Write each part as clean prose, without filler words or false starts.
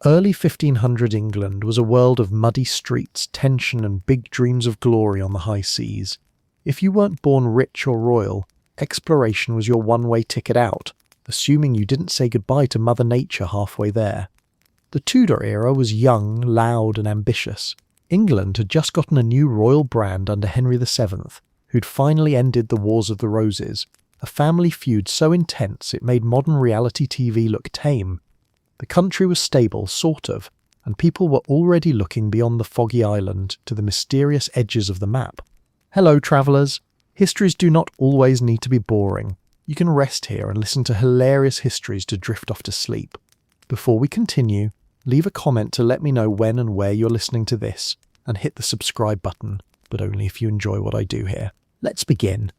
Early 1500 England was a world of muddy streets, tension, and big dreams of glory on the high seas. If you weren't born rich or royal, exploration was your one-way ticket out, assuming you didn't say goodbye to Mother Nature halfway there. The Tudor era was young, loud, and ambitious. England had just gotten a new royal brand under Henry VII, who'd finally ended the Wars of the Roses, a family feud so intense it made modern reality TV look tame. The country was stable, sort of, and people were already looking beyond the foggy island to the mysterious edges of the map. Hello, travellers. Histories do not always need to be boring. You can rest here and listen to hilarious histories to drift off to sleep. Before we continue, leave a comment to let me know when and where you're listening to this, and hit the subscribe button, but only if you enjoy what I do here. Let's begin.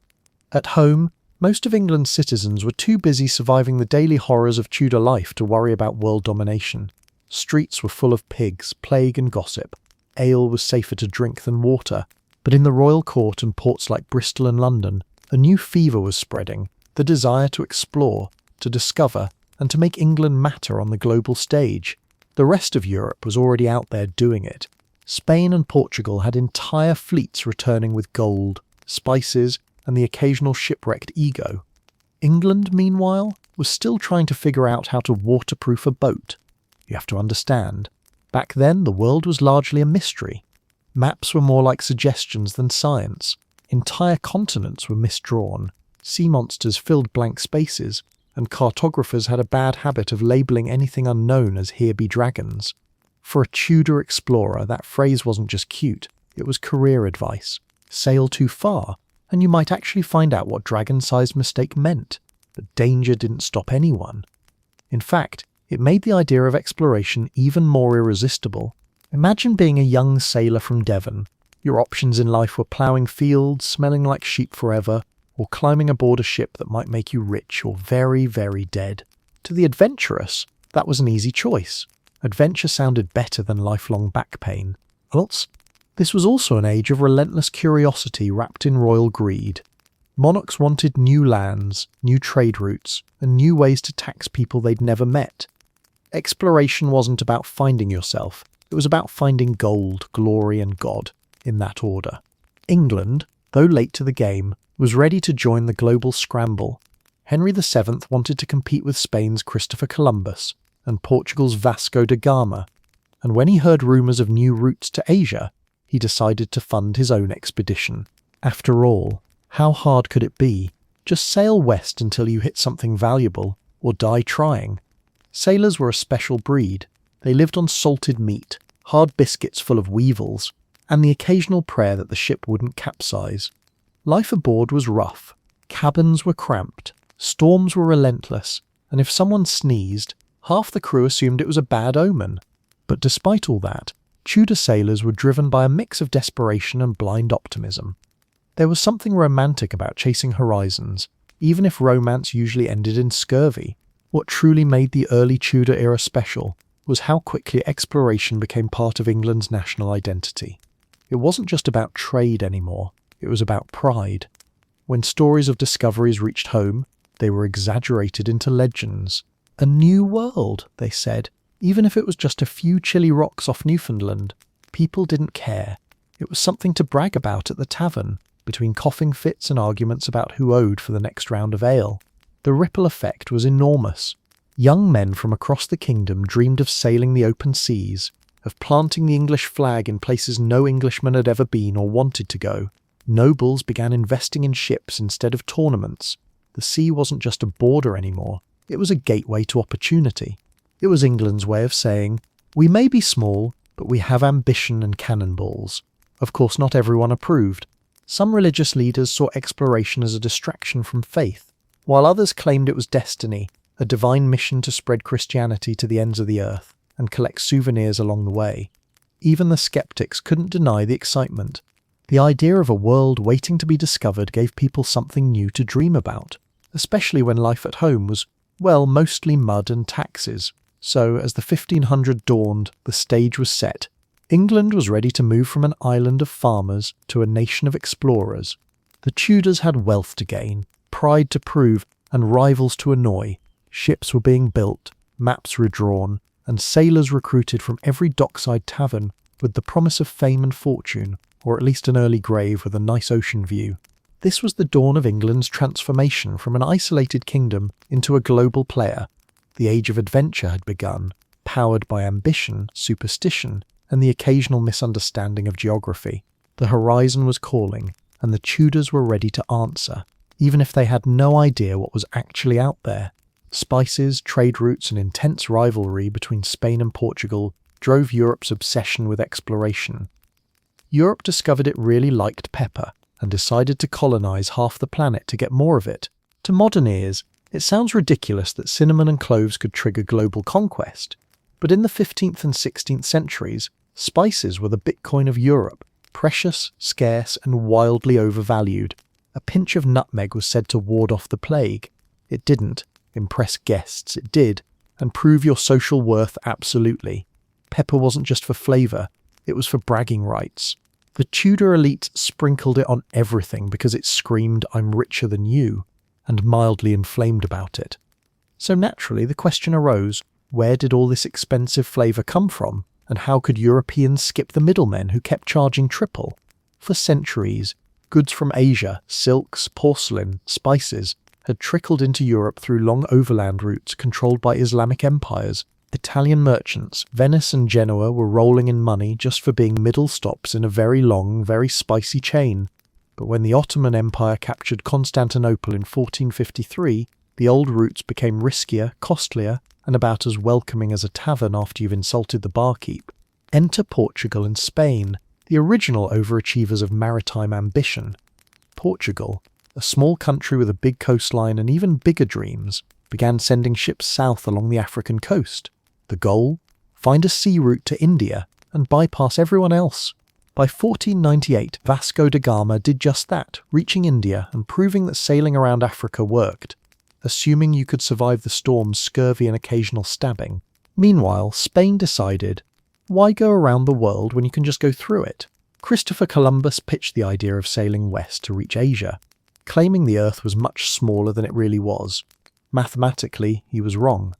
At home, most of England's citizens were too busy surviving the daily horrors of Tudor life to worry about world domination. Streets were full of pigs, plague and gossip. Ale was safer to drink than water. But in the royal court and ports like Bristol and London, a new fever was spreading, the desire to explore, to discover, and to make England matter on the global stage. The rest of Europe was already out there doing it. Spain and Portugal had entire fleets returning with gold, spices, and the occasional shipwrecked ego. England, meanwhile, was still trying to figure out how to waterproof a boat. You have to understand, back then the world was largely a mystery. Maps were more like suggestions than science. Entire continents were misdrawn. Sea monsters filled blank spaces, and cartographers had a bad habit of labelling anything unknown as "here be dragons." For a Tudor explorer, that phrase wasn't just cute, it was career advice. Sail too far, and you might actually find out what dragon-sized mistake meant. But danger didn't stop anyone. In fact, it made the idea of exploration even more irresistible. Imagine being a young sailor from Devon. Your options in life were ploughing fields, smelling like sheep forever, or climbing aboard a ship that might make you rich or very, very dead. To the adventurous, that was an easy choice. Adventure sounded better than lifelong back pain. Else, this was also an age of relentless curiosity wrapped in royal greed. Monarchs wanted new lands, new trade routes, and new ways to tax people they'd never met. Exploration wasn't about finding yourself. It was about finding gold, glory, and God, in that order. England, though late to the game, was ready to join the global scramble. Henry VII wanted to compete with Spain's Christopher Columbus and Portugal's Vasco da Gama, and when he heard rumours of new routes to Asia, he decided to fund his own expedition. After all, how hard could it be? Just sail west until you hit something valuable, or die trying. Sailors were a special breed. They lived on salted meat, hard biscuits full of weevils, and the occasional prayer that the ship wouldn't capsize. Life aboard was rough. Cabins were cramped, storms were relentless, and if someone sneezed, half the crew assumed it was a bad omen. But despite all that, Tudor sailors were driven by a mix of desperation and blind optimism. There was something romantic about chasing horizons, even if romance usually ended in scurvy. What truly made the early Tudor era special was how quickly exploration became part of England's national identity. It wasn't just about trade anymore, it was about pride. When stories of discoveries reached home, they were exaggerated into legends. A new world, they said, even if it was just a few chilly rocks off Newfoundland. People didn't care. It was something to brag about at the tavern, between coughing fits and arguments about who owed for the next round of ale. The ripple effect was enormous. Young men from across the kingdom dreamed of sailing the open seas, of planting the English flag in places no Englishman had ever been or wanted to go. Nobles began investing in ships instead of tournaments. The sea wasn't just a border anymore, it was a gateway to opportunity. It was England's way of saying, we may be small, but we have ambition and cannonballs. Of course, not everyone approved. Some religious leaders saw exploration as a distraction from faith, while others claimed it was destiny, a divine mission to spread Christianity to the ends of the earth and collect souvenirs along the way. Even the skeptics couldn't deny the excitement. The idea of a world waiting to be discovered gave people something new to dream about, especially when life at home was, well, mostly mud and taxes. So, as the 1500 dawned, the stage was set. England was ready to move from an island of farmers to a nation of explorers. The Tudors had wealth to gain, pride to prove, and rivals to annoy. Ships were being built, maps redrawn, and sailors recruited from every dockside tavern with the promise of fame and fortune, or at least an early grave with a nice ocean view. This was the dawn of England's transformation from an isolated kingdom into a global player. The age of adventure had begun, powered by ambition, superstition, and the occasional misunderstanding of geography. The horizon was calling, and the Tudors were ready to answer, even if they had no idea what was actually out there. Spices, trade routes, and intense rivalry between Spain and Portugal drove Europe's obsession with exploration. Europe discovered it really liked pepper, and decided to colonize half the planet to get more of it. To modern ears, it sounds ridiculous that cinnamon and cloves could trigger global conquest, but in the 15th and 16th centuries, spices were the Bitcoin of Europe, precious, scarce, and wildly overvalued. A pinch of nutmeg was said to ward off the plague. It didn't. Impress guests, it did, and prove your social worth absolutely. Pepper wasn't just for flavour, it was for bragging rights. The Tudor elite sprinkled it on everything because it screamed, "I'm richer than you," and mildly inflamed about it. So naturally the question arose, where did all this expensive flavour come from, and how could Europeans skip the middlemen who kept charging triple? For centuries, goods from Asia, silks, porcelain, spices, had trickled into Europe through long overland routes controlled by Islamic empires. Italian merchants, Venice and Genoa, were rolling in money just for being middle stops in a very long, very spicy chain. But when the Ottoman Empire captured Constantinople in 1453, the old routes became riskier, costlier, and about as welcoming as a tavern after you've insulted the barkeep. Enter Portugal and Spain, the original overachievers of maritime ambition. Portugal, a small country with a big coastline and even bigger dreams, began sending ships south along the African coast. The goal? Find a sea route to India and bypass everyone else. By 1498, Vasco da Gama did just that, reaching India and proving that sailing around Africa worked, assuming you could survive the storms, scurvy and occasional stabbing. Meanwhile, Spain decided, why go around the world when you can just go through it? Christopher Columbus pitched the idea of sailing west to reach Asia, claiming the Earth was much smaller than it really was. Mathematically, he was wrong.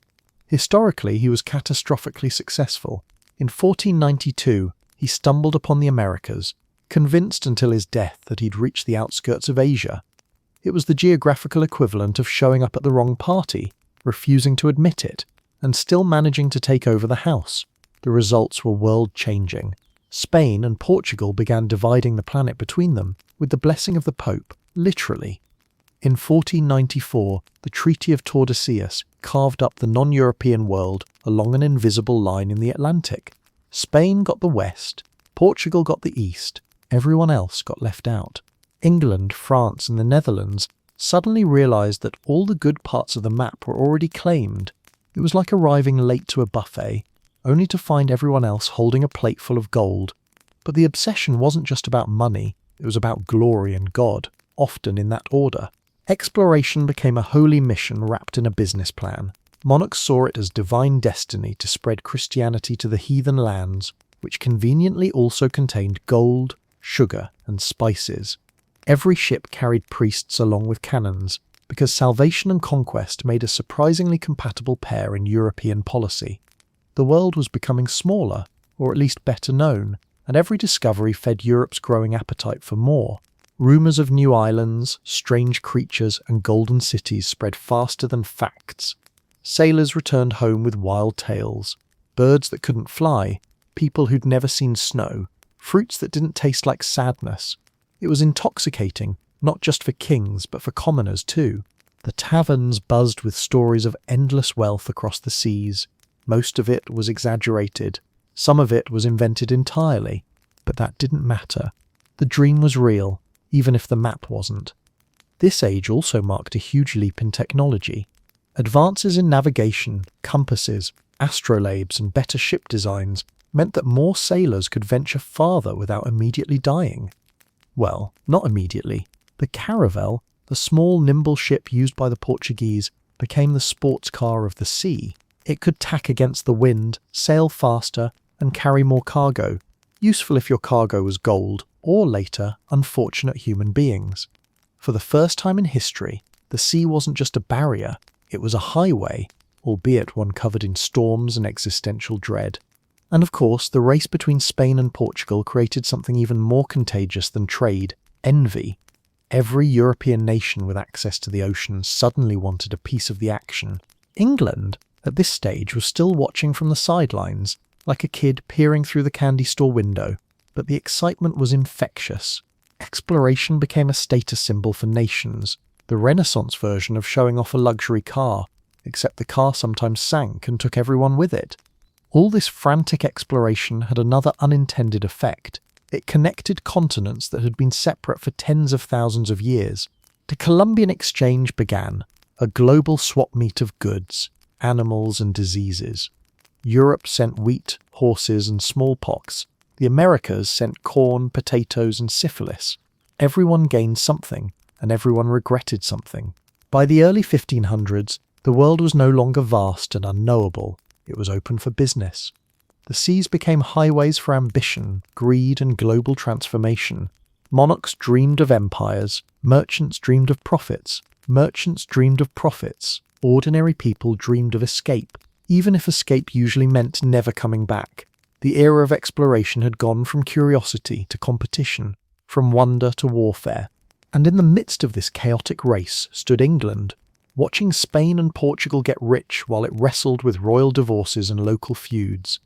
Historically, he was catastrophically successful. In 1492, he stumbled upon the Americas, convinced until his death that he'd reached the outskirts of Asia. It was the geographical equivalent of showing up at the wrong party, refusing to admit it, and still managing to take over the house. The results were world-changing. Spain and Portugal began dividing the planet between them, with the blessing of the Pope, literally. In 1494, the Treaty of Tordesillas carved up the non-European world along an invisible line in the Atlantic. Spain got the west, Portugal got the east, everyone else got left out. England, France and the Netherlands suddenly realised that all the good parts of the map were already claimed. It was like arriving late to a buffet, only to find everyone else holding a plate full of gold. But the obsession wasn't just about money, it was about glory and God, often in that order. Exploration became a holy mission wrapped in a business plan. Monarchs saw it as divine destiny to spread Christianity to the heathen lands, which conveniently also contained gold, sugar, and spices. Every ship carried priests along with cannons, because salvation and conquest made a surprisingly compatible pair in European policy. The world was becoming smaller, or at least better known, and every discovery fed Europe's growing appetite for more. Rumours of new islands, strange creatures, and golden cities spread faster than facts. Sailors returned home with wild tales. Birds that couldn't fly, people who'd never seen snow, fruits that didn't taste like sadness. It was intoxicating, not just for kings, but for commoners too. The taverns buzzed with stories of endless wealth across the seas. Most of it was exaggerated. Some of it was invented entirely. But that didn't matter. The dream was real, even if the map wasn't. This age also marked a huge leap in technology. Advances in navigation, compasses, astrolabes and better ship designs meant that more sailors could venture farther without immediately dying. Well, not immediately. The caravel, the small nimble ship used by the Portuguese, became the sports car of the sea. It could tack against the wind, sail faster, and carry more cargo, useful if your cargo was gold, or later, unfortunate human beings. For the first time in history, the sea wasn't just a barrier, it was a highway, albeit one covered in storms and existential dread. And of course, the race between Spain and Portugal created something even more contagious than trade: envy. Every European nation with access to the ocean suddenly wanted a piece of the action. England, at this stage, was still watching from the sidelines, like a kid peering through the candy store window, but the excitement was infectious. Exploration became a status symbol for nations, the Renaissance version of showing off a luxury car, except the car sometimes sank and took everyone with it. All this frantic exploration had another unintended effect. It connected continents that had been separate for tens of thousands of years. The Columbian Exchange began, a global swap meet of goods, animals and diseases. Europe sent wheat, horses and smallpox. The Americas sent corn, potatoes and syphilis. Everyone gained something, and everyone regretted something. By the early 1500s, the world was no longer vast and unknowable. It was open for business. The seas became highways for ambition, greed and global transformation. Monarchs dreamed of empires, merchants dreamed of profits, ordinary people dreamed of escape, even if escape usually meant never coming back. The era of exploration had gone from curiosity to competition, from wonder to warfare. And in the midst of this chaotic race stood England, watching Spain and Portugal get rich while it wrestled with royal divorces and local feuds.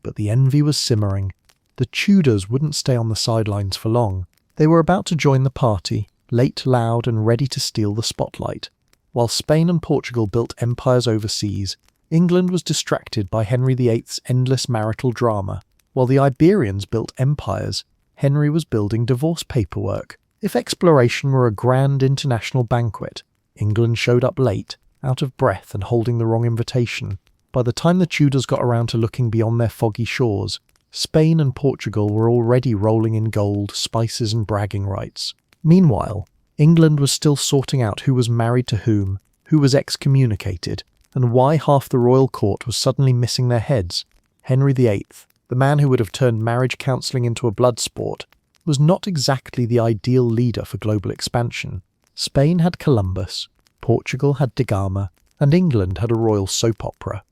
But the envy was simmering. The Tudors wouldn't stay on the sidelines for long. They were about to join the party, late, loud and ready to steal the spotlight. While Spain and Portugal built empires overseas, England was distracted by Henry VIII's endless marital drama. While the Iberians built empires, Henry was building divorce paperwork. If exploration were a grand international banquet, England showed up late, out of breath and holding the wrong invitation. By the time the Tudors got around to looking beyond their foggy shores, Spain and Portugal were already rolling in gold, spices and bragging rights. Meanwhile, England was still sorting out who was married to whom, who was excommunicated, and why half the royal court was suddenly missing their heads. Henry VIII, the man who would have turned marriage counselling into a blood sport, was not exactly the ideal leader for global expansion. Spain had Columbus, Portugal had Da Gama, and England had a royal soap opera.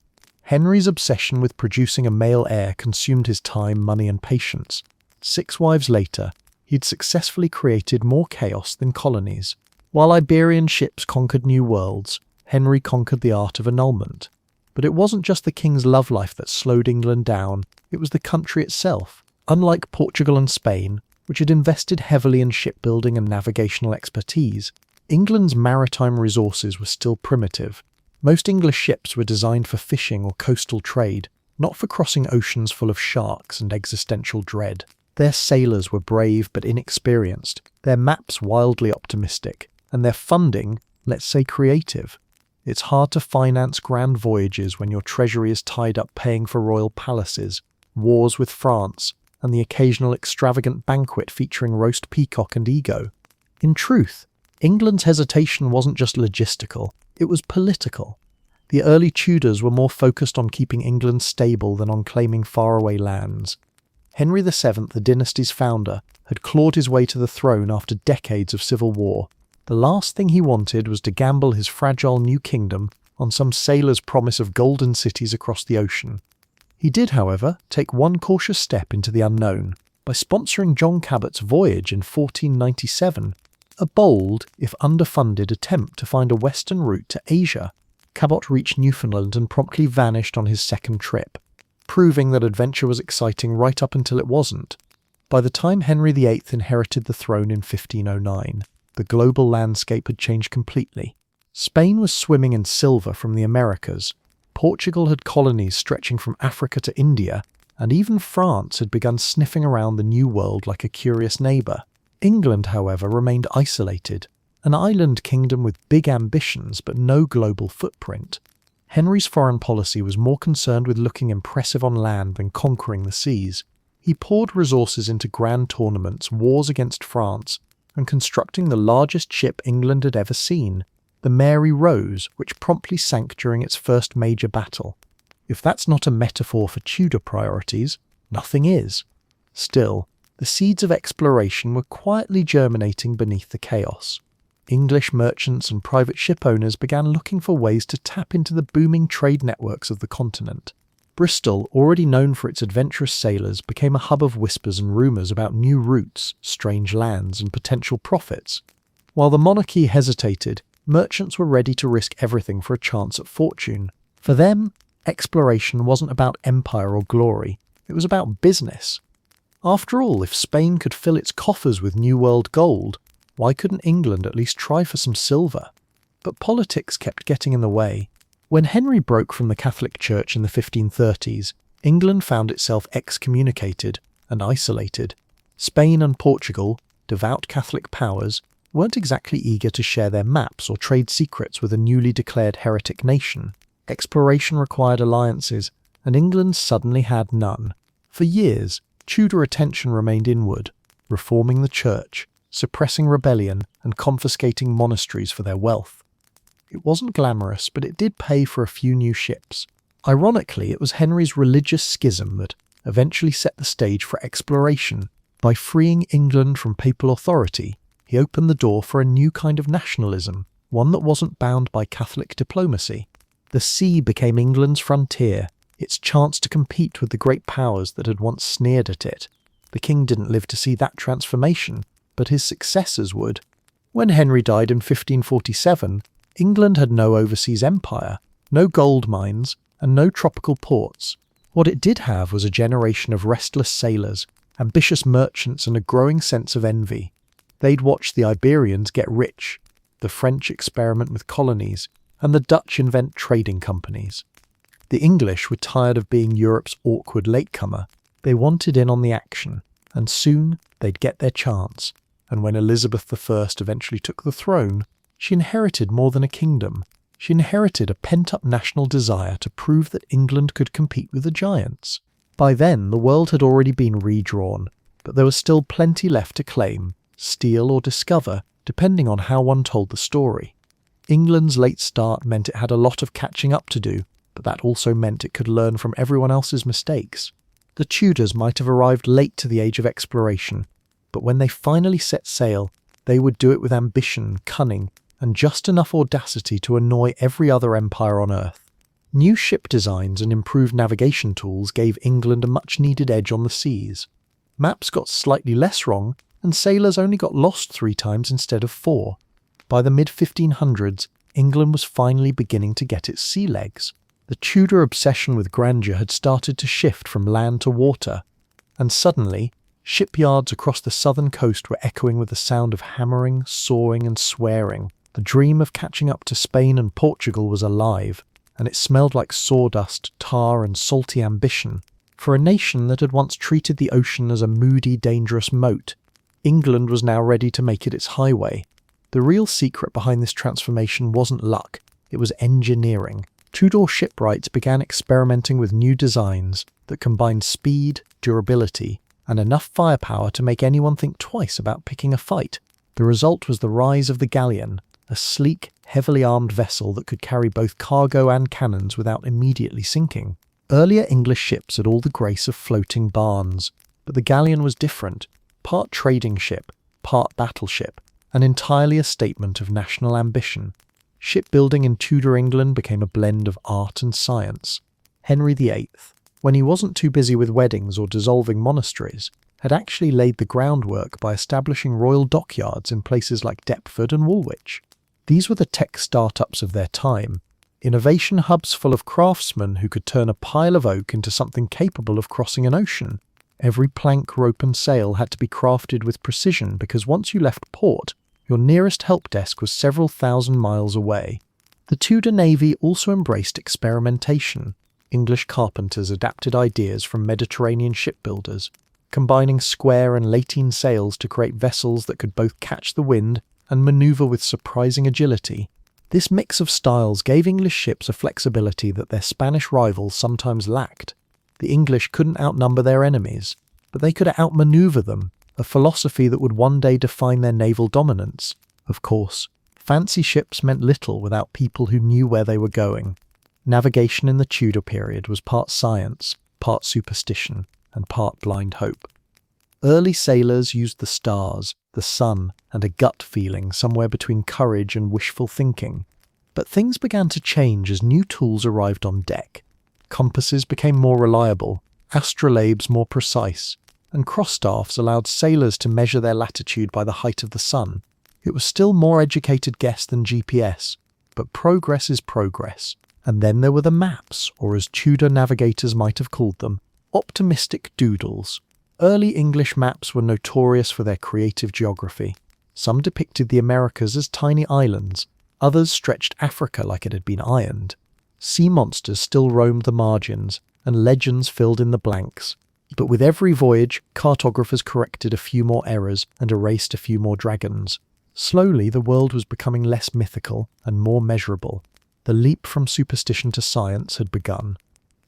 Henry's obsession with producing a male heir consumed his time, money and patience. 6 wives later, he'd successfully created more chaos than colonies. While Iberian ships conquered new worlds, Henry conquered the art of annulment. But it wasn't just the king's love life that slowed England down, it was the country itself. Unlike Portugal and Spain, which had invested heavily in shipbuilding and navigational expertise, England's maritime resources were still primitive. Most English ships were designed for fishing or coastal trade, not for crossing oceans full of sharks and existential dread. Their sailors were brave but inexperienced, their maps wildly optimistic, and their funding, let's say, creative. It's hard to finance grand voyages when your treasury is tied up paying for royal palaces, wars with France, and the occasional extravagant banquet featuring roast peacock and ego. In truth, England's hesitation wasn't just logistical, it was political. The early Tudors were more focused on keeping England stable than on claiming faraway lands. Henry VII, the dynasty's founder, had clawed his way to the throne after decades of civil war. The last thing he wanted was to gamble his fragile new kingdom on some sailor's promise of golden cities across the ocean. He did, however, take one cautious step into the unknown by sponsoring John Cabot's voyage in 1497, a bold, if underfunded, attempt to find a western route to Asia. Cabot reached Newfoundland and promptly vanished on his second trip, proving that adventure was exciting right up until it wasn't. By the time Henry VIII inherited the throne in 1509, the global landscape had changed completely. Spain was swimming in silver from the Americas, Portugal had colonies stretching from Africa to India, and even France had begun sniffing around the New World like a curious neighbour. England, however, remained isolated, an island kingdom with big ambitions but no global footprint. Henry's foreign policy was more concerned with looking impressive on land than conquering the seas. He poured resources into grand tournaments, wars against France, and constructing the largest ship England had ever seen, the Mary Rose, which promptly sank during its first major battle. If that's not a metaphor for Tudor priorities, nothing is. Still, the seeds of exploration were quietly germinating beneath the chaos. English merchants and private ship owners began looking for ways to tap into the booming trade networks of the continent. Bristol, already known for its adventurous sailors, became a hub of whispers and rumours about new routes, strange lands, and potential profits. While the monarchy hesitated, merchants were ready to risk everything for a chance at fortune. For them, exploration wasn't about empire or glory, it was about business. After all, if Spain could fill its coffers with New World gold, why couldn't England at least try for some silver? But politics kept getting in the way. When Henry broke from the Catholic Church in the 1530s, England found itself excommunicated and isolated. Spain and Portugal, devout Catholic powers, weren't exactly eager to share their maps or trade secrets with a newly declared heretic nation. Exploration required alliances, and England suddenly had none. For years, Tudor attention remained inward, reforming the church, suppressing rebellion, and confiscating monasteries for their wealth. It wasn't glamorous, but it did pay for a few new ships. Ironically, it was Henry's religious schism that eventually set the stage for exploration. By freeing England from papal authority, he opened the door for a new kind of nationalism, one that wasn't bound by Catholic diplomacy. The sea became England's frontier, its chance to compete with the great powers that had once sneered at it. The king didn't live to see that transformation, but his successors would. When Henry died in 1547, England had no overseas empire, no gold mines, and no tropical ports. What it did have was a generation of restless sailors, ambitious merchants, and a growing sense of envy. They'd watched the Iberians get rich, the French experiment with colonies, and the Dutch invent trading companies. The English were tired of being Europe's awkward latecomer. They wanted in on the action, and soon they'd get their chance. And when Elizabeth I eventually took the throne, she inherited more than a kingdom. She inherited a pent-up national desire to prove that England could compete with the giants. By then, the world had already been redrawn, but there was still plenty left to claim, steal or discover, depending on how one told the story. England's late start meant it had a lot of catching up to do, but that also meant it could learn from everyone else's mistakes. The Tudors might have arrived late to the age of exploration, but when they finally set sail, they would do it with ambition, cunning, and just enough audacity to annoy every other empire on Earth. New ship designs and improved navigation tools gave England a much-needed edge on the seas. Maps got slightly less wrong, and sailors only got lost 3 times instead of 4. By the mid-1500s, England was finally beginning to get its sea legs. The Tudor obsession with grandeur had started to shift from land to water, and suddenly, shipyards across the southern coast were echoing with the sound of hammering, sawing, and swearing. The dream of catching up to Spain and Portugal was alive, and it smelled like sawdust, tar, and salty ambition. For a nation that had once treated the ocean as a moody, dangerous moat, England was now ready to make it its highway. The real secret behind this transformation wasn't luck, it was engineering. Tudor shipwrights began experimenting with new designs that combined speed, durability, and enough firepower to make anyone think twice about picking a fight. The result was the rise of the galleon, a sleek, heavily armed vessel that could carry both cargo and cannons without immediately sinking. Earlier English ships had all the grace of floating barns, but the galleon was different, part trading ship, part battleship, and entirely a statement of national ambition. Shipbuilding in Tudor England became a blend of art and science. Henry VIII, when he wasn't too busy with weddings or dissolving monasteries, had actually laid the groundwork by establishing royal dockyards in places like Deptford and Woolwich. These were the tech startups of their time, innovation hubs full of craftsmen who could turn a pile of oak into something capable of crossing an ocean. Every plank, rope and sail had to be crafted with precision because once you left port, your nearest help desk was several thousand miles away. The Tudor Navy also embraced experimentation. English carpenters adapted ideas from Mediterranean shipbuilders, combining square and lateen sails to create vessels that could both catch the wind and maneuver with surprising agility. This mix of styles gave English ships a flexibility that their Spanish rivals sometimes lacked. The English couldn't outnumber their enemies, but they could outmaneuver them, a philosophy that would one day define their naval dominance. Of course, fancy ships meant little without people who knew where they were going. Navigation in the Tudor period was part science, part superstition, and part blind hope. Early sailors used the stars, the sun, and a gut feeling somewhere between courage and wishful thinking. But things began to change as new tools arrived on deck. Compasses became more reliable, astrolabes more precise, and cross-staffs allowed sailors to measure their latitude by the height of the sun. It was still more educated guess than GPS, but progress is progress. And then there were the maps, or as Tudor navigators might have called them, optimistic doodles. Early English maps were notorious for their creative geography. Some depicted the Americas as tiny islands, others stretched Africa like it had been ironed. Sea monsters still roamed the margins, and legends filled in the blanks. But with every voyage, cartographers corrected a few more errors and erased a few more dragons. Slowly, the world was becoming less mythical and more measurable. The leap from superstition to science had begun.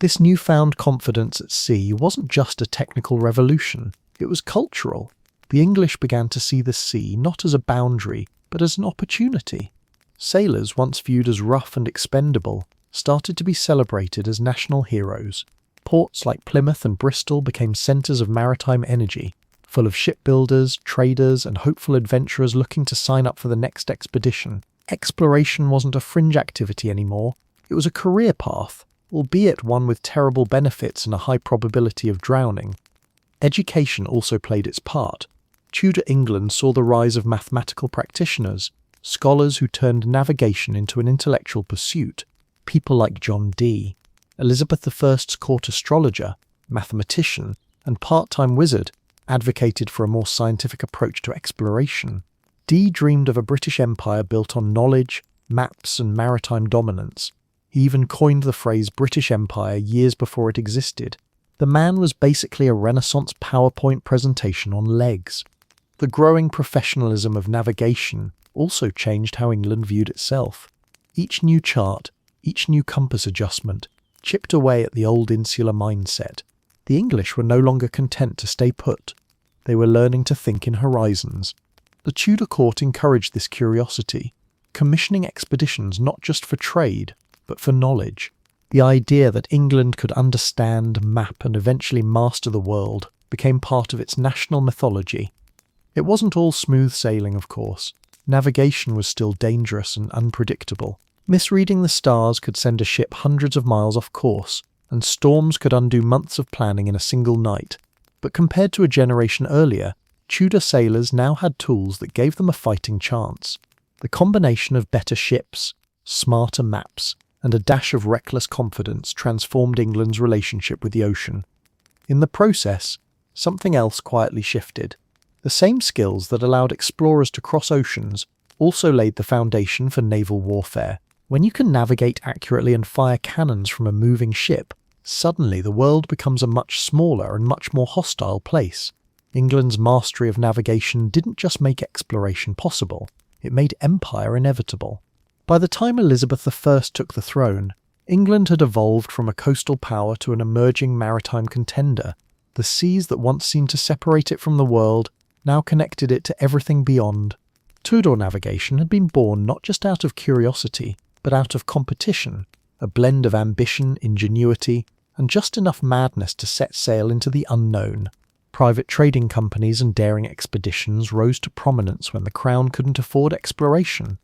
This newfound confidence at sea wasn't just a technical revolution, it was cultural. The English began to see the sea not as a boundary, but as an opportunity. Sailors, once viewed as rough and expendable, started to be celebrated as national heroes. Ports like Plymouth and Bristol became centres of maritime energy, full of shipbuilders, traders, and hopeful adventurers looking to sign up for the next expedition. Exploration wasn't a fringe activity anymore, it was a career path, albeit one with terrible benefits and a high probability of drowning. Education also played its part. Tudor England saw the rise of mathematical practitioners, scholars who turned navigation into an intellectual pursuit, people like John Dee. Elizabeth I's court astrologer, mathematician, and part-time wizard advocated for a more scientific approach to exploration. Dee dreamed of a British Empire built on knowledge, maps, and maritime dominance. He even coined the phrase British Empire years before it existed. The man was basically a Renaissance PowerPoint presentation on legs. The growing professionalism of navigation also changed how England viewed itself. Each new chart, each new compass adjustment, chipped away at the old insular mindset. The English were no longer content to stay put. They were learning to think in horizons. The Tudor court encouraged this curiosity, commissioning expeditions not just for trade, but for knowledge. The idea that England could understand, map, and eventually master the world became part of its national mythology. It wasn't all smooth sailing, of course. Navigation was still dangerous and unpredictable. Misreading the stars could send a ship hundreds of miles off course, and storms could undo months of planning in a single night. But compared to a generation earlier, Tudor sailors now had tools that gave them a fighting chance. The combination of better ships, smarter maps, and a dash of reckless confidence transformed England's relationship with the ocean. In the process, something else quietly shifted. The same skills that allowed explorers to cross oceans also laid the foundation for naval warfare. When you can navigate accurately and fire cannons from a moving ship, suddenly the world becomes a much smaller and much more hostile place. England's mastery of navigation didn't just make exploration possible, it made empire inevitable. By the time Elizabeth I took the throne, England had evolved from a coastal power to an emerging maritime contender. The seas that once seemed to separate it from the world now connected it to everything beyond. Tudor navigation had been born not just out of curiosity, but out of competition, a blend of ambition, ingenuity, and just enough madness to set sail into the unknown. Private trading companies and daring expeditions rose to prominence when the Crown couldn't afford exploration.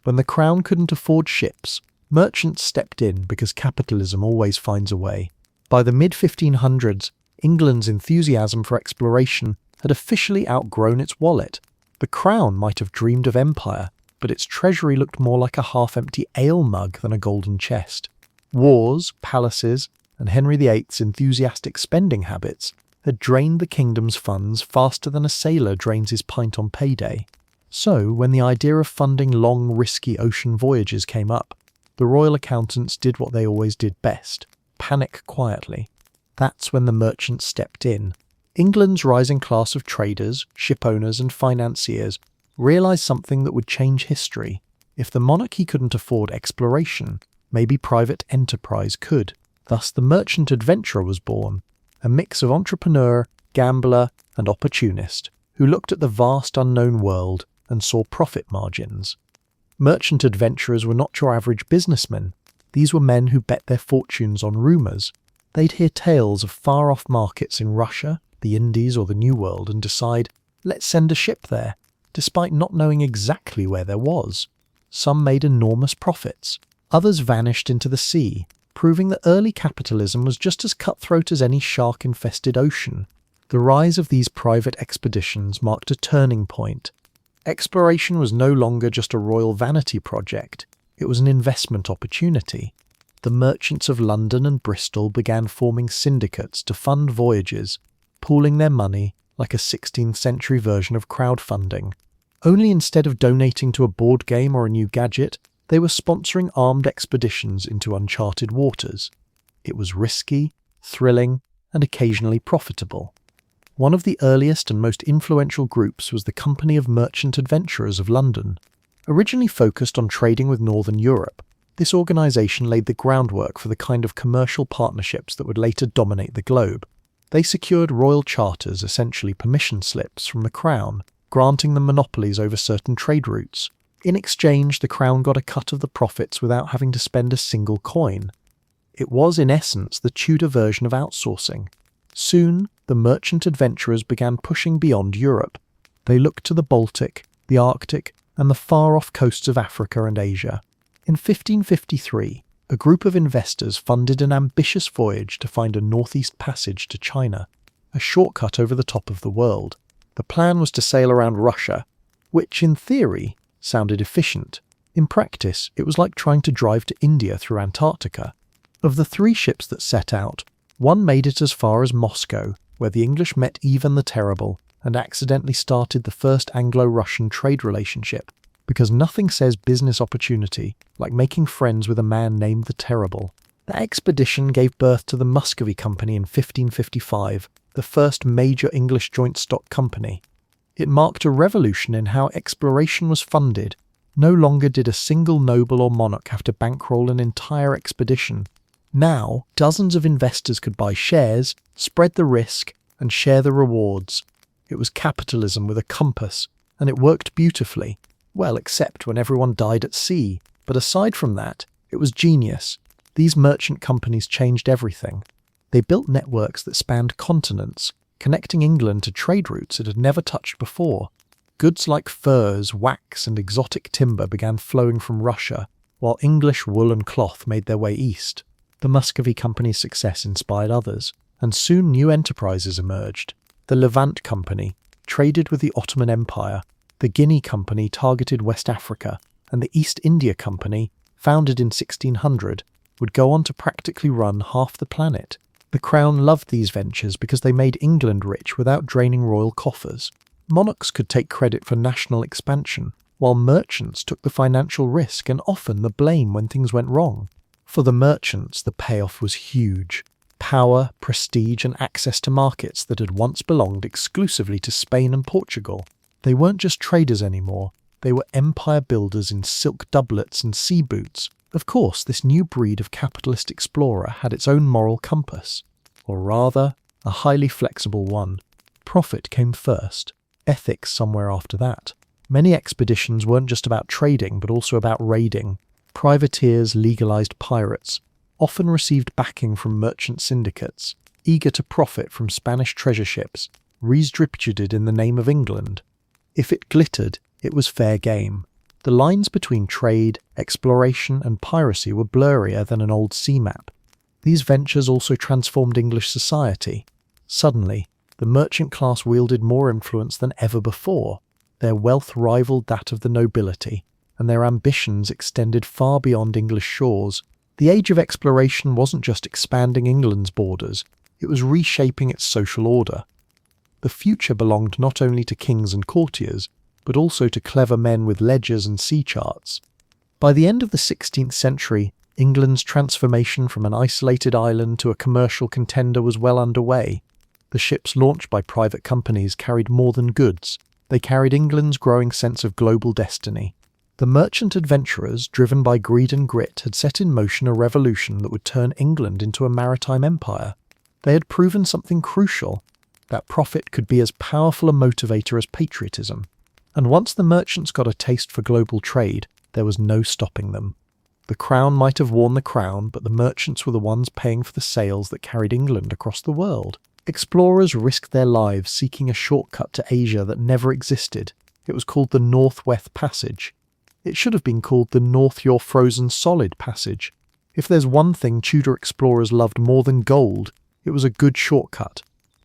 When the Crown couldn't afford ships, merchants stepped in because capitalism always finds a way. By the mid-1500s, England's enthusiasm for exploration had officially outgrown its wallet. The Crown might have dreamed of empire, but its treasury looked more like a half-empty ale mug than a golden chest. Wars, palaces, and Henry VIII's enthusiastic spending habits had drained the kingdom's funds faster than a sailor drains his pint on payday. So, when the idea of funding long, risky ocean voyages came up, the royal accountants did what they always did best: panic quietly. That's when the merchants stepped in. England's rising class of traders, shipowners, and financiers realised something that would change history. If the monarchy couldn't afford exploration, maybe private enterprise could. Thus the merchant adventurer was born, a mix of entrepreneur, gambler, and opportunist, who looked at the vast unknown world and saw profit margins. Merchant adventurers were not your average businessmen. These were men who bet their fortunes on rumours. They'd hear tales of far-off markets in Russia, the Indies or the New World, and decide, let's send a ship there, despite not knowing exactly where there was. Some made enormous profits. Others vanished into the sea, proving that early capitalism was just as cutthroat as any shark-infested ocean. The rise of these private expeditions marked a turning point. Exploration was no longer just a royal vanity project, it was an investment opportunity. The merchants of London and Bristol began forming syndicates to fund voyages, pooling their money like a 16th century version of crowdfunding. Only instead of donating to a board game or a new gadget, they were sponsoring armed expeditions into uncharted waters. It was risky, thrilling, and occasionally profitable. One of the earliest and most influential groups was the Company of Merchant Adventurers of London. Originally focused on trading with Northern Europe, this organisation laid the groundwork for the kind of commercial partnerships that would later dominate the globe. They secured royal charters, essentially permission slips, from the Crown, granting them monopolies over certain trade routes. In exchange, the Crown got a cut of the profits without having to spend a single coin. It was, in essence, the Tudor version of outsourcing. Soon, the merchant adventurers began pushing beyond Europe. They looked to the Baltic, the Arctic, and the far-off coasts of Africa and Asia. In 1553, a group of investors funded an ambitious voyage to find a northeast passage to China, a shortcut over the top of the world. The plan was to sail around Russia, which, in theory, sounded efficient. In practice, it was like trying to drive to India through Antarctica. Of the 3 ships that set out, one made it as far as Moscow, where the English met Ivan the Terrible and accidentally started the first Anglo-Russian trade relationship, because nothing says business opportunity like making friends with a man named the Terrible. That expedition gave birth to the Muscovy Company in 1555, the first major English joint stock company. It marked a revolution in how exploration was funded. No longer did a single noble or monarch have to bankroll an entire expedition. Now, dozens of investors could buy shares, spread the risk, and share the rewards. It was capitalism with a compass, and it worked beautifully. Well, except when everyone died at sea. But aside from that, it was genius. These merchant companies changed everything. They built networks that spanned continents, connecting England to trade routes it had never touched before. Goods like furs, wax, and exotic timber began flowing from Russia, while English wool and cloth made their way east. The Muscovy Company's success inspired others, and soon new enterprises emerged. The Levant Company traded with the Ottoman Empire, the Guinea Company targeted West Africa, and the East India Company, founded in 1600, would go on to practically run half the planet. The Crown loved these ventures because they made England rich without draining royal coffers. Monarchs could take credit for national expansion, while merchants took the financial risk and often the blame when things went wrong. For the merchants, the payoff was huge. Power, prestige, and access to markets that had once belonged exclusively to Spain and Portugal. They weren't just traders anymore, they were empire builders in silk doublets and sea boots. Of course, this new breed of capitalist explorer had its own moral compass, or rather, a highly flexible one. Profit came first, ethics somewhere after that. Many expeditions weren't just about trading, but also about raiding. Privateers legalized pirates, often received backing from merchant syndicates, eager to profit from Spanish treasure ships, redistributed in the name of England. If it glittered, it was fair game. The lines between trade, exploration, and piracy were blurrier than an old sea map. These ventures also transformed English society. Suddenly, the merchant class wielded more influence than ever before. Their wealth rivaled that of the nobility, and their ambitions extended far beyond English shores. The age of exploration wasn't just expanding England's borders, it was reshaping its social order. The future belonged not only to kings and courtiers, but also to clever men with ledgers and sea charts. By the end of the 16th century, England's transformation from an isolated island to a commercial contender was well underway. The ships launched by private companies carried more than goods. They carried England's growing sense of global destiny. The merchant adventurers, driven by greed and grit, had set in motion a revolution that would turn England into a maritime empire. They had proven something crucial, that profit could be as powerful a motivator as patriotism. And once the merchants got a taste for global trade, there was no stopping them. The crown might have worn the crown, but the merchants were the ones paying for the sails that carried England across the world. Explorers risked their lives seeking a shortcut to Asia that never existed. It was called the Northwest Passage. It should have been called the North Your Frozen Solid Passage. If there's one thing Tudor explorers loved more than gold, it was a good shortcut.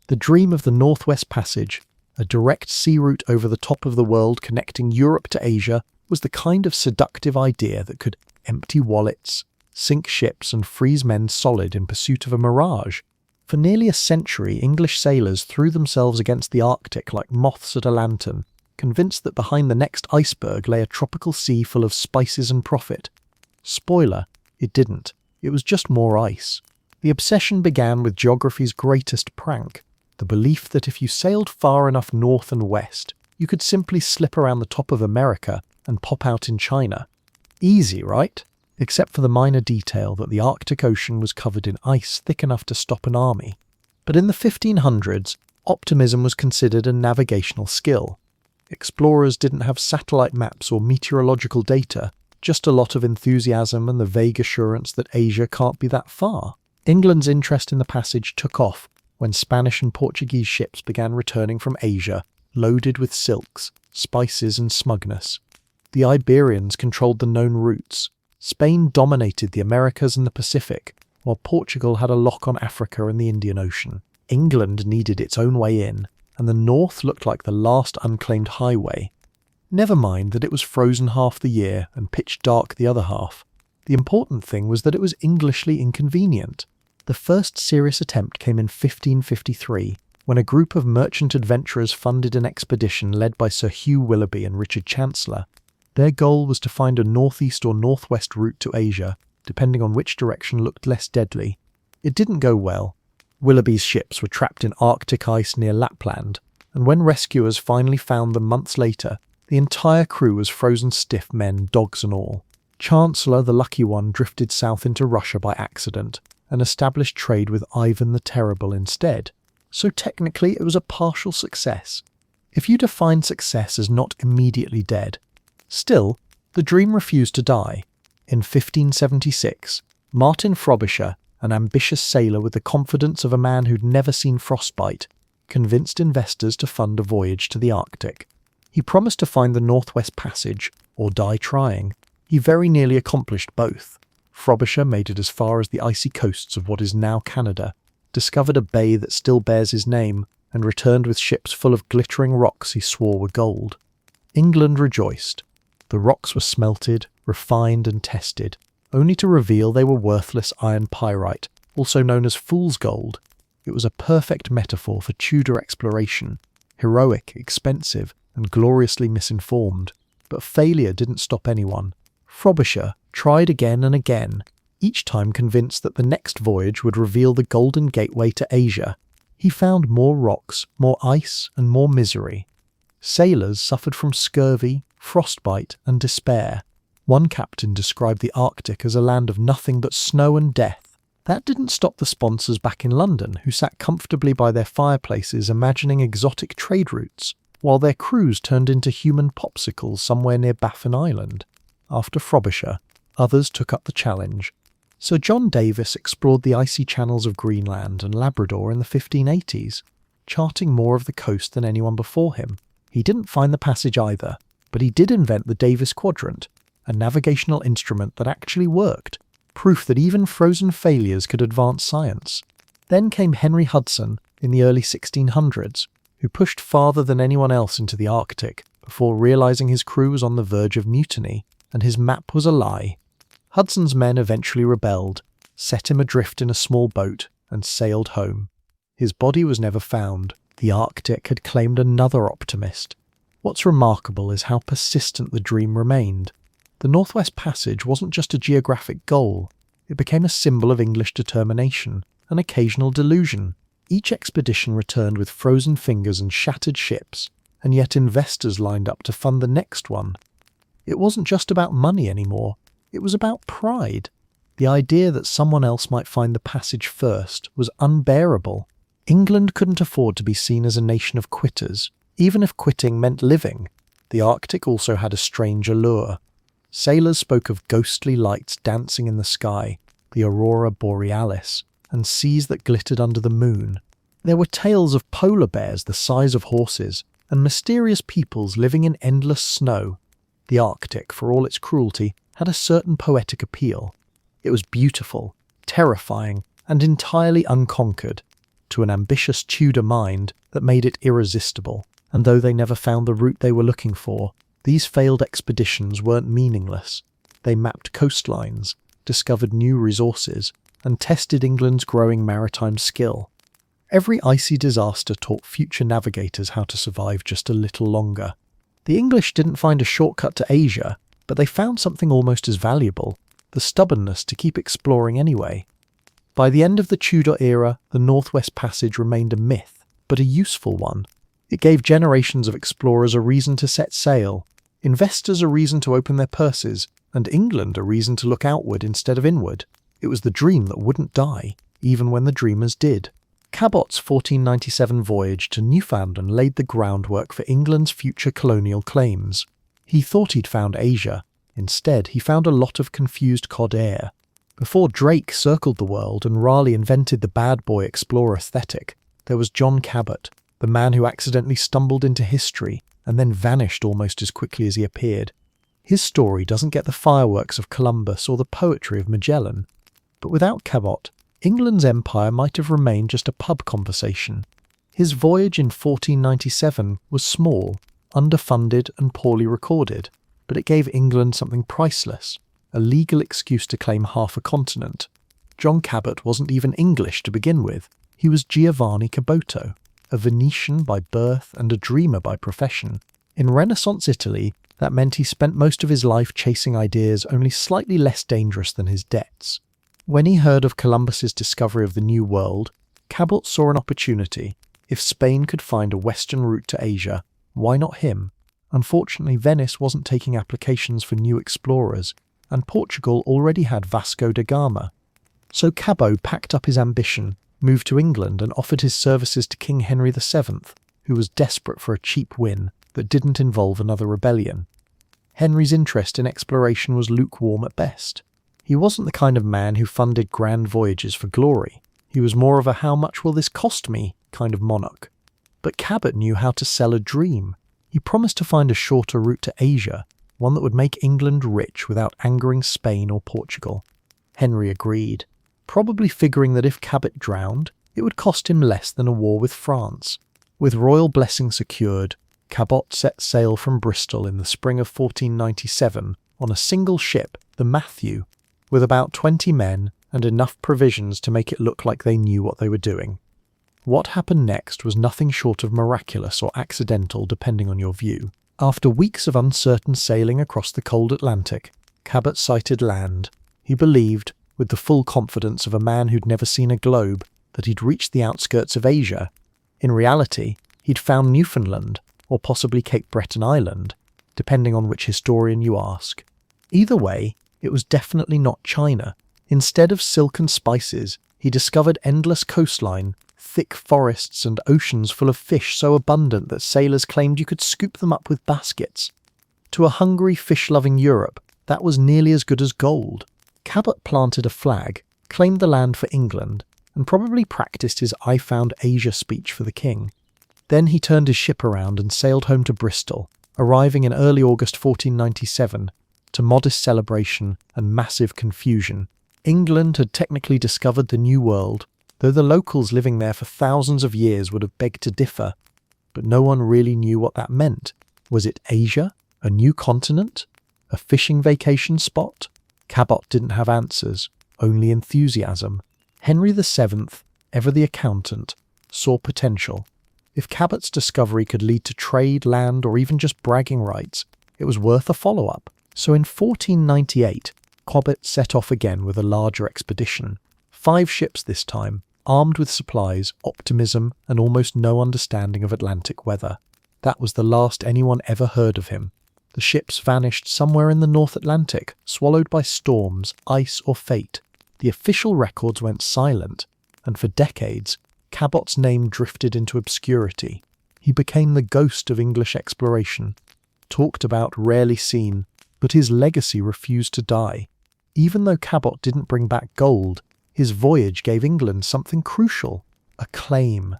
The dream of the Northwest Passage, a direct sea route over the top of the world connecting Europe to Asia, was the kind of seductive idea that could empty wallets, sink ships and freeze men solid in pursuit of a mirage. For nearly a century, English sailors threw themselves against the Arctic like moths at a lantern, convinced that behind the next iceberg lay a tropical sea full of spices and profit. Spoiler, it didn't. It was just more ice. The obsession began with geography's greatest prank, the belief that if you sailed far enough north and west, you could simply slip around the top of America and pop out in China. Easy, right? Except for the minor detail that the Arctic Ocean was covered in ice thick enough to stop an army. But in the 1500s, optimism was considered a navigational skill. Explorers didn't have satellite maps or meteorological data, just a lot of enthusiasm and the vague assurance that Asia can't be that far. England's interest in the passage took off when Spanish and Portuguese ships began returning from Asia, loaded with silks, spices and smugness. The Iberians controlled the known routes. Spain dominated the Americas and the Pacific, while Portugal had a lock on Africa and the Indian Ocean. England needed its own way in, and the north looked like the last unclaimed highway. Never mind that it was frozen half the year and pitch dark the other half. The important thing was that it was Englishly inconvenient. The first serious attempt came in 1553, when a group of merchant adventurers funded an expedition led by Sir Hugh Willoughby and Richard Chancellor. Their goal was to find a northeast or northwest route to Asia, depending on which direction looked less deadly. It didn't go well. Willoughby's ships were trapped in Arctic ice near Lapland, and when rescuers finally found them months later, the entire crew was frozen stiff, men, dogs and all. Chancellor, the lucky one, drifted south into Russia by accident and established trade with Ivan the Terrible instead. So technically it was a partial success. If you define success as not immediately dead. Still, the dream refused to die. In 1576, Martin Frobisher, an ambitious sailor with the confidence of a man who'd never seen frostbite, convinced investors to fund a voyage to the Arctic. He promised to find the Northwest Passage, or die trying. He very nearly accomplished both. Frobisher made it as far as the icy coasts of what is now Canada, discovered a bay that still bears his name, and returned with ships full of glittering rocks he swore were gold. England rejoiced. The rocks were smelted, refined and tested, only to reveal they were worthless iron pyrite, also known as fool's gold. It was a perfect metaphor for Tudor exploration, heroic, expensive, and gloriously misinformed. But failure didn't stop anyone. Frobisher tried again and again, each time convinced that the next voyage would reveal the golden gateway to Asia. He found more rocks, more ice, and more misery. Sailors suffered from scurvy, frostbite, and despair. One captain described the Arctic as a land of nothing but snow and death. That didn't stop the sponsors back in London, who sat comfortably by their fireplaces imagining exotic trade routes, while their crews turned into human popsicles somewhere near Baffin Island. After Frobisher, others took up the challenge. Sir John Davis explored the icy channels of Greenland and Labrador in the 1580s, charting more of the coast than anyone before him. He didn't find the passage either, but he did invent the Davis Quadrant, a navigational instrument that actually worked, proof that even frozen failures could advance science. Then came Henry Hudson in the early 1600s, who pushed farther than anyone else into the Arctic before realizing his crew was on the verge of mutiny, and his map was a lie. Hudson's men eventually rebelled, set him adrift in a small boat, and sailed home. His body was never found. The Arctic had claimed another optimist. What's remarkable is how persistent the dream remained. The Northwest Passage wasn't just a geographic goal. It became a symbol of English determination, an occasional delusion. Each expedition returned with frozen fingers and shattered ships, and yet investors lined up to fund the next one. It wasn't just about money anymore. It was about pride. The idea that someone else might find the passage first was unbearable. England couldn't afford to be seen as a nation of quitters, even if quitting meant living. The Arctic also had a strange allure. Sailors spoke of ghostly lights dancing in the sky, the aurora borealis, and seas that glittered under the moon. There were tales of polar bears the size of horses, and mysterious peoples living in endless snow. The Arctic, for all its cruelty, had a certain poetic appeal. It was beautiful, terrifying, and entirely unconquered, to an ambitious Tudor mind that made it irresistible. And though they never found the route they were looking for, these failed expeditions weren't meaningless. They mapped coastlines, discovered new resources, and tested England's growing maritime skill. Every icy disaster taught future navigators how to survive just a little longer. The English didn't find a shortcut to Asia, but they found something almost as valuable: the stubbornness to keep exploring anyway. By the end of the Tudor era, the Northwest Passage remained a myth, but a useful one. It gave generations of explorers a reason to set sail, investors a reason to open their purses, and England a reason to look outward instead of inward. It was the dream that wouldn't die, even when the dreamers did. Cabot's 1497 voyage to Newfoundland laid the groundwork for England's future colonial claims. He thought he'd found Asia. Instead, he found a lot of confused cod air. Before Drake circled the world and Raleigh invented the bad boy explorer aesthetic, there was John Cabot, the man who accidentally stumbled into history and then vanished almost as quickly as he appeared. His story doesn't get the fireworks of Columbus or the poetry of Magellan. But without Cabot, England's empire might have remained just a pub conversation. His voyage in 1497 was small, underfunded and poorly recorded, but it gave England something priceless: a legal excuse to claim half a continent. John Cabot wasn't even English to begin with. He was Giovanni Caboto, a Venetian by birth and a dreamer by profession. In Renaissance Italy, that meant he spent most of his life chasing ideas only slightly less dangerous than his debts. When he heard of Columbus's discovery of the New World, Cabot saw an opportunity. If Spain could find a western route to Asia, why not him? Unfortunately, Venice wasn't taking applications for new explorers, and Portugal already had Vasco da Gama. So Cabot packed up his ambition, moved to England and offered his services to King Henry VII, who was desperate for a cheap win that didn't involve another rebellion. Henry's interest in exploration was lukewarm at best. He wasn't the kind of man who funded grand voyages for glory. He was more of a "how much will this cost me" kind of monarch. But Cabot knew how to sell a dream. He promised to find a shorter route to Asia, one that would make England rich without angering Spain or Portugal. Henry agreed, probably figuring that if Cabot drowned, it would cost him less than a war with France. With royal blessing secured, Cabot set sail from Bristol in the spring of 1497 on a single ship, the Matthew, with about 20 men and enough provisions to make it look like they knew what they were doing. What happened next was nothing short of miraculous or accidental, depending on your view. After weeks of uncertain sailing across the cold Atlantic, Cabot sighted land. He believed, with the full confidence of a man who'd never seen a globe, that he'd reached the outskirts of Asia. In reality, he'd found Newfoundland, or possibly Cape Breton Island, depending on which historian you ask. Either way, it was definitely not China. Instead of silk and spices, he discovered endless coastline, thick forests and oceans full of fish so abundant that sailors claimed you could scoop them up with baskets. To a hungry, fish-loving Europe, that was nearly as good as gold. Cabot planted a flag, claimed the land for England, and probably practiced his "I found Asia" speech for the king. Then he turned his ship around and sailed home to Bristol, arriving in early August 1497, to modest celebration and massive confusion. England had technically discovered the New World, though the locals living there for thousands of years would have begged to differ. But no one really knew what that meant. Was it Asia? A new continent? A fishing vacation spot? Cabot didn't have answers, only enthusiasm. Henry VII, ever the accountant, saw potential. If Cabot's discovery could lead to trade, land, or even just bragging rights, it was worth a follow-up. So in 1498, Cabot set off again with a larger expedition. 5 ships this time, armed with supplies, optimism, and almost no understanding of Atlantic weather. That was the last anyone ever heard of him. The ships vanished somewhere in the North Atlantic, swallowed by storms, ice, or fate. The official records went silent, and for decades, Cabot's name drifted into obscurity. He became the ghost of English exploration. Talked about, rarely seen, but his legacy refused to die. Even though Cabot didn't bring back gold, his voyage gave England something crucial: a claim.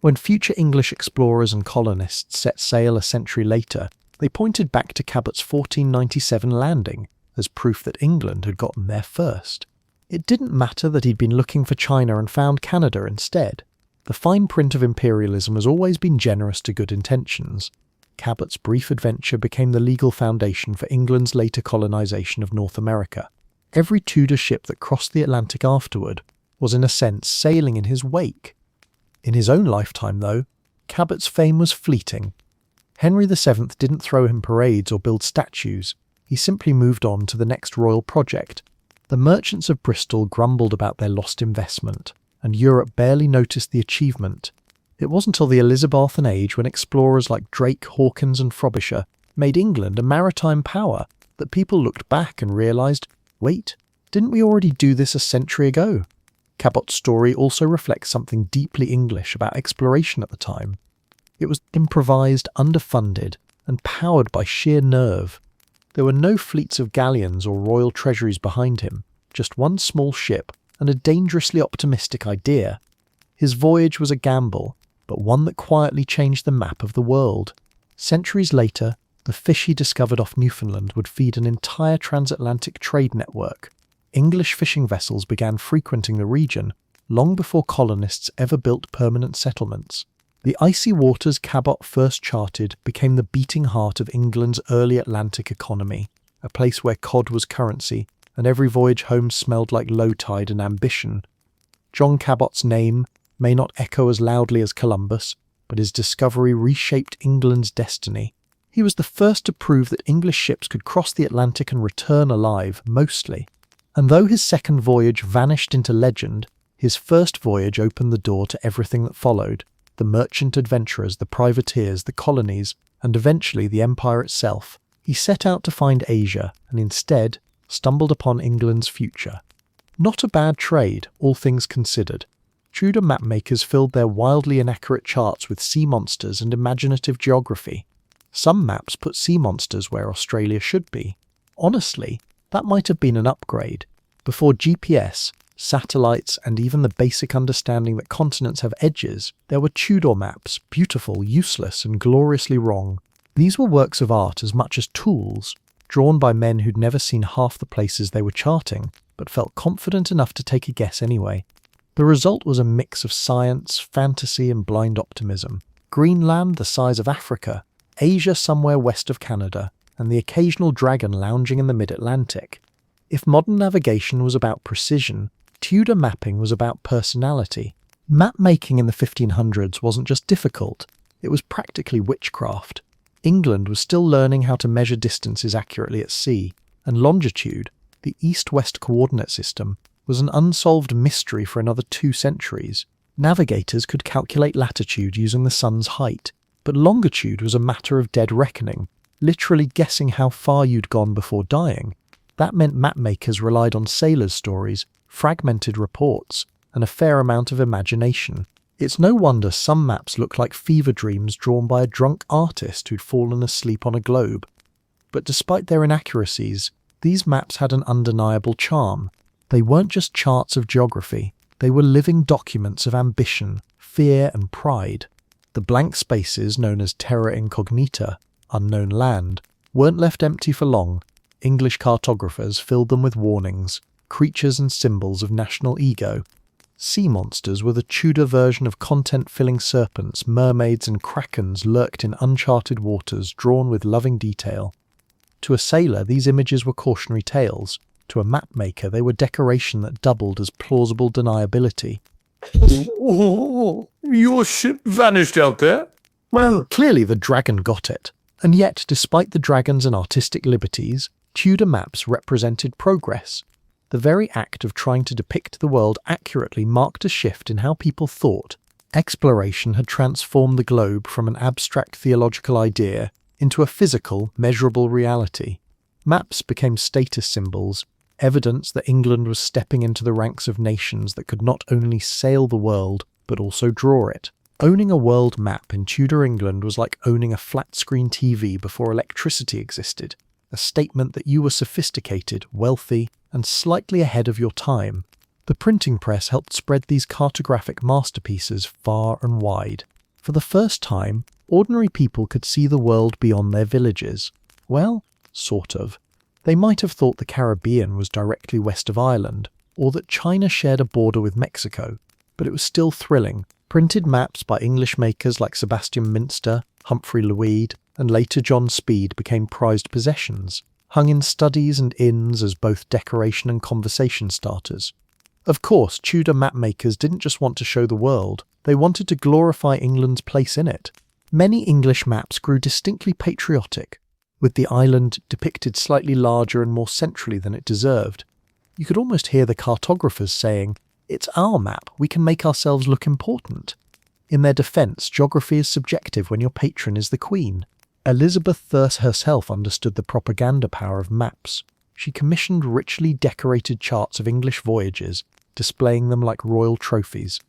When future English explorers and colonists set sail a century later, they pointed back to Cabot's 1497 landing as proof that England had gotten there first. It didn't matter that he'd been looking for China and found Canada instead. The fine print of imperialism has always been generous to good intentions. Cabot's brief adventure became the legal foundation for England's later colonisation of North America. Every Tudor ship that crossed the Atlantic afterward was in a sense sailing in his wake. In his own lifetime, though, Cabot's fame was fleeting. Henry VII didn't throw him parades or build statues. He simply moved on to the next royal project. The merchants of Bristol grumbled about their lost investment, and Europe barely noticed the achievement. It wasn't until the Elizabethan age, when explorers like Drake, Hawkins and Frobisher made England a maritime power, that people looked back and realised, wait, didn't we already do this a century ago? Cabot's story also reflects something deeply English about exploration at the time. It was improvised, underfunded, and powered by sheer nerve. There were no fleets of galleons or royal treasuries behind him, just one small ship and a dangerously optimistic idea. His voyage was a gamble, but one that quietly changed the map of the world. Centuries later, the fish he discovered off Newfoundland would feed an entire transatlantic trade network. English fishing vessels began frequenting the region long before colonists ever built permanent settlements. The icy waters Cabot first charted became the beating heart of England's early Atlantic economy, a place where cod was currency and every voyage home smelled like low tide and ambition. John Cabot's name may not echo as loudly as Columbus, but his discovery reshaped England's destiny. He was the first to prove that English ships could cross the Atlantic and return alive, mostly. And though his second voyage vanished into legend, his first voyage opened the door to everything that followed: the merchant adventurers, the privateers, the colonies, and eventually the empire itself. He set out to find Asia, and instead stumbled upon England's future. Not a bad trade, all things considered. Tudor mapmakers filled their wildly inaccurate charts with sea monsters and imaginative geography. Some maps put sea monsters where Australia should be. Honestly, that might have been an upgrade. Before GPS, satellites, and even the basic understanding that continents have edges, there were Tudor maps, beautiful, useless, and gloriously wrong. These were works of art as much as tools, drawn by men who'd never seen half the places they were charting, but felt confident enough to take a guess anyway. The result was a mix of science, fantasy, and blind optimism. Greenland the size of Africa, Asia somewhere west of Canada, and the occasional dragon lounging in the mid-Atlantic. If modern navigation was about precision, Tudor mapping was about personality. Map-making in the 1500s wasn't just difficult, it was practically witchcraft. England was still learning how to measure distances accurately at sea, and longitude, the east-west coordinate system, was an unsolved mystery for another 2 centuries. Navigators could calculate latitude using the sun's height, but longitude was a matter of dead reckoning, literally guessing how far you'd gone before dying. That meant mapmakers relied on sailors' stories, fragmented reports, and a fair amount of imagination. It's no wonder some maps look like fever dreams drawn by a drunk artist who'd fallen asleep on a globe. But despite their inaccuracies, these maps had an undeniable charm. They weren't just charts of geography, they were living documents of ambition, fear, and pride. The blank spaces, known as terra incognita, unknown land, weren't left empty for long. English cartographers filled them with warnings, creatures and symbols of national ego. Sea monsters were the Tudor version of content-filling serpents, mermaids and krakens lurked in uncharted waters, drawn with loving detail. To a sailor, these images were cautionary tales. To a mapmaker, they were decoration that doubled as plausible deniability. Oh, your ship vanished out there? Well, clearly the dragon got it. And yet, despite the dragons and artistic liberties, Tudor maps represented progress. The very act of trying to depict the world accurately marked a shift in how people thought. Exploration had transformed the globe from an abstract theological idea into a physical, measurable reality. Maps became status symbols, evidence that England was stepping into the ranks of nations that could not only sail the world, but also draw it. Owning a world map in Tudor England was like owning a flat-screen TV before electricity existed, a statement that you were sophisticated, wealthy, and slightly ahead of your time. The printing press helped spread these cartographic masterpieces far and wide. For the first time, ordinary people could see the world beyond their villages. Well, sort of. They might have thought the Caribbean was directly west of Ireland, or that China shared a border with Mexico, but it was still thrilling. Printed maps by English makers like Sebastian Minster, Humphrey Llwyd, and later John Speed became prized possessions, hung in studies and inns as both decoration and conversation starters. Of course, Tudor mapmakers didn't just want to show the world, they wanted to glorify England's place in it. Many English maps grew distinctly patriotic, with the island depicted slightly larger and more centrally than it deserved. You could almost hear the cartographers saying, "It's our map, we can make ourselves look important." In their defence, geography is subjective when your patron is the Queen. Elizabeth Thirst herself understood the propaganda power of maps. She commissioned richly decorated charts of English voyages, displaying them like royal trophies.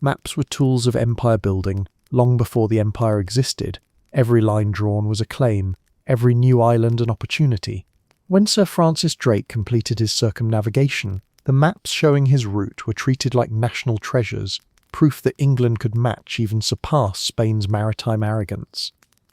Maps were tools of empire building, long before the empire existed. Every line drawn was a claim, every new island an opportunity. When Sir Francis Drake completed his circumnavigation, the maps showing his route were treated like national treasures, proof that England could match, even surpass, Spain's maritime arrogance.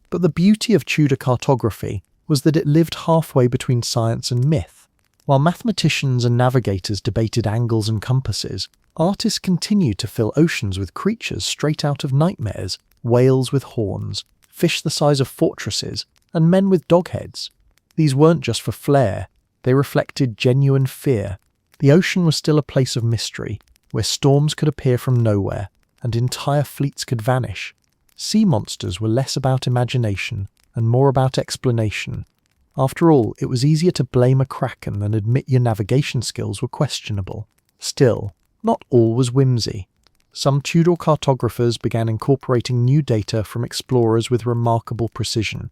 But the beauty of Tudor cartography was that it lived halfway between science and myth. While mathematicians and navigators debated angles and compasses, artists continued to fill oceans with creatures straight out of nightmares, whales with horns, fish the size of fortresses, and men with dog heads. These weren't just for flair, they reflected genuine fear. The ocean was still a place of mystery, where storms could appear from nowhere, and entire fleets could vanish. Sea monsters were less about imagination, and more about explanation. After all, it was easier to blame a kraken than admit your navigation skills were questionable. Still, not all was whimsy. Some Tudor cartographers began incorporating new data from explorers with remarkable precision.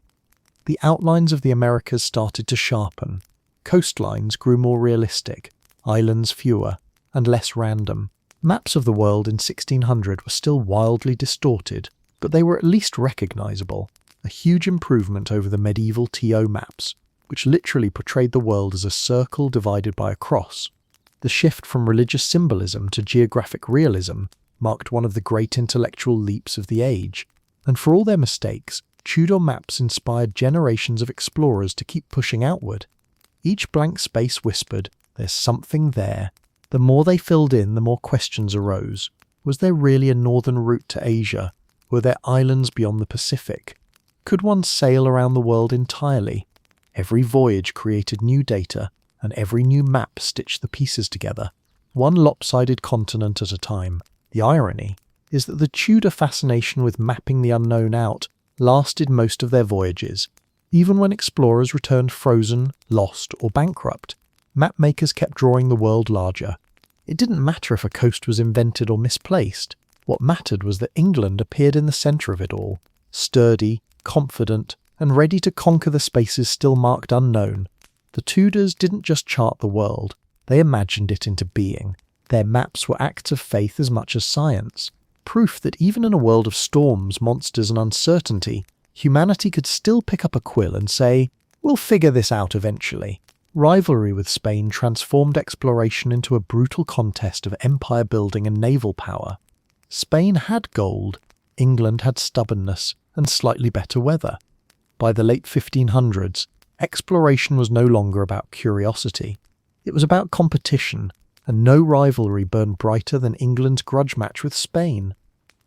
The outlines of the Americas started to sharpen. Coastlines grew more realistic, islands fewer, and less random. Maps of the world in 1600 were still wildly distorted, but they were at least recognizable, a huge improvement over the medieval TO maps, which literally portrayed the world as a circle divided by a cross. The shift from religious symbolism to geographic realism marked one of the great intellectual leaps of the age, and for all their mistakes, Tudor maps inspired generations of explorers to keep pushing outward. Each blank space whispered, "There's something there." The more they filled in, the more questions arose. Was there really a northern route to Asia? Were there islands beyond the Pacific? Could one sail around the world entirely? Every voyage created new data, and every new map stitched the pieces together, one lopsided continent at a time. The irony is that the Tudor fascination with mapping the unknown out lasted most of their voyages. Even when explorers returned frozen, lost, or bankrupt, mapmakers kept drawing the world larger. It didn't matter if a coast was invented or misplaced. What mattered was that England appeared in the centre of it all, sturdy, confident, and ready to conquer the spaces still marked unknown. The Tudors didn't just chart the world, they imagined it into being. Their maps were acts of faith as much as science, proof that even in a world of storms, monsters, and uncertainty, humanity could still pick up a quill and say, "We'll figure this out eventually." Rivalry with Spain transformed exploration into a brutal contest of empire building and naval power. Spain had gold, England had stubbornness and slightly better weather. By the late 1500s, exploration was no longer about curiosity. It was about competition, and no rivalry burned brighter than England's grudge match with Spain.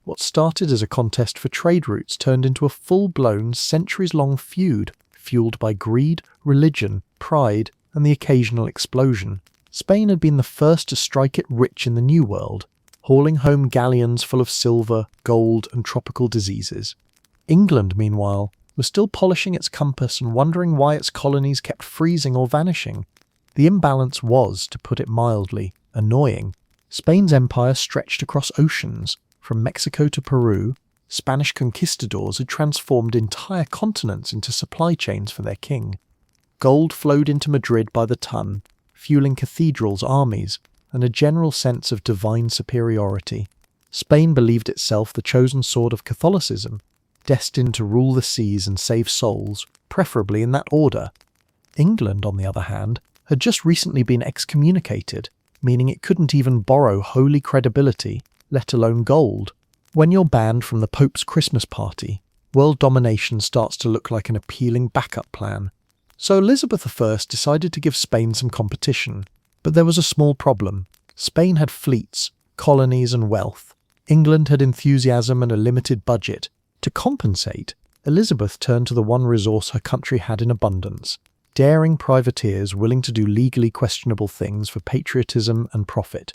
What started as a contest for trade routes turned into a full-blown, centuries-long feud, fueled by greed, religion, pride, and the occasional explosion. Spain had been the first to strike it rich in the New World, hauling home galleons full of silver, gold, and tropical diseases. England, meanwhile, was still polishing its compass and wondering why its colonies kept freezing or vanishing. The imbalance was, to put it mildly, annoying. Spain's empire stretched across oceans. From Mexico to Peru, Spanish conquistadors had transformed entire continents into supply chains for their king. Gold flowed into Madrid by the ton, fueling cathedrals, armies, and a general sense of divine superiority. Spain believed itself the chosen sword of Catholicism, destined to rule the seas and save souls, preferably in that order. England, on the other hand, had just recently been excommunicated, meaning it couldn't even borrow holy credibility, let alone gold. When you're banned from the Pope's Christmas party, world domination starts to look like an appealing backup plan. So Elizabeth I decided to give Spain some competition, but there was a small problem. Spain had fleets, colonies and wealth. England had enthusiasm and a limited budget. To compensate, Elizabeth turned to the one resource her country had in abundance: daring privateers willing to do legally questionable things for patriotism and profit.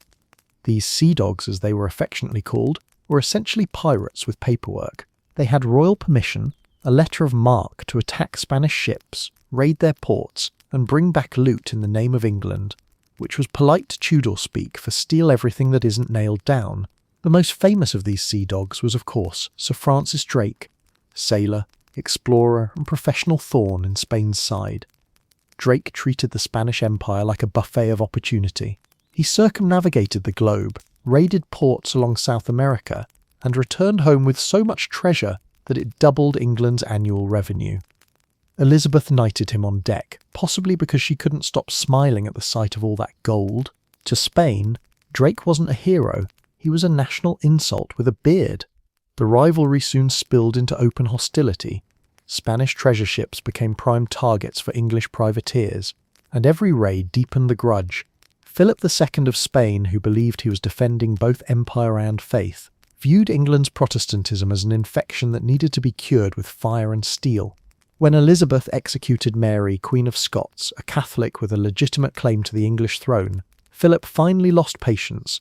These sea dogs, as they were affectionately called, were essentially pirates with paperwork. They had royal permission, a letter of marque to attack Spanish ships, raid their ports, and bring back loot in the name of England, which was polite Tudor speak for steal everything that isn't nailed down. The most famous of these sea dogs was, of course, Sir Francis Drake, sailor, explorer, and professional thorn in Spain's side. Drake treated the Spanish Empire like a buffet of opportunity. He circumnavigated the globe, raided ports along South America, and returned home with so much treasure that it doubled England's annual revenue. Elizabeth knighted him on deck, possibly because she couldn't stop smiling at the sight of all that gold. To Spain, Drake wasn't a hero, he was a national insult with a beard. The rivalry soon spilled into open hostility. Spanish treasure ships became prime targets for English privateers, and every raid deepened the grudge. Philip II of Spain, who believed he was defending both empire and faith, viewed England's Protestantism as an infection that needed to be cured with fire and steel. When Elizabeth executed Mary, Queen of Scots, a Catholic with a legitimate claim to the English throne, Philip finally lost patience.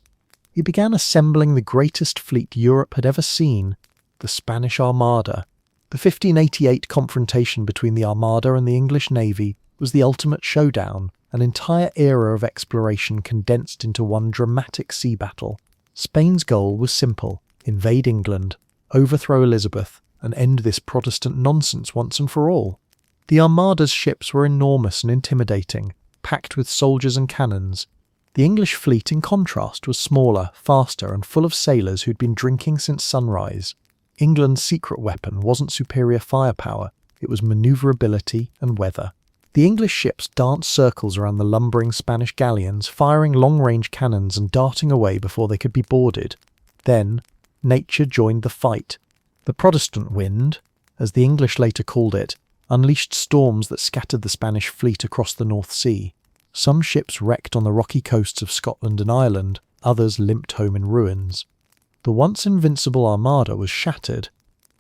He began assembling the greatest fleet Europe had ever seen, the Spanish Armada. The 1588 confrontation between the Armada and the English Navy was the ultimate showdown, an entire era of exploration condensed into one dramatic sea battle. Spain's goal was simple: invade England, overthrow Elizabeth, and end this Protestant nonsense once and for all. The Armada's ships were enormous and intimidating, packed with soldiers and cannons. The English fleet, in contrast, was smaller, faster, and full of sailors who'd been drinking since sunrise. England's secret weapon wasn't superior firepower, it was maneuverability and weather. The English ships danced circles around the lumbering Spanish galleons, firing long-range cannons and darting away before they could be boarded. Then, nature joined the fight. The Protestant wind, as the English later called it, unleashed storms that scattered the Spanish fleet across the North Sea. Some ships wrecked on the rocky coasts of Scotland and Ireland, others limped home in ruins. The once invincible Armada was shattered.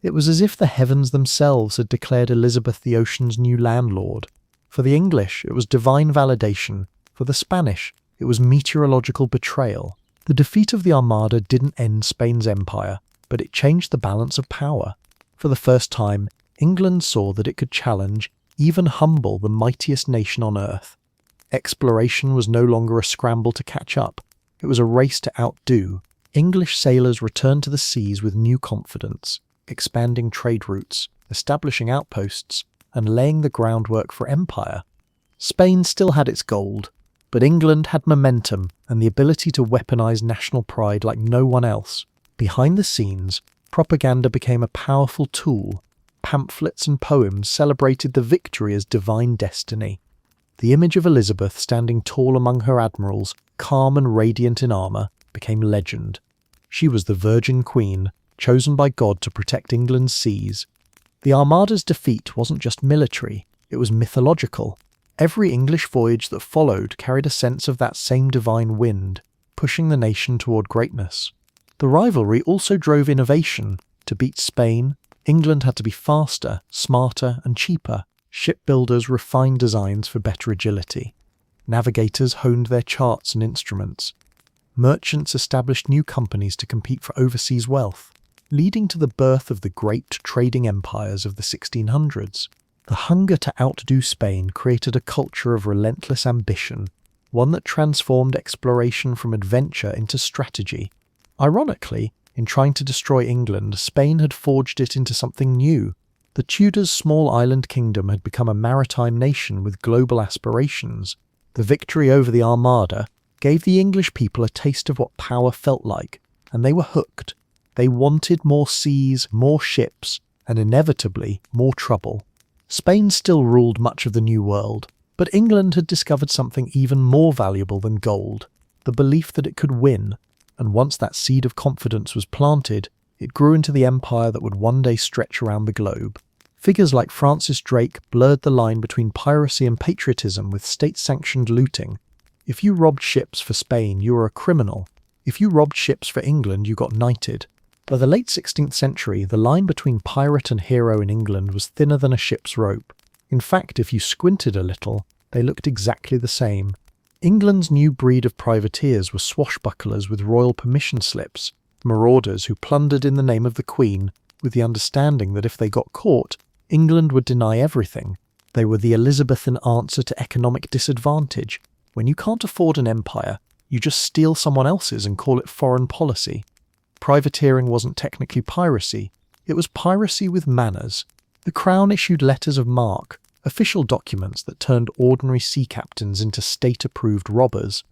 It was as if the heavens themselves had declared Elizabeth the ocean's new landlord. For the English, it was divine validation. For the Spanish, it was meteorological betrayal. The defeat of the Armada didn't end Spain's empire, but it changed the balance of power. For the first time, England saw that it could challenge, even humble, the mightiest nation on earth. Exploration was no longer a scramble to catch up. It was a race to outdo. English sailors returned to the seas with new confidence, expanding trade routes, establishing outposts, and laying the groundwork for empire. Spain still had its gold, but England had momentum and the ability to weaponize national pride like no one else. Behind the scenes, propaganda became a powerful tool. Pamphlets and poems celebrated the victory as divine destiny. The image of Elizabeth standing tall among her admirals, calm and radiant in armour, became legend. She was the Virgin Queen, chosen by God to protect England's seas. The Armada's defeat wasn't just military, it was mythological. Every English voyage that followed carried a sense of that same divine wind, pushing the nation toward greatness. The rivalry also drove innovation. To beat Spain, England had to be faster, smarter, and cheaper. Shipbuilders refined designs for better agility. Navigators honed their charts and instruments. Merchants established new companies to compete for overseas wealth, leading to the birth of the great trading empires of the 1600s. The hunger to outdo Spain created a culture of relentless ambition, one that transformed exploration from adventure into strategy. Ironically, in trying to destroy England, Spain had forged it into something new. The Tudors' small island kingdom had become a maritime nation with global aspirations. The victory over the Armada gave the English people a taste of what power felt like, and they were hooked. They wanted more seas, more ships, and inevitably more trouble. Spain still ruled much of the New World, but England had discovered something even more valuable than gold, the belief that it could win, and once that seed of confidence was planted, It grew into the empire that would one day stretch around the globe. Figures like Francis Drake blurred the line between piracy and patriotism with state-sanctioned looting. If you robbed ships for Spain, you were a criminal. If you robbed ships for England, you got knighted. By the late 16th century, the line between pirate and hero in England was thinner than a ship's rope. In fact, if you squinted a little, they looked exactly the same. England's new breed of privateers were swashbucklers with royal permission slips, marauders who plundered in the name of the Queen, with the understanding that if they got caught, England would deny everything. They were the Elizabethan answer to economic disadvantage. When you can't afford an empire, you just steal someone else's and call it foreign policy. Privateering wasn't technically piracy, it was piracy with manners. The Crown issued letters of marque, official documents that turned ordinary sea captains into state-approved robbers.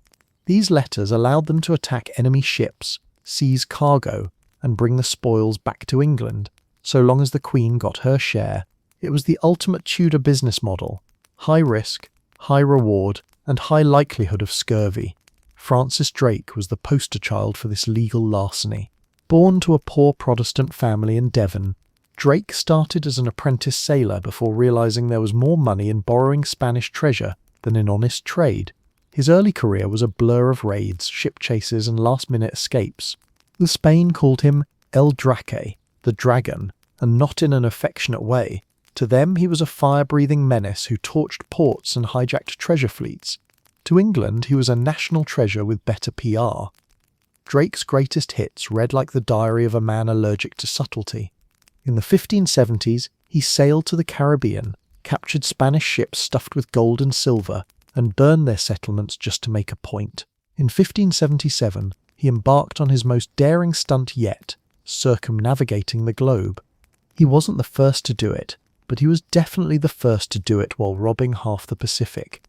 These letters allowed them to attack enemy ships, seize cargo, and bring the spoils back to England, so long as the Queen got her share. It was the ultimate Tudor business model: high risk, high reward, and high likelihood of scurvy. Francis Drake was the poster child for this legal larceny. Born to a poor Protestant family in Devon, Drake started as an apprentice sailor before realizing there was more money in borrowing Spanish treasure than in honest trade. His early career was a blur of raids, ship chases, and last-minute escapes. The Spain called him El Draque, the Dragon, and not in an affectionate way. To them, he was a fire-breathing menace who torched ports and hijacked treasure fleets. To England, he was a national treasure with better PR. Drake's greatest hits read like the diary of a man allergic to subtlety. In the 1570s, he sailed to the Caribbean, captured Spanish ships stuffed with gold and silver, and burned their settlements just to make a point. In 1577, he embarked on his most daring stunt yet, circumnavigating the globe. He wasn't the first to do it, but he was definitely the first to do it while robbing half the Pacific.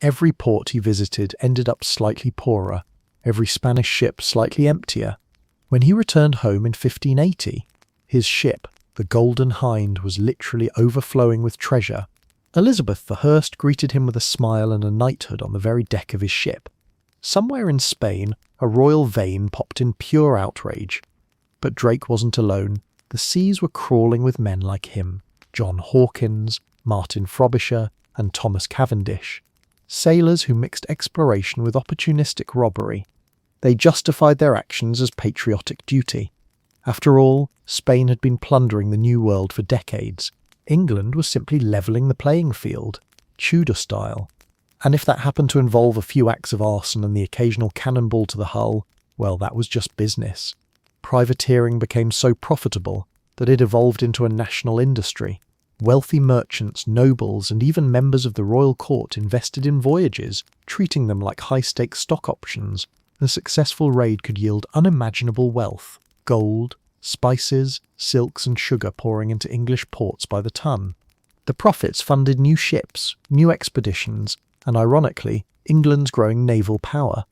Every port he visited ended up slightly poorer, every Spanish ship slightly emptier. When he returned home in 1580, his ship, the Golden Hind, was literally overflowing with treasure. Elizabeth I greeted him with a smile and a knighthood on the very deck of his ship. Somewhere in Spain, a royal vein popped in pure outrage. But Drake wasn't alone. The seas were crawling with men like him: John Hawkins, Martin Frobisher, and Thomas Cavendish. Sailors who mixed exploration with opportunistic robbery. They justified their actions as patriotic duty. After all, Spain had been plundering the New World for decades. England was simply levelling the playing field, Tudor style. And if that happened to involve a few acts of arson and the occasional cannonball to the hull, well, that was just business. Privateering became so profitable that it evolved into a national industry. Wealthy merchants, nobles, and even members of the royal court invested in voyages, treating them like high-stakes stock options. A successful raid could yield unimaginable wealth: gold, spices, silks, and sugar pouring into English ports by the ton. The profits funded new ships, new expeditions, and ironically, England's growing naval power.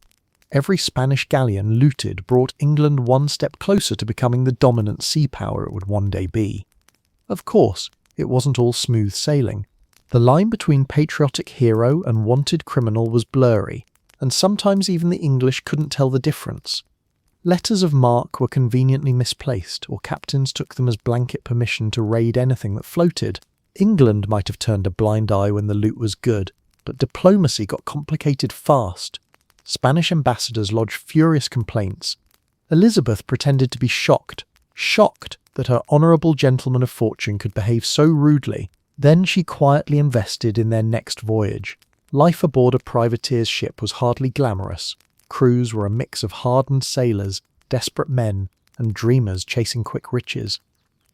Every Spanish galleon looted brought England one step closer to becoming the dominant sea power it would one day be. Of course, it wasn't all smooth sailing. The line between patriotic hero and wanted criminal was blurry, and sometimes even the English couldn't tell the difference. Letters of marque were conveniently misplaced, or captains took them as blanket permission to raid anything that floated. England might have turned a blind eye when the loot was good, but diplomacy got complicated fast. Spanish ambassadors lodged furious complaints. Elizabeth pretended to be shocked that her honourable gentleman of fortune could behave so rudely. Then she quietly invested in their next voyage. Life aboard a privateer's ship was hardly glamorous. Crews were a mix of hardened sailors, desperate men, and dreamers chasing quick riches.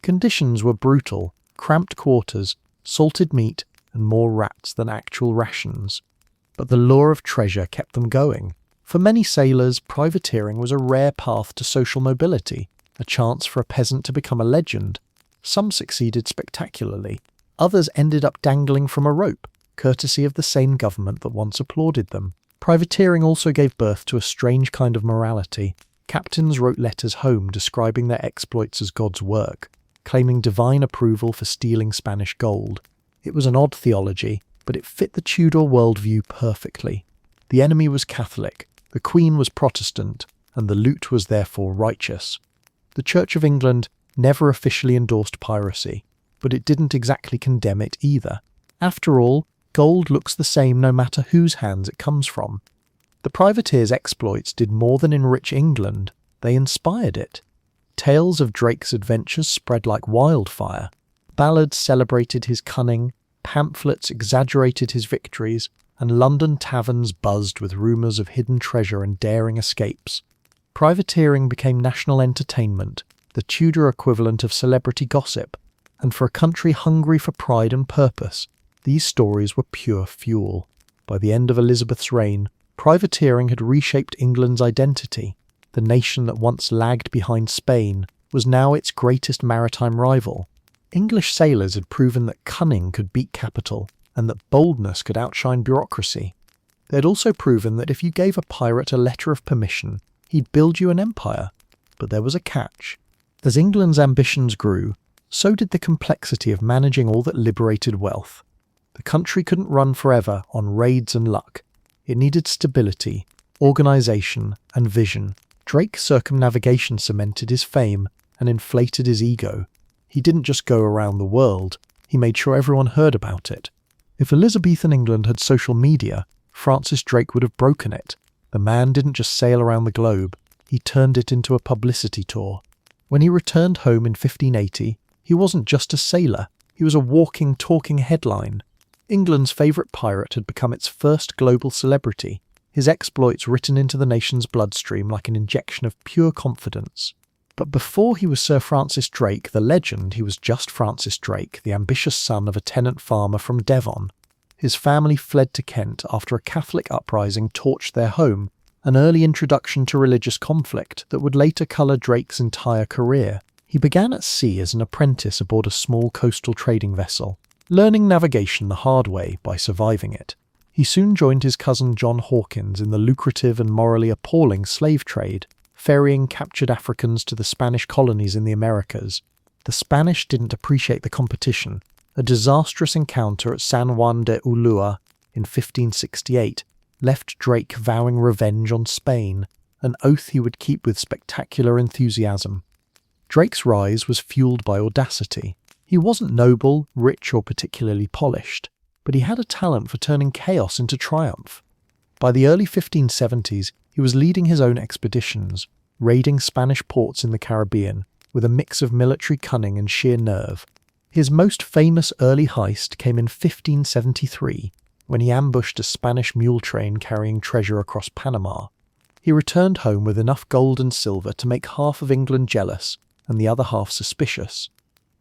Conditions were brutal: cramped quarters, salted meat, and more rats than actual rations. But the lure of treasure kept them going. For many sailors, privateering was a rare path to social mobility, a chance for a peasant to become a legend. Some succeeded spectacularly. Others ended up dangling from a rope, courtesy of the same government that once applauded them. Privateering also gave birth to a strange kind of morality. Captains wrote letters home describing their exploits as God's work, claiming divine approval for stealing Spanish gold. It was an odd theology, but it fit the Tudor worldview perfectly. The enemy was Catholic, the Queen was Protestant, and the loot was therefore righteous. The Church of England never officially endorsed piracy, but it didn't exactly condemn it either. After all, gold looks the same no matter whose hands it comes from. The privateers' exploits did more than enrich England, they inspired it. Tales of Drake's adventures spread like wildfire. Ballads celebrated his cunning, pamphlets exaggerated his victories, and London taverns buzzed with rumours of hidden treasure and daring escapes. Privateering became national entertainment, the Tudor equivalent of celebrity gossip, and for a country hungry for pride and purpose, these stories were pure fuel. By the end of Elizabeth's reign, privateering had reshaped England's identity. The nation that once lagged behind Spain was now its greatest maritime rival. English sailors had proven that cunning could beat capital, and that boldness could outshine bureaucracy. They had also proven that if you gave a pirate a letter of permission, he'd build you an empire. But there was a catch. As England's ambitions grew, so did the complexity of managing all that liberated wealth. The country couldn't run forever on raids and luck. It needed stability, organisation, and vision. Drake's circumnavigation cemented his fame and inflated his ego. He didn't just go around the world, he made sure everyone heard about it. If Elizabethan England had social media, Francis Drake would have broken it. The man didn't just sail around the globe, he turned it into a publicity tour. When he returned home in 1580, he wasn't just a sailor, he was a walking, talking headline. England's favourite pirate had become its first global celebrity, his exploits written into the nation's bloodstream like an injection of pure confidence. But before he was Sir Francis Drake, the legend, he was just Francis Drake, the ambitious son of a tenant farmer from Devon. His family fled to Kent after a Catholic uprising torched their home, an early introduction to religious conflict that would later colour Drake's entire career. He began at sea as an apprentice aboard a small coastal trading vessel, learning navigation the hard way by surviving it. He soon joined his cousin John Hawkins in the lucrative and morally appalling slave trade, ferrying captured Africans to the Spanish colonies in the Americas. The Spanish didn't appreciate the competition. A disastrous encounter at San Juan de Ulua in 1568 left Drake vowing revenge on Spain, an oath he would keep with spectacular enthusiasm. Drake's rise was fueled by audacity. He wasn't noble, rich, or particularly polished, but he had a talent for turning chaos into triumph. By the early 1570s, he was leading his own expeditions, raiding Spanish ports in the Caribbean, with a mix of military cunning and sheer nerve. His most famous early heist came in 1573, when he ambushed a Spanish mule train carrying treasure across Panama. He returned home with enough gold and silver to make half of England jealous and the other half suspicious.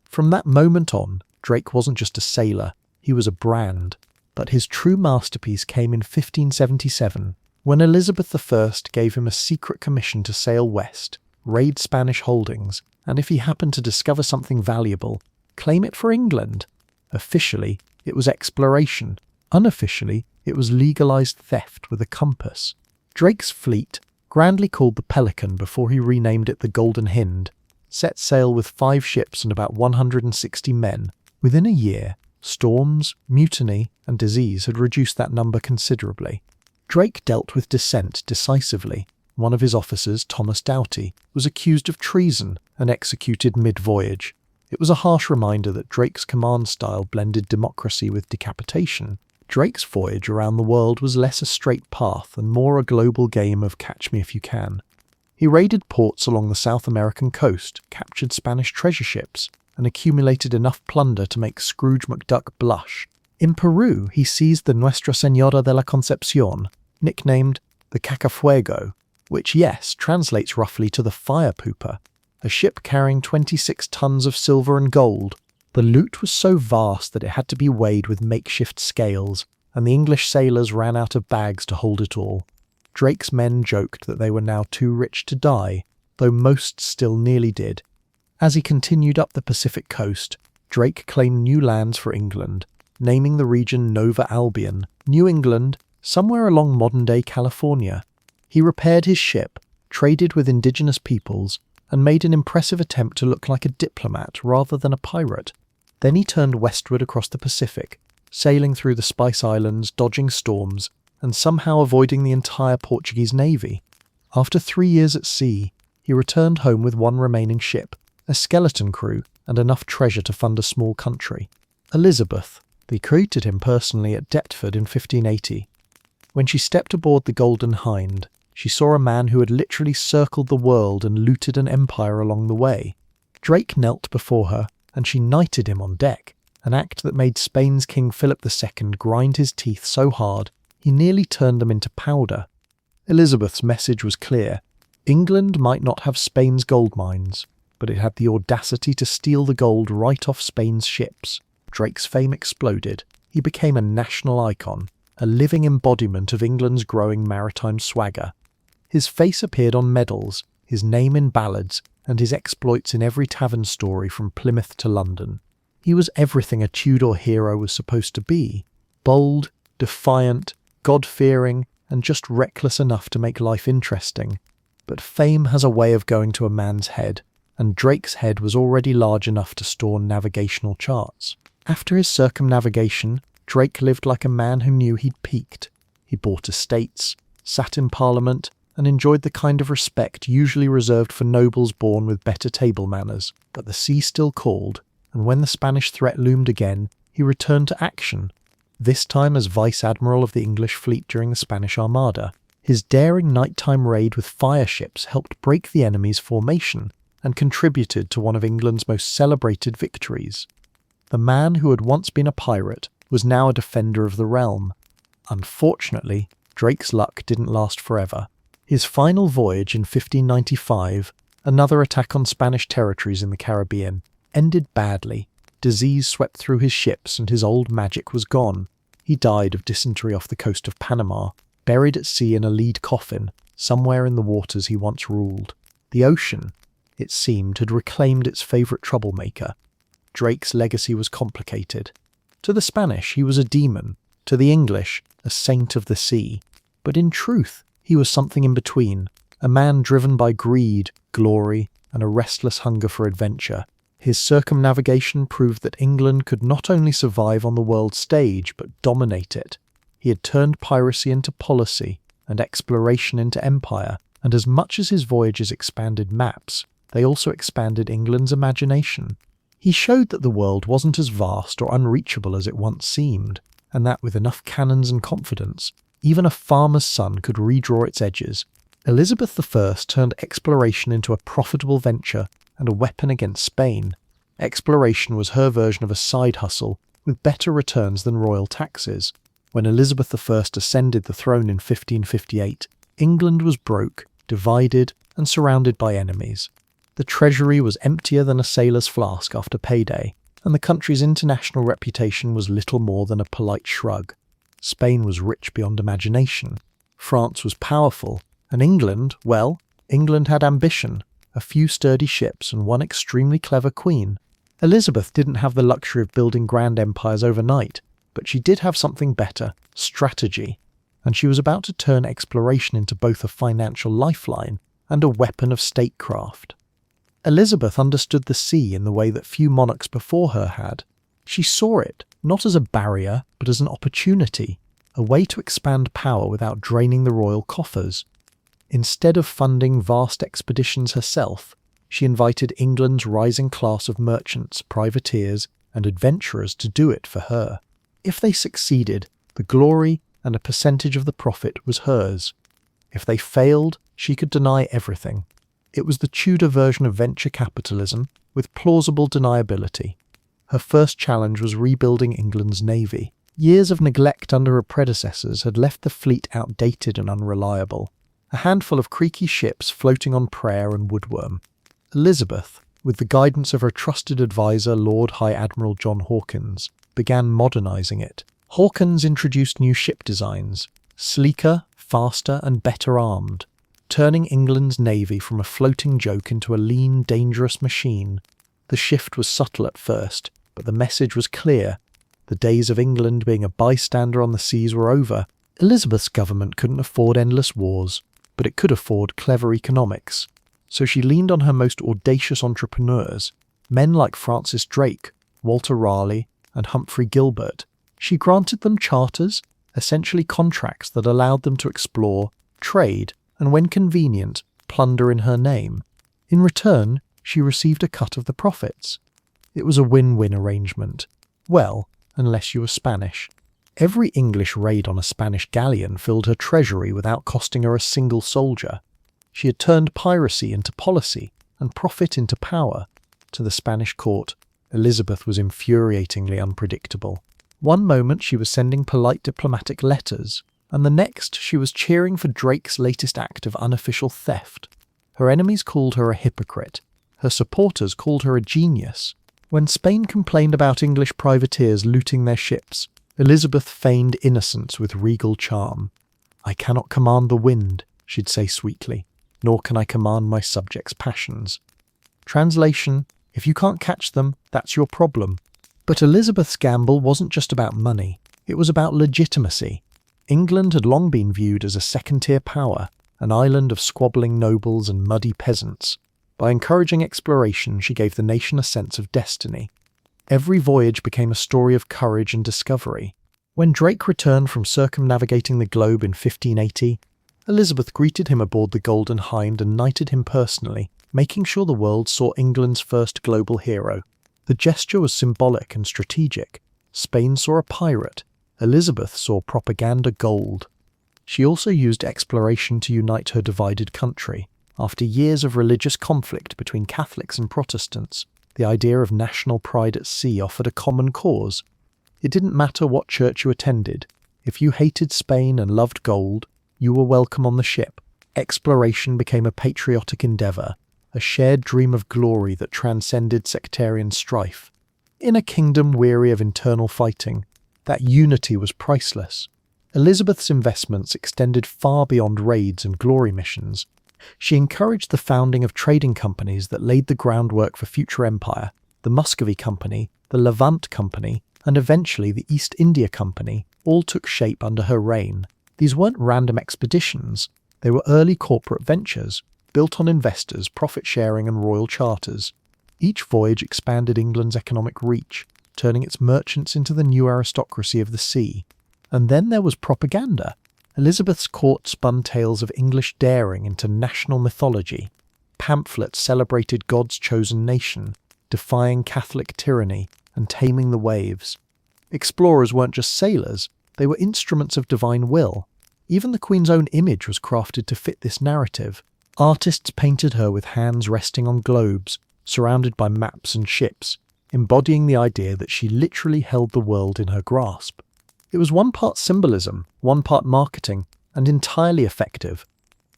From that moment on, Drake wasn't just a sailor, he was a brand. But his true masterpiece came in 1577, when Elizabeth I gave him a secret commission to sail west, raid Spanish holdings, and if he happened to discover something valuable, claim it for England. Officially, it was exploration. Unofficially, it was legalised theft with a compass. Drake's fleet, grandly called the Pelican before he renamed it the Golden Hind, set sail with 5 ships and about 160 men. Within a year, storms, mutiny, and disease had reduced that number considerably. Drake dealt with dissent decisively. One of his officers, Thomas Doughty, was accused of treason and executed mid-voyage. It was a harsh reminder that Drake's command style blended democracy with decapitation. Drake's voyage around the world was less a straight path and more a global game of catch me if you can. He raided ports along the South American coast, captured Spanish treasure ships, and accumulated enough plunder to make Scrooge McDuck blush. In Peru, he seized the Nuestra Señora de la Concepción, nicknamed the Cacafuego, which, yes, translates roughly to the fire pooper, a ship carrying 26 tons of silver and gold. The loot was so vast that it had to be weighed with makeshift scales, and the English sailors ran out of bags to hold it all. Drake's men joked that they were now too rich to die, though most still nearly did. As he continued up the Pacific coast, Drake claimed new lands for England, naming the region Nova Albion, New England, somewhere along modern-day California. He repaired his ship, traded with indigenous peoples, and made an impressive attempt to look like a diplomat rather than a pirate. Then he turned westward across the Pacific, sailing through the Spice Islands, dodging storms, and somehow avoiding the entire Portuguese navy. After 3 years at sea, he returned home with one remaining ship, a skeleton crew, and enough treasure to fund a small country. Elizabeth. They created him personally at Deptford in 1580. When she stepped aboard the Golden Hind, she saw a man who had literally circled the world and looted an empire along the way. Drake knelt before her, and she knighted him on deck, an act that made Spain's King Philip II grind his teeth so hard he nearly turned them into powder. Elizabeth's message was clear. England might not have Spain's gold mines, but it had the audacity to steal the gold right off Spain's ships. Drake's fame exploded. He became a national icon, a living embodiment of England's growing maritime swagger. His face appeared on medals, his name in ballads, and his exploits in every tavern story from Plymouth to London. He was everything a Tudor hero was supposed to be: bold, defiant, God-fearing, and just reckless enough to make life interesting. But fame has a way of going to a man's head, and Drake's head was already large enough to store navigational charts. After his circumnavigation, Drake lived like a man who knew he'd peaked. He bought estates, sat in Parliament, and enjoyed the kind of respect usually reserved for nobles born with better table manners. But the sea still called, and when the Spanish threat loomed again, he returned to action, this time as Vice-Admiral of the English fleet during the Spanish Armada. His daring nighttime raid with fire ships helped break the enemy's formation and contributed to one of England's most celebrated victories. The man who had once been a pirate was now a defender of the realm. Unfortunately, Drake's luck didn't last forever. His final voyage in 1595, another attack on Spanish territories in the Caribbean, ended badly. Disease swept through his ships and his old magic was gone. He died of dysentery off the coast of Panama, buried at sea in a lead coffin, somewhere in the waters he once ruled. The ocean, it seemed, had reclaimed its favourite troublemaker. Drake's legacy was complicated. To the Spanish, he was a demon. To the English, a saint of the sea. But in truth, he was something in between, a man driven by greed, glory, and a restless hunger for adventure. His circumnavigation proved that England could not only survive on the world stage, but dominate it. He had turned piracy into policy, and exploration into empire, and as much as his voyages expanded maps, they also expanded England's imagination. He showed that the world wasn't as vast or unreachable as it once seemed, and that with enough cannons and confidence, even a farmer's son could redraw its edges. Elizabeth I turned exploration into a profitable venture and a weapon against Spain. Exploration was her version of a side hustle, with better returns than royal taxes. When Elizabeth I ascended the throne in 1558, England was broke, divided, and surrounded by enemies. The treasury was emptier than a sailor's flask after payday, and the country's international reputation was little more than a polite shrug. Spain was rich beyond imagination. France was powerful, and England, well, England had ambition, a few sturdy ships, and one extremely clever queen. Elizabeth didn't have the luxury of building grand empires overnight, but she did have something better: strategy. And she was about to turn exploration into both a financial lifeline and a weapon of statecraft. Elizabeth understood the sea in the way that few monarchs before her had. She saw it, not as a barrier, but as an opportunity, a way to expand power without draining the royal coffers. Instead of funding vast expeditions herself, she invited England's rising class of merchants, privateers, and adventurers to do it for her. If they succeeded, the glory and a percentage of the profit was hers. If they failed, she could deny everything. It was the Tudor version of venture capitalism, with plausible deniability. Her first challenge was rebuilding England's navy. Years of neglect under her predecessors had left the fleet outdated and unreliable, a handful of creaky ships floating on prayer and woodworm. Elizabeth, with the guidance of her trusted advisor Lord High Admiral John Hawkins, began modernising it. Hawkins introduced new ship designs, sleeker, faster and better armed, turning England's navy from a floating joke into a lean, dangerous machine. The shift was subtle at first, but the message was clear. The days of England being a bystander on the seas were over. Elizabeth's government couldn't afford endless wars, but it could afford clever economics. So she leaned on her most audacious entrepreneurs, men like Francis Drake, Walter Raleigh, and Humphrey Gilbert. She granted them charters, essentially contracts that allowed them to explore, trade, and when convenient, plunder in her name. In return, she received a cut of the profits. It was a win-win arrangement. Well, unless you were Spanish. Every English raid on a Spanish galleon filled her treasury without costing her a single soldier. She had turned piracy into policy and profit into power. To the Spanish court, Elizabeth was infuriatingly unpredictable. One moment she was sending polite diplomatic letters, and the next she was cheering for Drake's latest act of unofficial theft. Her enemies called her a hypocrite. Her supporters called her a genius. When Spain complained about English privateers looting their ships, Elizabeth feigned innocence with regal charm. "I cannot command the wind," she'd say sweetly, "nor can I command my subjects' passions." Translation: if you can't catch them, that's your problem. But Elizabeth's gamble wasn't just about money, it was about legitimacy. England had long been viewed as a second-tier power, an island of squabbling nobles and muddy peasants. By encouraging exploration, she gave the nation a sense of destiny. Every voyage became a story of courage and discovery. When Drake returned from circumnavigating the globe in 1580, Elizabeth greeted him aboard the Golden Hind and knighted him personally, making sure the world saw England's first global hero. The gesture was symbolic and strategic. Spain saw a pirate. Elizabeth saw propaganda gold. She also used exploration to unite her divided country. After years of religious conflict between Catholics and Protestants, the idea of national pride at sea offered a common cause. It didn't matter what church you attended. If you hated Spain and loved gold, you were welcome on the ship. Exploration became a patriotic endeavour, a shared dream of glory that transcended sectarian strife. In a kingdom weary of internal fighting, that unity was priceless. Elizabeth's investments extended far beyond raids and glory missions. She encouraged the founding of trading companies that laid the groundwork for future empire. The Muscovy Company, the Levant Company, and eventually the East India Company all took shape under her reign. These weren't random expeditions. They were early corporate ventures, built on investors, profit-sharing and royal charters. Each voyage expanded England's economic reach, turning its merchants into the new aristocracy of the sea. And then there was propaganda. Elizabeth's court spun tales of English daring into national mythology. Pamphlets celebrated God's chosen nation, defying Catholic tyranny and taming the waves. Explorers weren't just sailors, they were instruments of divine will. Even the Queen's own image was crafted to fit this narrative. Artists painted her with hands resting on globes, surrounded by maps and ships, embodying the idea that she literally held the world in her grasp. It was one part symbolism, one part marketing, and entirely effective.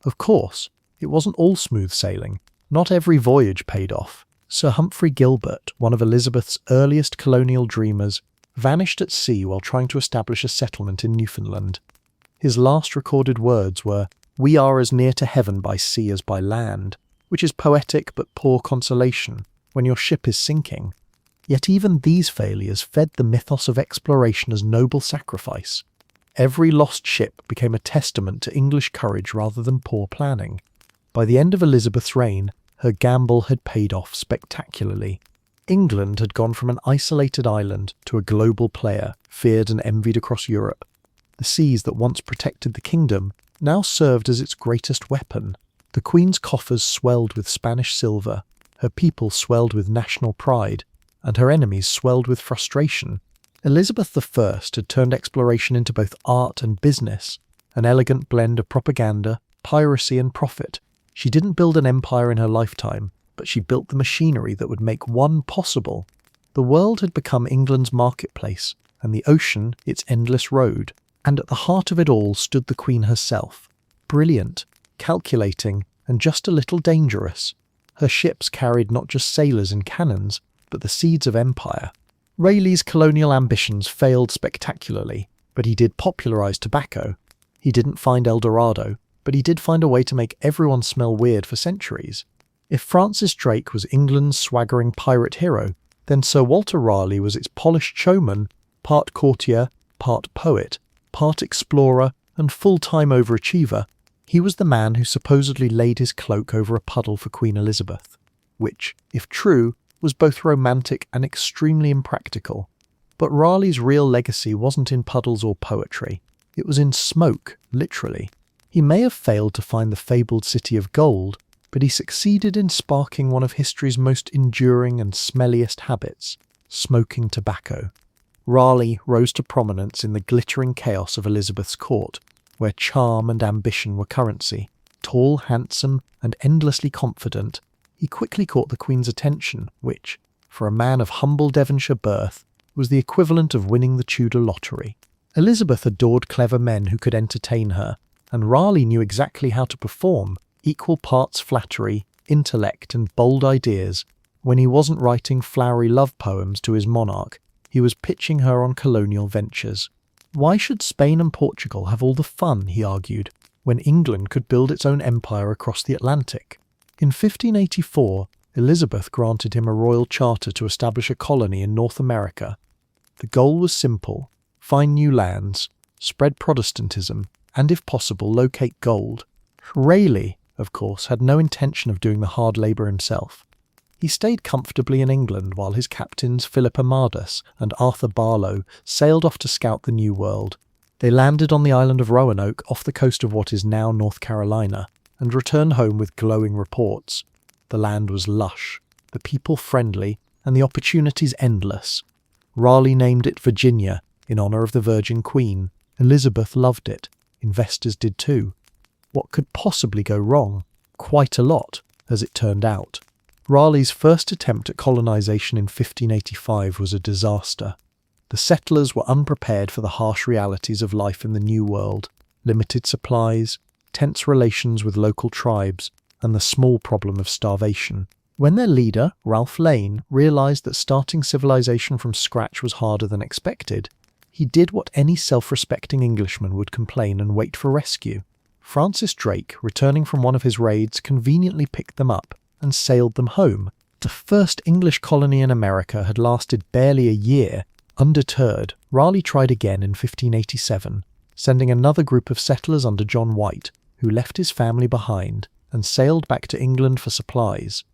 Of course, it wasn't all smooth sailing. Not every voyage paid off. Sir Humphrey Gilbert, one of Elizabeth's earliest colonial dreamers, vanished at sea while trying to establish a settlement in Newfoundland. His last recorded words were, "We are as near to heaven by sea as by land," which is poetic but poor consolation when your ship is sinking. Yet even these failures fed the mythos of exploration as noble sacrifice. Every lost ship became a testament to English courage rather than poor planning. By the end of Elizabeth's reign, her gamble had paid off spectacularly. England had gone from an isolated island to a global player, feared and envied across Europe. The seas that once protected the kingdom now served as its greatest weapon. The Queen's coffers swelled with Spanish silver, her people swelled with national pride, and her enemies swelled with frustration. Elizabeth I had turned exploration into both art and business, an elegant blend of propaganda, piracy and profit. She didn't build an empire in her lifetime, but she built the machinery that would make one possible. The world had become England's marketplace, and the ocean its endless road. And at the heart of it all stood the Queen herself, brilliant, calculating, and just a little dangerous. Her ships carried not just sailors and cannons, but the seeds of empire. Raleigh's colonial ambitions failed spectacularly, but he did popularise tobacco. He didn't find El Dorado, but he did find a way to make everyone smell weird for centuries. If Francis Drake was England's swaggering pirate hero, then Sir Walter Raleigh was its polished showman, part courtier, part poet, part explorer, and full-time overachiever. He was the man who supposedly laid his cloak over a puddle for Queen Elizabeth, which, if true, was both romantic and extremely impractical. But Raleigh's real legacy wasn't in puddles or poetry. It was in smoke, literally. He may have failed to find the fabled city of gold, but he succeeded in sparking one of history's most enduring and smelliest habits, smoking tobacco. Raleigh rose to prominence in the glittering chaos of Elizabeth's court, where charm and ambition were currency. Tall, handsome, and endlessly confident, he quickly caught the Queen's attention, which, for a man of humble Devonshire birth, was the equivalent of winning the Tudor lottery. Elizabeth adored clever men who could entertain her, and Raleigh knew exactly how to perform equal parts flattery, intellect, and bold ideas. When he wasn't writing flowery love poems to his monarch, he was pitching her on colonial ventures. Why should Spain and Portugal have all the fun, he argued, when England could build its own empire across the Atlantic? In 1584, Elizabeth granted him a royal charter to establish a colony in North America. The goal was simple: find new lands, spread Protestantism, and if possible locate gold. Raleigh, of course, had no intention of doing the hard labour himself. He stayed comfortably in England while his captains Philip Amadus and Arthur Barlow sailed off to scout the New World. They landed on the island of Roanoke off the coast of what is now North Carolina, and returned home with glowing reports. The land was lush, the people friendly, and the opportunities endless. Raleigh named it Virginia, in honour of the Virgin Queen. Elizabeth loved it. Investors did too. What could possibly go wrong? Quite a lot, as it turned out. Raleigh's first attempt at colonisation in 1585 was a disaster. The settlers were unprepared for the harsh realities of life in the New World: limited supplies, tense relations with local tribes, and the small problem of starvation. When their leader, Ralph Lane, realised that starting civilization from scratch was harder than expected, he did what any self-respecting Englishman would complain and wait for rescue. Francis Drake, returning from one of his raids, conveniently picked them up and sailed them home. The first English colony in America had lasted barely a year. Undeterred, Raleigh tried again in 1587, sending another group of settlers under John White, who left his family behind and sailed back to England for supplies.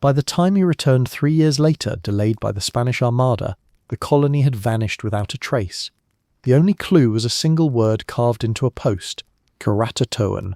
By the time he returned 3 years later, delayed by the Spanish Armada, the colony had vanished without a trace. The only clue was a single word carved into a post: Caratatoan.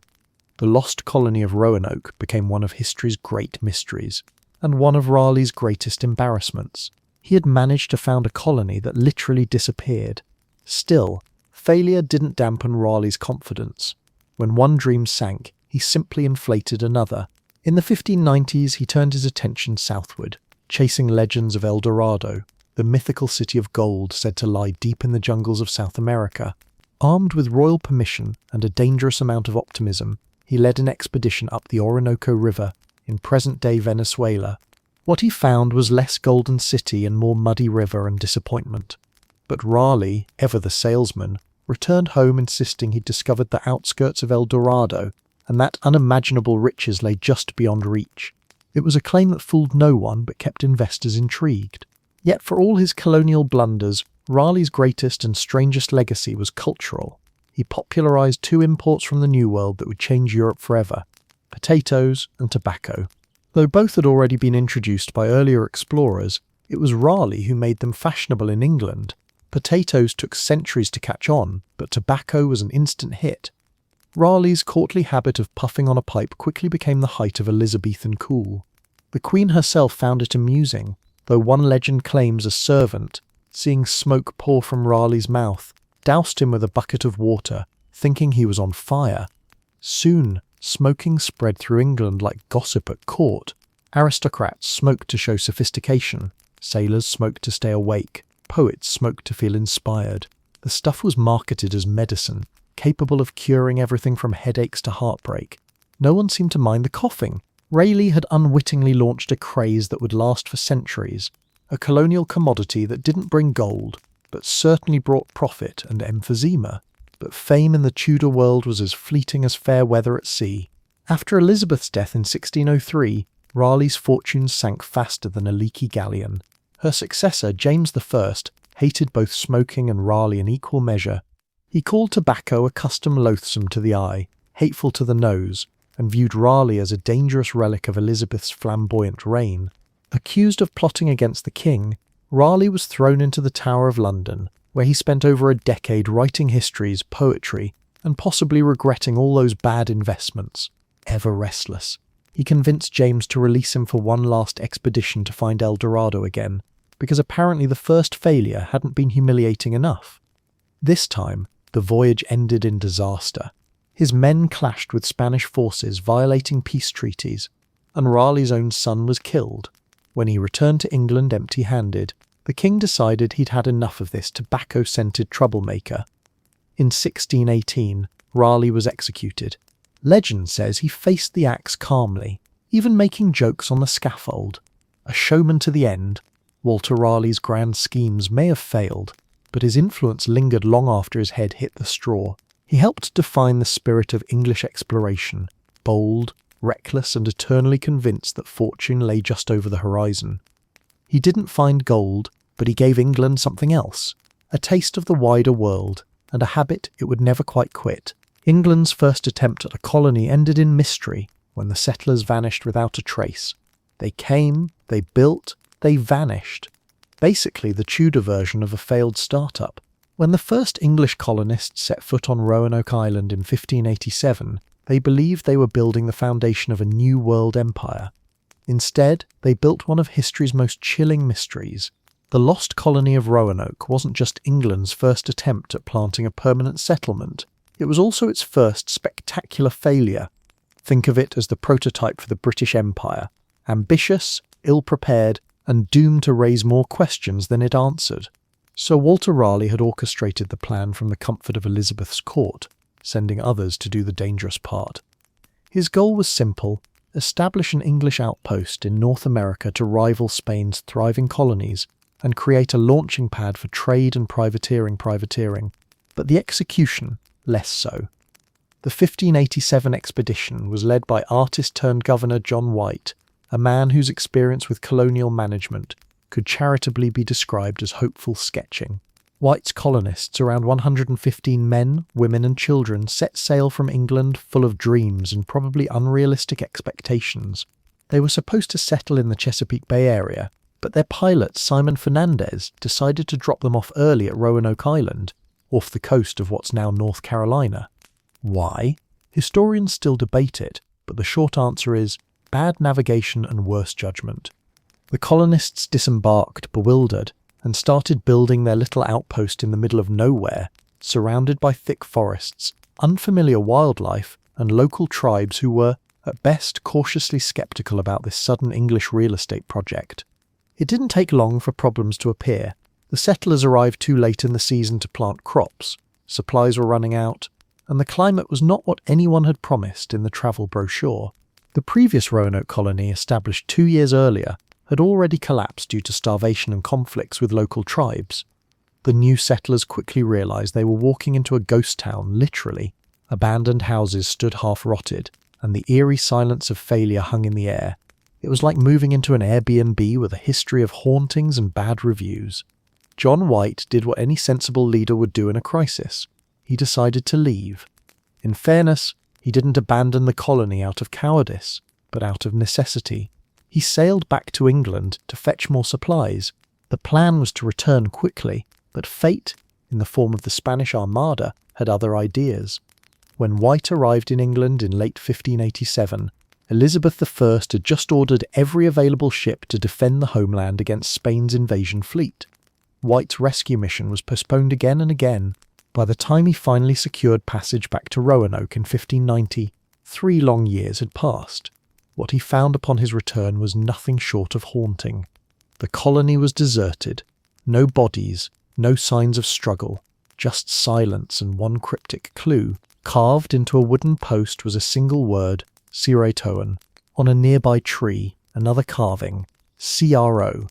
The lost colony of Roanoke became one of history's great mysteries, and one of Raleigh's greatest embarrassments. He had managed to found a colony that literally disappeared. Still, failure didn't dampen Raleigh's confidence. When one dream sank, he simply inflated another. In the 1590s, he turned his attention southward, chasing legends of El Dorado, the mythical city of gold said to lie deep in the jungles of South America. Armed with royal permission and a dangerous amount of optimism, he led an expedition up the Orinoco River in present-day Venezuela. What he found was less golden city and more muddy river and disappointment. But Raleigh, ever the salesman, returned home insisting he'd discovered the outskirts of El Dorado, and that unimaginable riches lay just beyond reach. It was a claim that fooled no one but kept investors intrigued. Yet for all his colonial blunders, Raleigh's greatest and strangest legacy was cultural. He popularised two imports from the New World that would change Europe forever: potatoes and tobacco. Though both had already been introduced by earlier explorers, it was Raleigh who made them fashionable in England. Potatoes took centuries to catch on, but tobacco was an instant hit. Raleigh's courtly habit of puffing on a pipe quickly became the height of Elizabethan cool. The Queen herself found it amusing, though one legend claims a servant, seeing smoke pour from Raleigh's mouth, doused him with a bucket of water, thinking he was on fire. Soon, smoking spread through England like gossip at court. Aristocrats smoked to show sophistication, sailors smoked to stay awake, poets smoked to feel inspired. The stuff was marketed as medicine, capable of curing everything from headaches to heartbreak. No one seemed to mind the coughing. Raleigh had unwittingly launched a craze that would last for centuries, a colonial commodity that didn't bring gold, but certainly brought profit and emphysema. But fame in the Tudor world was as fleeting as fair weather at sea. After Elizabeth's death in 1603, Raleigh's fortunes sank faster than a leaky galleon. Her successor, James I, hated both smoking and Raleigh in equal measure. He called tobacco a custom loathsome to the eye, hateful to the nose, and viewed Raleigh as a dangerous relic of Elizabeth's flamboyant reign. Accused of plotting against the king, Raleigh was thrown into the Tower of London, where he spent over a decade writing histories, poetry, and possibly regretting all those bad investments. Ever restless. He convinced James to release him for one last expedition to find El Dorado again, because apparently the first failure hadn't been humiliating enough. This time, the voyage ended in disaster. His men clashed with Spanish forces, violating peace treaties, and Raleigh's own son was killed. When he returned to England empty-handed, the king decided he'd had enough of this tobacco-scented troublemaker. In 1618, Raleigh was executed. Legend says he faced the axe calmly, even making jokes on the scaffold. A showman to the end, Walter Raleigh's grand schemes may have failed, but his influence lingered long after his head hit the straw. He helped define the spirit of English exploration, bold, reckless, and eternally convinced that fortune lay just over the horizon. He didn't find gold, but he gave England something else, a taste of the wider world, and a habit it would never quite quit. England's first attempt at a colony ended in mystery when the settlers vanished without a trace. They came, they built, they vanished. Basically the Tudor version of a failed startup. When the first English colonists set foot on Roanoke Island in 1587, they believed they were building the foundation of a new world empire. Instead, they built one of history's most chilling mysteries. The lost colony of Roanoke wasn't just England's first attempt at planting a permanent settlement. It was also its first spectacular failure. Think of it as the prototype for the British Empire. Ambitious, ill-prepared, and doomed to raise more questions than it answered. So Walter Raleigh had orchestrated the plan from the comfort of Elizabeth's court, sending others to do the dangerous part. His goal was simple: establish an English outpost in North America to rival Spain's thriving colonies and create a launching pad for trade and privateering. But the execution, less so. The 1587 expedition was led by artist-turned-governor John White, a man whose experience with colonial management could charitably be described as hopeful sketching. White's colonists, around 115 men, women and children, set sail from England full of dreams and probably unrealistic expectations. They were supposed to settle in the Chesapeake Bay area, but their pilot, Simon Fernandez, decided to drop them off early at Roanoke Island, off the coast of what's now North Carolina. Why? Historians still debate it, but the short answer is bad navigation and worse judgment. The colonists disembarked, bewildered, and started building their little outpost in the middle of nowhere, surrounded by thick forests, unfamiliar wildlife, and local tribes who were, at best, cautiously skeptical about this sudden English real estate project. It didn't take long for problems to appear. The settlers arrived too late in the season to plant crops, supplies were running out, and the climate was not what anyone had promised in the travel brochure. The previous Roanoke colony, established 2 years earlier, had already collapsed due to starvation and conflicts with local tribes. The new settlers quickly realized they were walking into a ghost town, literally. Abandoned houses stood half-rotted, and the eerie silence of failure hung in the air. It was like moving into an Airbnb with a history of hauntings and bad reviews. John White did what any sensible leader would do in a crisis. He decided to leave. In fairness, he didn't abandon the colony out of cowardice, but out of necessity. He sailed back to England to fetch more supplies. The plan was to return quickly, but fate, in the form of the Spanish Armada, had other ideas. When White arrived in England in late 1587, Elizabeth I had just ordered every available ship to defend the homeland against Spain's invasion fleet. White's rescue mission was postponed again and again. By the time he finally secured passage back to Roanoke in 1590, 3 long years had passed. What he found upon his return was nothing short of haunting. The colony was deserted. No bodies, no signs of struggle, just silence and one cryptic clue. Carved into a wooden post was a single word, Siretoan. On a nearby tree, another carving, CRO.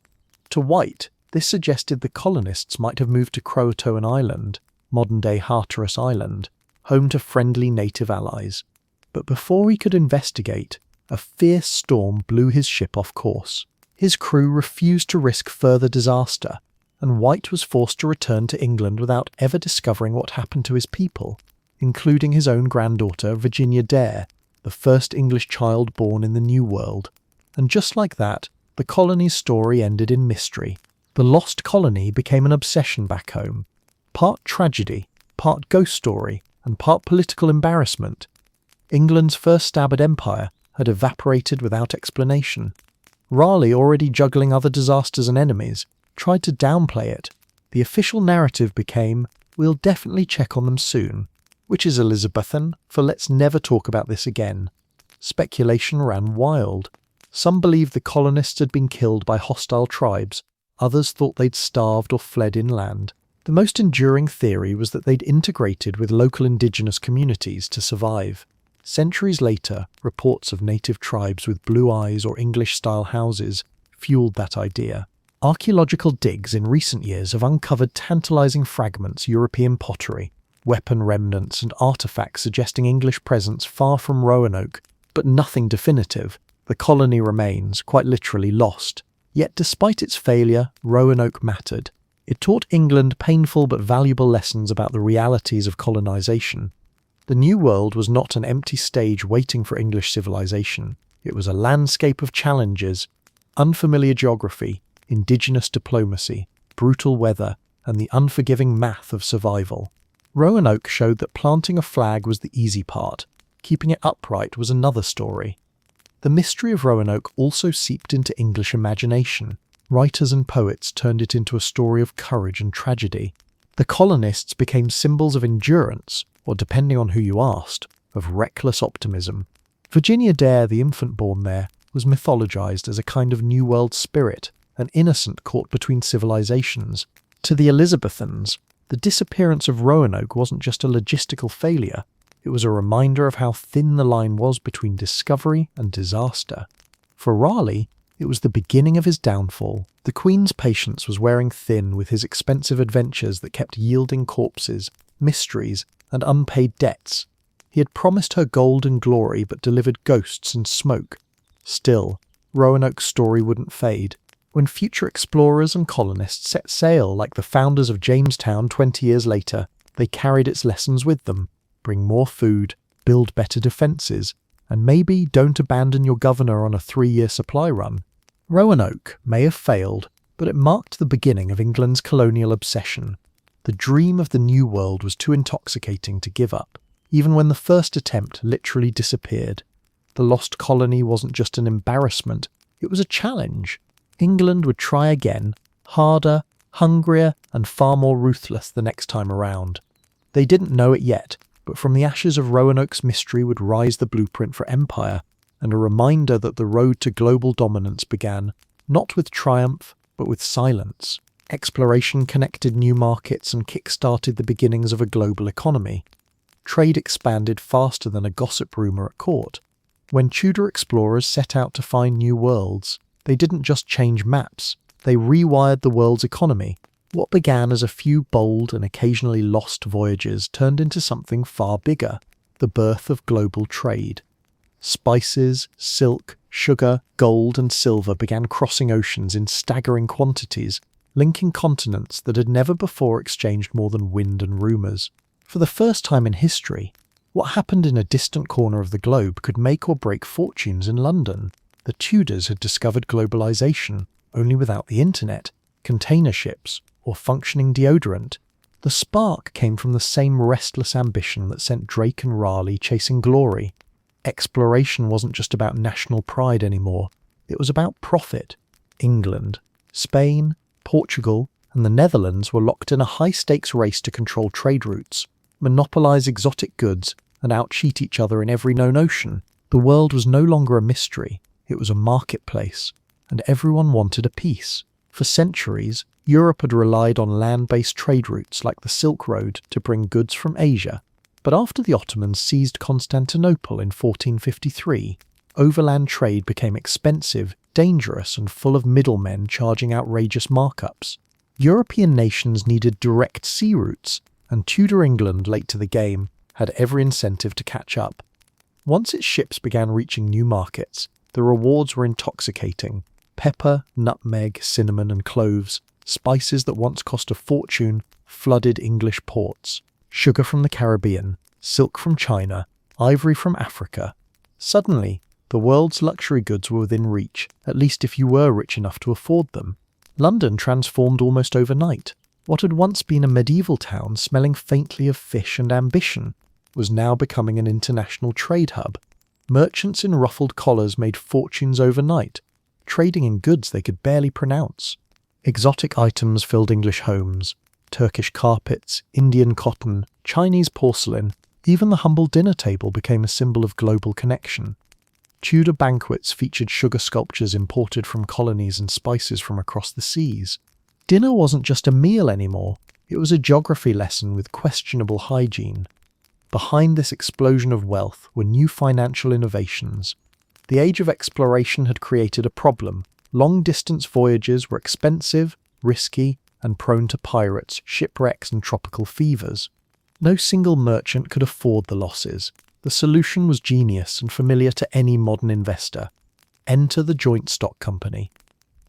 To White, this suggested the colonists might have moved to Croatoan Island, modern-day Hatteras Island, home to friendly native allies. But before he could investigate, a fierce storm blew his ship off course. His crew refused to risk further disaster, and White was forced to return to England without ever discovering what happened to his people, including his own granddaughter, Virginia Dare, the first English child born in the New World. And just like that, the colony's story ended in mystery. The lost colony became an obsession back home. Part tragedy, part ghost story, and part political embarrassment. England's first stab at empire had evaporated without explanation. Raleigh, already juggling other disasters and enemies, tried to downplay it. The official narrative became, "We'll definitely check on them soon," which is Elizabethan for "let's never talk about this again." Speculation ran wild. Some believed the colonists had been killed by hostile tribes, others thought they'd starved or fled inland. The most enduring theory was that they'd integrated with local indigenous communities to survive. Centuries later, reports of native tribes with blue eyes or English-style houses fueled that idea. Archaeological digs in recent years have uncovered tantalizing fragments, European pottery, weapon remnants and artifacts suggesting English presence far from Roanoke, but nothing definitive. The colony remains, quite literally, lost. Yet despite its failure, Roanoke mattered. It taught England painful but valuable lessons about the realities of colonization. The New World was not an empty stage waiting for English civilization. It was a landscape of challenges, unfamiliar geography, indigenous diplomacy, brutal weather, and the unforgiving math of survival. Roanoke showed that planting a flag was the easy part. Keeping it upright was another story. The mystery of Roanoke also seeped into English imagination. Writers and poets turned it into a story of courage and tragedy. The colonists became symbols of endurance, or depending on who you asked, of reckless optimism. Virginia Dare, the infant born there, was mythologized as a kind of New World spirit, an innocent caught between civilizations. To the Elizabethans, the disappearance of Roanoke wasn't just a logistical failure. It was a reminder of how thin the line was between discovery and disaster. For Raleigh, it was the beginning of his downfall. The Queen's patience was wearing thin with his expensive adventures that kept yielding corpses, mysteries, and unpaid debts. He had promised her gold and glory but delivered ghosts and smoke. Still, Roanoke's story wouldn't fade. When future explorers and colonists set sail like the founders of Jamestown 20 years later, they carried its lessons with them. Bring more food, build better defences, and maybe don't abandon your governor on a 3-year supply run. Roanoke may have failed, but it marked the beginning of England's colonial obsession. The dream of the New World was too intoxicating to give up, even when the first attempt literally disappeared. The lost colony wasn't just an embarrassment, it was a challenge. England would try again, harder, hungrier, and far more ruthless the next time around. They didn't know it yet, but from the ashes of Roanoke's mystery would rise the blueprint for empire, and a reminder that the road to global dominance began, not with triumph, but with silence. Exploration connected new markets and kick-started the beginnings of a global economy. Trade expanded faster than a gossip rumour at court. When Tudor explorers set out to find new worlds, they didn't just change maps, they rewired the world's economy. What began as a few bold and occasionally lost voyages turned into something far bigger, the birth of global trade. Spices, silk, sugar, gold and silver began crossing oceans in staggering quantities, linking continents that had never before exchanged more than wind and rumours. For the first time in history, what happened in a distant corner of the globe could make or break fortunes in London. The Tudors had discovered globalization, only without the internet, container ships, or functioning deodorant. The spark came from the same restless ambition that sent Drake and Raleigh chasing glory. Exploration wasn't just about national pride anymore, it was about profit. England, Spain, Portugal, and the Netherlands were locked in a high-stakes race to control trade routes, monopolise exotic goods, and outcheat each other in every known ocean. The world was no longer a mystery, it was a marketplace, and everyone wanted a piece. For centuries, Europe had relied on land-based trade routes like the Silk Road to bring goods from Asia. But after the Ottomans seized Constantinople in 1453, overland trade became expensive, dangerous, and full of middlemen charging outrageous markups. European nations needed direct sea routes, and Tudor England, late to the game, had every incentive to catch up. Once its ships began reaching new markets, the rewards were intoxicating. Pepper, nutmeg, cinnamon, and cloves, spices that once cost a fortune, flooded English ports. Sugar from the Caribbean, silk from China, ivory from Africa. Suddenly, the world's luxury goods were within reach, at least if you were rich enough to afford them. London transformed almost overnight. What had once been a medieval town smelling faintly of fish and ambition was now becoming an international trade hub. Merchants in ruffled collars made fortunes overnight, trading in goods they could barely pronounce. Exotic items filled English homes: Turkish carpets, Indian cotton, Chinese porcelain. Even the humble dinner table became a symbol of global connection. Tudor banquets featured sugar sculptures imported from colonies and spices from across the seas. Dinner wasn't just a meal anymore, it was a geography lesson with questionable hygiene. Behind this explosion of wealth were new financial innovations. The age of exploration had created a problem. Long-distance voyages were expensive, risky, and prone to pirates, shipwrecks, and tropical fevers. No single merchant could afford the losses. The solution was genius and familiar to any modern investor. Enter the joint stock company.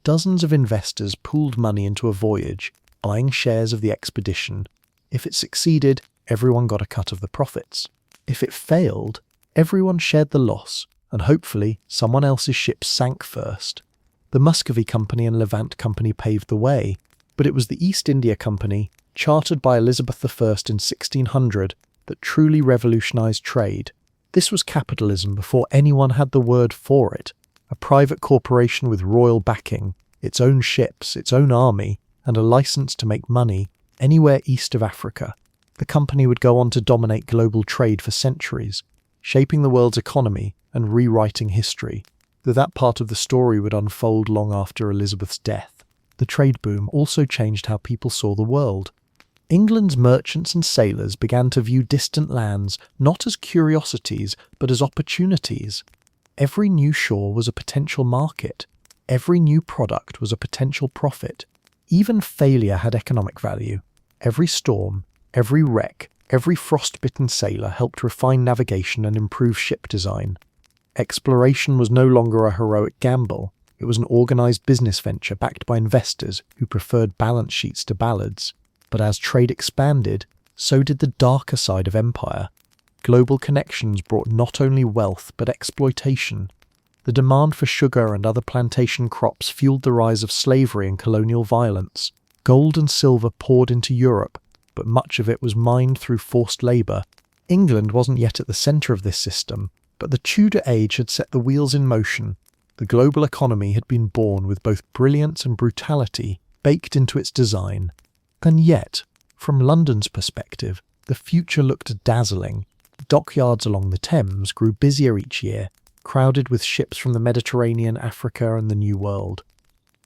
Dozens of investors pooled money into a voyage, buying shares of the expedition. If it succeeded, everyone got a cut of the profits. If it failed, everyone shared the loss, and hopefully someone else's ship sank first. The Muscovy Company and Levant Company paved the way, but it was the East India Company, chartered by Elizabeth I in 1600, that truly revolutionized trade. This was capitalism before anyone had the word for it. A private corporation with royal backing, its own ships, its own army, and a license to make money anywhere east of Africa. The company would go on to dominate global trade for centuries, shaping the world's economy and rewriting history, though that part of the story would unfold long after Elizabeth's death. The trade boom also changed how people saw the world. England's merchants and sailors began to view distant lands not as curiosities, but as opportunities. Every new shore was a potential market. Every new product was a potential profit. Even failure had economic value. Every storm, every wreck, every frostbitten sailor helped refine navigation and improve ship design. Exploration was no longer a heroic gamble. It was an organized business venture backed by investors who preferred balance sheets to ballads. But as trade expanded, so did the darker side of empire. Global connections brought not only wealth but exploitation. The demand for sugar and other plantation crops fueled the rise of slavery and colonial violence. Gold and silver poured into Europe, but much of it was mined through forced labour. England wasn't yet at the centre of this system, but the Tudor age had set the wheels in motion. The global economy had been born with both brilliance and brutality baked into its design. And yet, from London's perspective, the future looked dazzling. Dockyards along the Thames grew busier each year, crowded with ships from the Mediterranean, Africa, and the New World.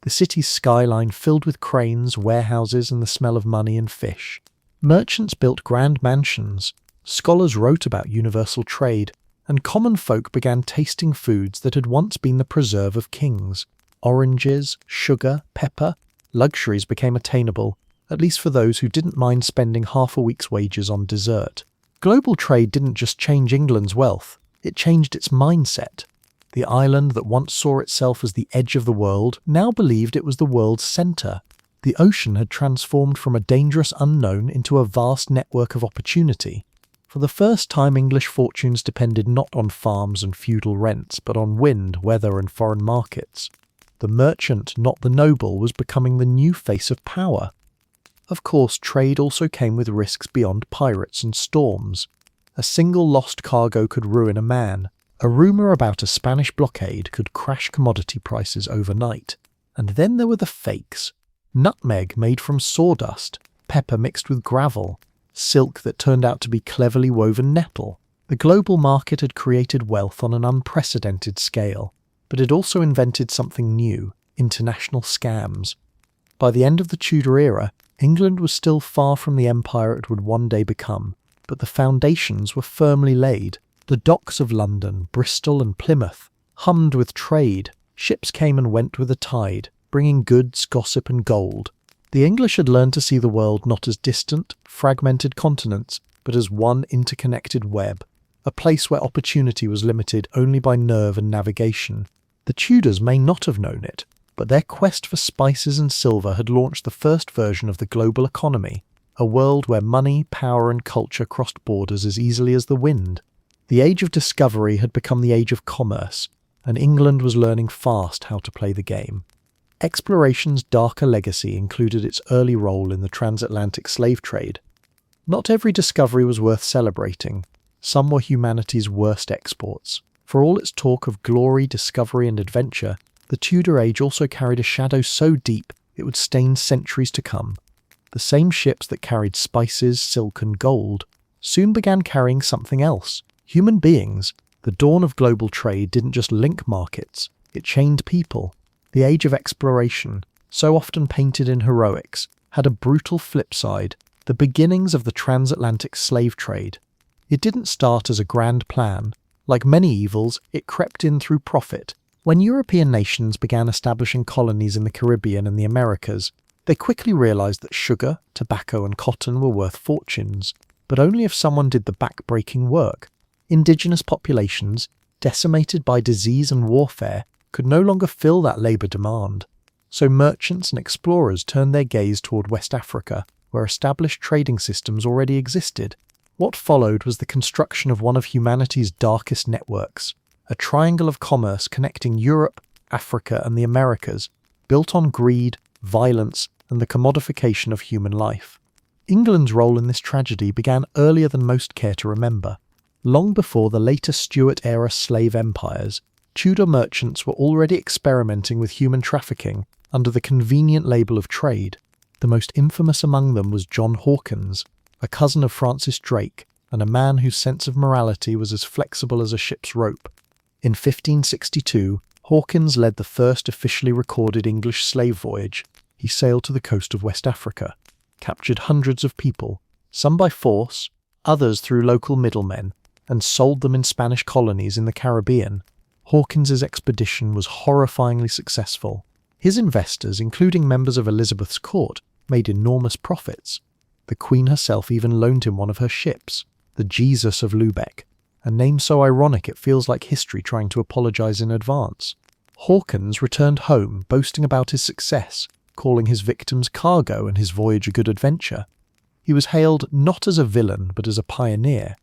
The city's skyline filled with cranes, warehouses, and the smell of money and fish. Merchants built grand mansions, scholars wrote about universal trade, and common folk began tasting foods that had once been the preserve of kings. Oranges, sugar, pepper, luxuries became attainable, at least for those who didn't mind spending half a week's wages on dessert. Global trade didn't just change England's wealth, it changed its mindset. The island that once saw itself as the edge of the world now believed it was the world's centre. The ocean had transformed from a dangerous unknown into a vast network of opportunity. For the first time, English fortunes depended not on farms and feudal rents, but on wind, weather, and foreign markets. The merchant, not the noble, was becoming the new face of power. Of course, trade also came with risks beyond pirates and storms. A single lost cargo could ruin a man. A rumour about a Spanish blockade could crash commodity prices overnight. And then there were the fakes. Nutmeg made from sawdust, pepper mixed with gravel, silk that turned out to be cleverly woven nettle. The global market had created wealth on an unprecedented scale, but it also invented something new: international scams. By the end of the Tudor era, England was still far from the empire it would one day become, but the foundations were firmly laid. The docks of London, Bristol, and Plymouth hummed with trade. Ships came and went with the tide, bringing goods, gossip, and gold. The English had learned to see the world not as distant, fragmented continents, but as one interconnected web, a place where opportunity was limited only by nerve and navigation. The Tudors may not have known it, but their quest for spices and silver had launched the first version of the global economy, a world where money, power, and culture crossed borders as easily as the wind. The age of discovery had become the age of commerce, and England was learning fast how to play the game. Exploration's darker legacy included its early role in the transatlantic slave trade. Not every discovery was worth celebrating. Some were humanity's worst exports. For all its talk of glory, discovery and adventure, the Tudor age also carried a shadow so deep it would stain centuries to come. The same ships that carried spices, silk and gold soon began carrying something else. Human beings. The dawn of global trade didn't just link markets, it chained people. The age of exploration, so often painted in heroics, had a brutal flip side, the beginnings of the transatlantic slave trade. It didn't start as a grand plan. Like many evils, it crept in through profit. When European nations began establishing colonies in the Caribbean and the Americas, they quickly realized that sugar, tobacco and cotton were worth fortunes, but only if someone did the back-breaking work. Indigenous populations, decimated by disease and warfare, could no longer fill that labour demand. So merchants and explorers turned their gaze toward West Africa, where established trading systems already existed. What followed was the construction of one of humanity's darkest networks, a triangle of commerce connecting Europe, Africa and the Americas, built on greed, violence and the commodification of human life. England's role in this tragedy began earlier than most care to remember. Long before the later Stuart-era slave empires, Tudor merchants were already experimenting with human trafficking under the convenient label of trade. The most infamous among them was John Hawkins, a cousin of Francis Drake, and a man whose sense of morality was as flexible as a ship's rope. In 1562, Hawkins led the first officially recorded English slave voyage. He sailed to the coast of West Africa, captured hundreds of people, some by force, others through local middlemen, and sold them in Spanish colonies in the Caribbean. Hawkins's expedition was horrifyingly successful. His investors, including members of Elizabeth's court, made enormous profits. The Queen herself even loaned him one of her ships, the Jesus of Lubeck, a name so ironic it feels like history trying to apologize in advance. Hawkins returned home boasting about his success, calling his victims cargo and his voyage a good adventure. He was hailed not as a villain but as a pioneer.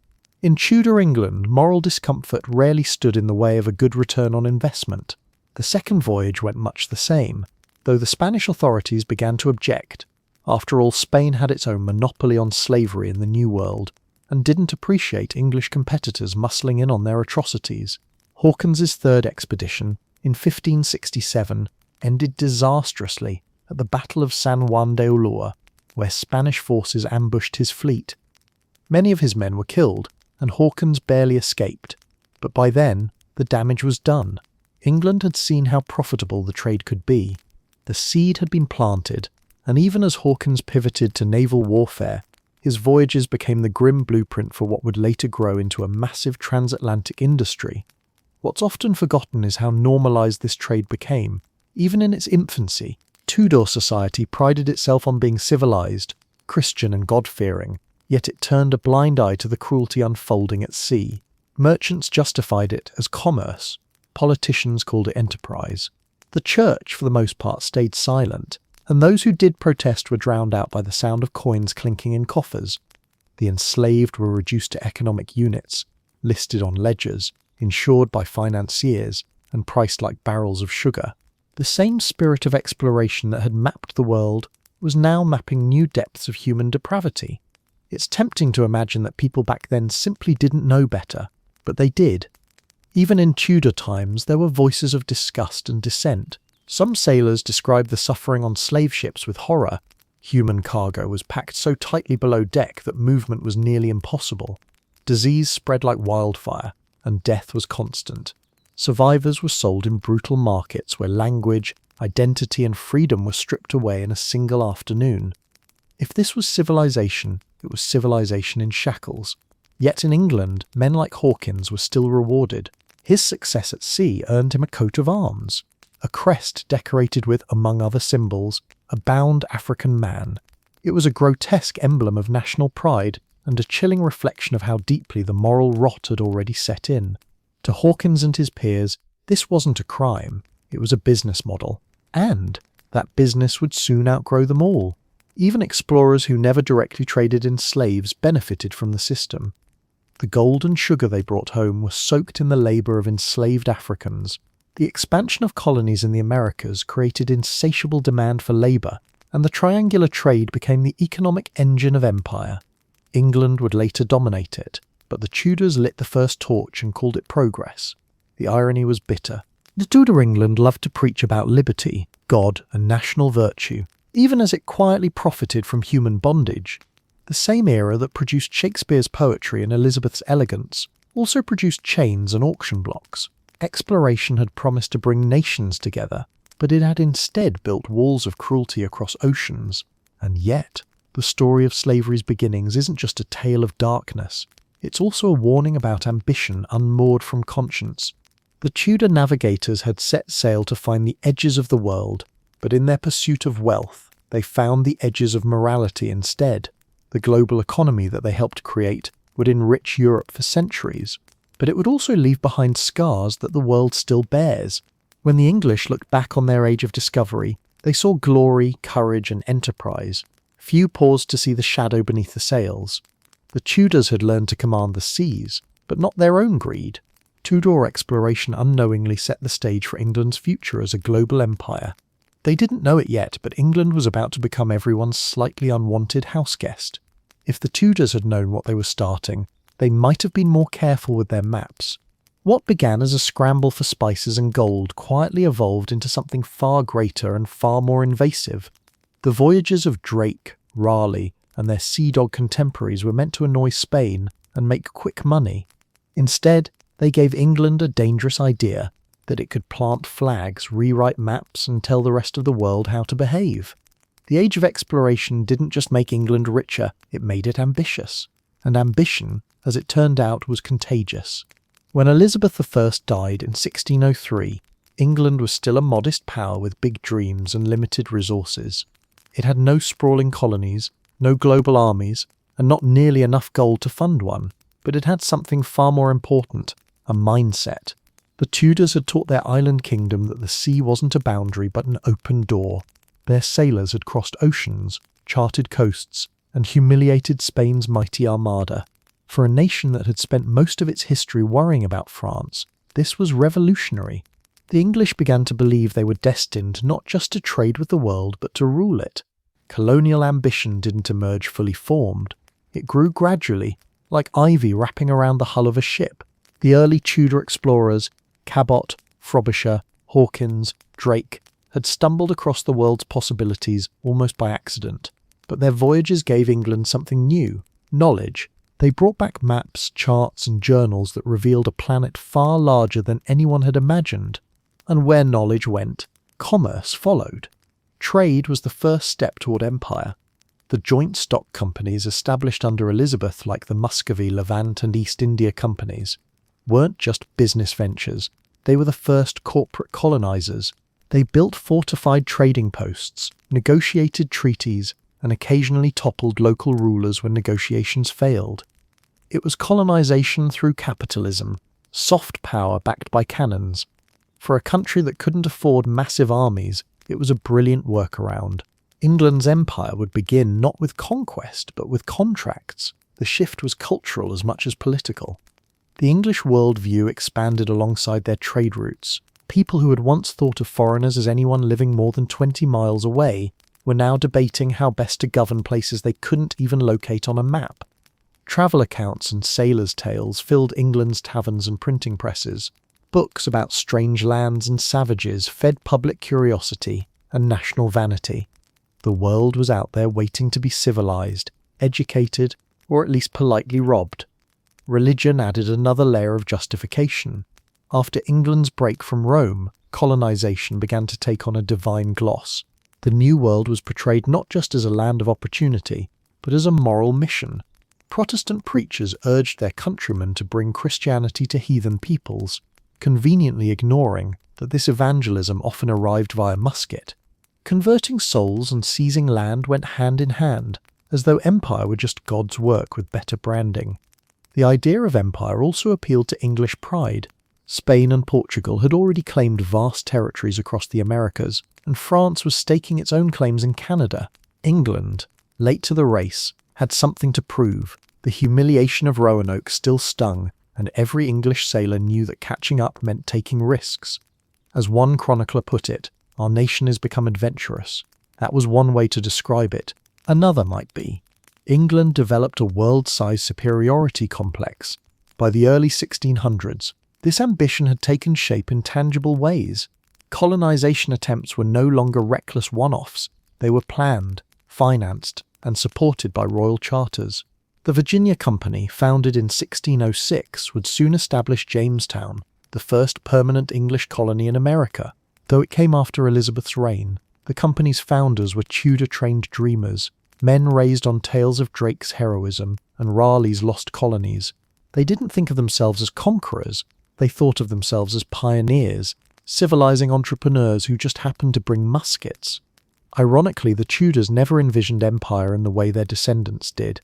In Tudor England, moral discomfort rarely stood in the way of a good return on investment. The second voyage went much the same, though the Spanish authorities began to object. After all, Spain had its own monopoly on slavery in the New World, and didn't appreciate English competitors muscling in on their atrocities. Hawkins's third expedition, in 1567, ended disastrously at the Battle of San Juan de Ulloa, where Spanish forces ambushed his fleet. Many of his men were killed, and Hawkins barely escaped, but by then the damage was done. England had seen how profitable the trade could be. The seed had been planted, and even as Hawkins pivoted to naval warfare, his voyages became the grim blueprint for what would later grow into a massive transatlantic industry. What's often forgotten is how normalized this trade became. Even in its infancy, Tudor society prided itself on being civilized, Christian and God-fearing, yet it turned a blind eye to the cruelty unfolding at sea. Merchants justified it as commerce. Politicians called it enterprise. The church, for the most part, stayed silent, and those who did protest were drowned out by the sound of coins clinking in coffers. The enslaved were reduced to economic units, listed on ledgers, insured by financiers, and priced like barrels of sugar. The same spirit of exploration that had mapped the world was now mapping new depths of human depravity. It's tempting to imagine that people back then simply didn't know better, but they did. Even in Tudor times, there were voices of disgust and dissent. Some sailors described the suffering on slave ships with horror. Human cargo was packed so tightly below deck that movement was nearly impossible. Disease spread like wildfire, and death was constant. Survivors were sold in brutal markets where language, identity and freedom were stripped away in a single afternoon. If this was civilization, it was civilization in shackles. Yet in England, men like Hawkins were still rewarded. His success at sea earned him a coat of arms, a crest decorated with, among other symbols, a bound African man. It was a grotesque emblem of national pride and a chilling reflection of how deeply the moral rot had already set in. To Hawkins and his peers, this wasn't a crime, it was a business model. And that business would soon outgrow them all. Even explorers who never directly traded in slaves benefited from the system. The gold and sugar they brought home were soaked in the labour of enslaved Africans. The expansion of colonies in the Americas created insatiable demand for labour, and the triangular trade became the economic engine of empire. England would later dominate it, but the Tudors lit the first torch and called it progress. The irony was bitter. The Tudor England loved to preach about liberty, God, and national virtue, even as it quietly profited from human bondage. The same era that produced Shakespeare's poetry and Elizabeth's elegance also produced chains and auction blocks. Exploration had promised to bring nations together, but it had instead built walls of cruelty across oceans. And yet, the story of slavery's beginnings isn't just a tale of darkness. It's also a warning about ambition unmoored from conscience. The Tudor navigators had set sail to find the edges of the world, but in their pursuit of wealth, they found the edges of morality instead. The global economy that they helped create would enrich Europe for centuries, but it would also leave behind scars that the world still bears. When the English looked back on their age of discovery, they saw glory, courage, and enterprise. Few paused to see the shadow beneath the sails. The Tudors had learned to command the seas, but not their own greed. Tudor exploration unknowingly set the stage for England's future as a global empire. They didn't know it yet, but England was about to become everyone's slightly unwanted houseguest. If the Tudors had known what they were starting, they might have been more careful with their maps. What began as a scramble for spices and gold quietly evolved into something far greater and far more invasive. The voyages of Drake, Raleigh, and their sea dog contemporaries were meant to annoy Spain and make quick money. Instead, they gave England a dangerous idea that it could plant flags, rewrite maps, and tell the rest of the world how to behave. The age of exploration didn't just make England richer, it made it ambitious. And ambition, as it turned out, was contagious. When Elizabeth I died in 1603, England was still a modest power with big dreams and limited resources. It had no sprawling colonies, no global armies, and not nearly enough gold to fund one, but it had something far more important, a mindset. The Tudors had taught their island kingdom that the sea wasn't a boundary but an open door. Their sailors had crossed oceans, charted coasts, and humiliated Spain's mighty armada. For a nation that had spent most of its history worrying about France, this was revolutionary. The English began to believe they were destined not just to trade with the world but to rule it. Colonial ambition didn't emerge fully formed. It grew gradually, like ivy wrapping around the hull of a ship. The early Tudor explorers, Cabot, Frobisher, Hawkins, Drake, had stumbled across the world's possibilities almost by accident. But their voyages gave England something new, knowledge. They brought back maps, charts, and journals that revealed a planet far larger than anyone had imagined. And where knowledge went, commerce followed. Trade was the first step toward empire. The joint stock companies established under Elizabeth, like the Muscovy, Levant, and East India companies, weren't just business ventures. They were the first corporate colonizers. They built fortified trading posts, negotiated treaties, and occasionally toppled local rulers when negotiations failed. It was colonization through capitalism, soft power backed by cannons. For a country that couldn't afford massive armies, it was a brilliant workaround. England's empire would begin not with conquest, but with contracts. The shift was cultural as much as political. The English worldview expanded alongside their trade routes. People who had once thought of foreigners as anyone living more than 20 miles away were now debating how best to govern places they couldn't even locate on a map. Travel accounts and sailors' tales filled England's taverns and printing presses. Books about strange lands and savages fed public curiosity and national vanity. The world was out there waiting to be civilized, educated, or at least politely robbed. Religion added another layer of justification. After England's break from Rome, colonization began to take on a divine gloss. The New World was portrayed not just as a land of opportunity, but as a moral mission. Protestant preachers urged their countrymen to bring Christianity to heathen peoples, conveniently ignoring that this evangelism often arrived via musket. Converting souls and seizing land went hand in hand, as though empire were just God's work with better branding. The idea of empire also appealed to English pride. Spain and Portugal had already claimed vast territories across the Americas, and France was staking its own claims in Canada. England, late to the race, had something to prove. The humiliation of Roanoke still stung, and every English sailor knew that catching up meant taking risks. As one chronicler put it, "Our nation has become adventurous." That was one way to describe it. Another might be, England developed a world-sized superiority complex. By the early 1600s, This ambition had taken shape in tangible ways. Colonization attempts were no longer reckless one-offs. They were planned, financed, and supported by royal charters. The Virginia Company, founded in 1606, would soon establish Jamestown, the first permanent English colony in America. Though it came after Elizabeth's reign, the company's founders were Tudor-trained dreamers, men raised on tales of Drake's heroism and Raleigh's lost colonies. They didn't think of themselves as conquerors, they thought of themselves as pioneers, civilizing entrepreneurs who just happened to bring muskets. Ironically, the Tudors never envisioned empire in the way their descendants did.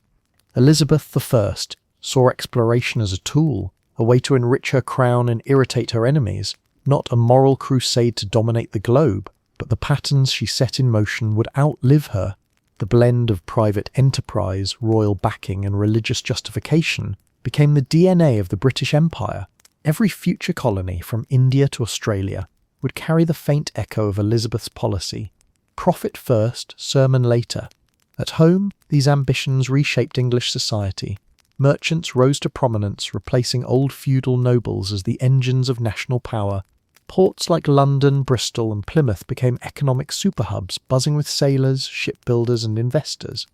Elizabeth I saw exploration as a tool, a way to enrich her crown and irritate her enemies, not a moral crusade to dominate the globe, but the patterns she set in motion would outlive her. The blend of private enterprise, royal backing, and religious justification became the DNA of the British Empire. Every future colony, from India to Australia, would carry the faint echo of Elizabeth's policy. Profit first, sermon later. At home, these ambitions reshaped English society. Merchants rose to prominence, replacing old feudal nobles as the engines of national power. Ports like London, Bristol, and Plymouth became economic superhubs, buzzing with sailors, shipbuilders, and investors.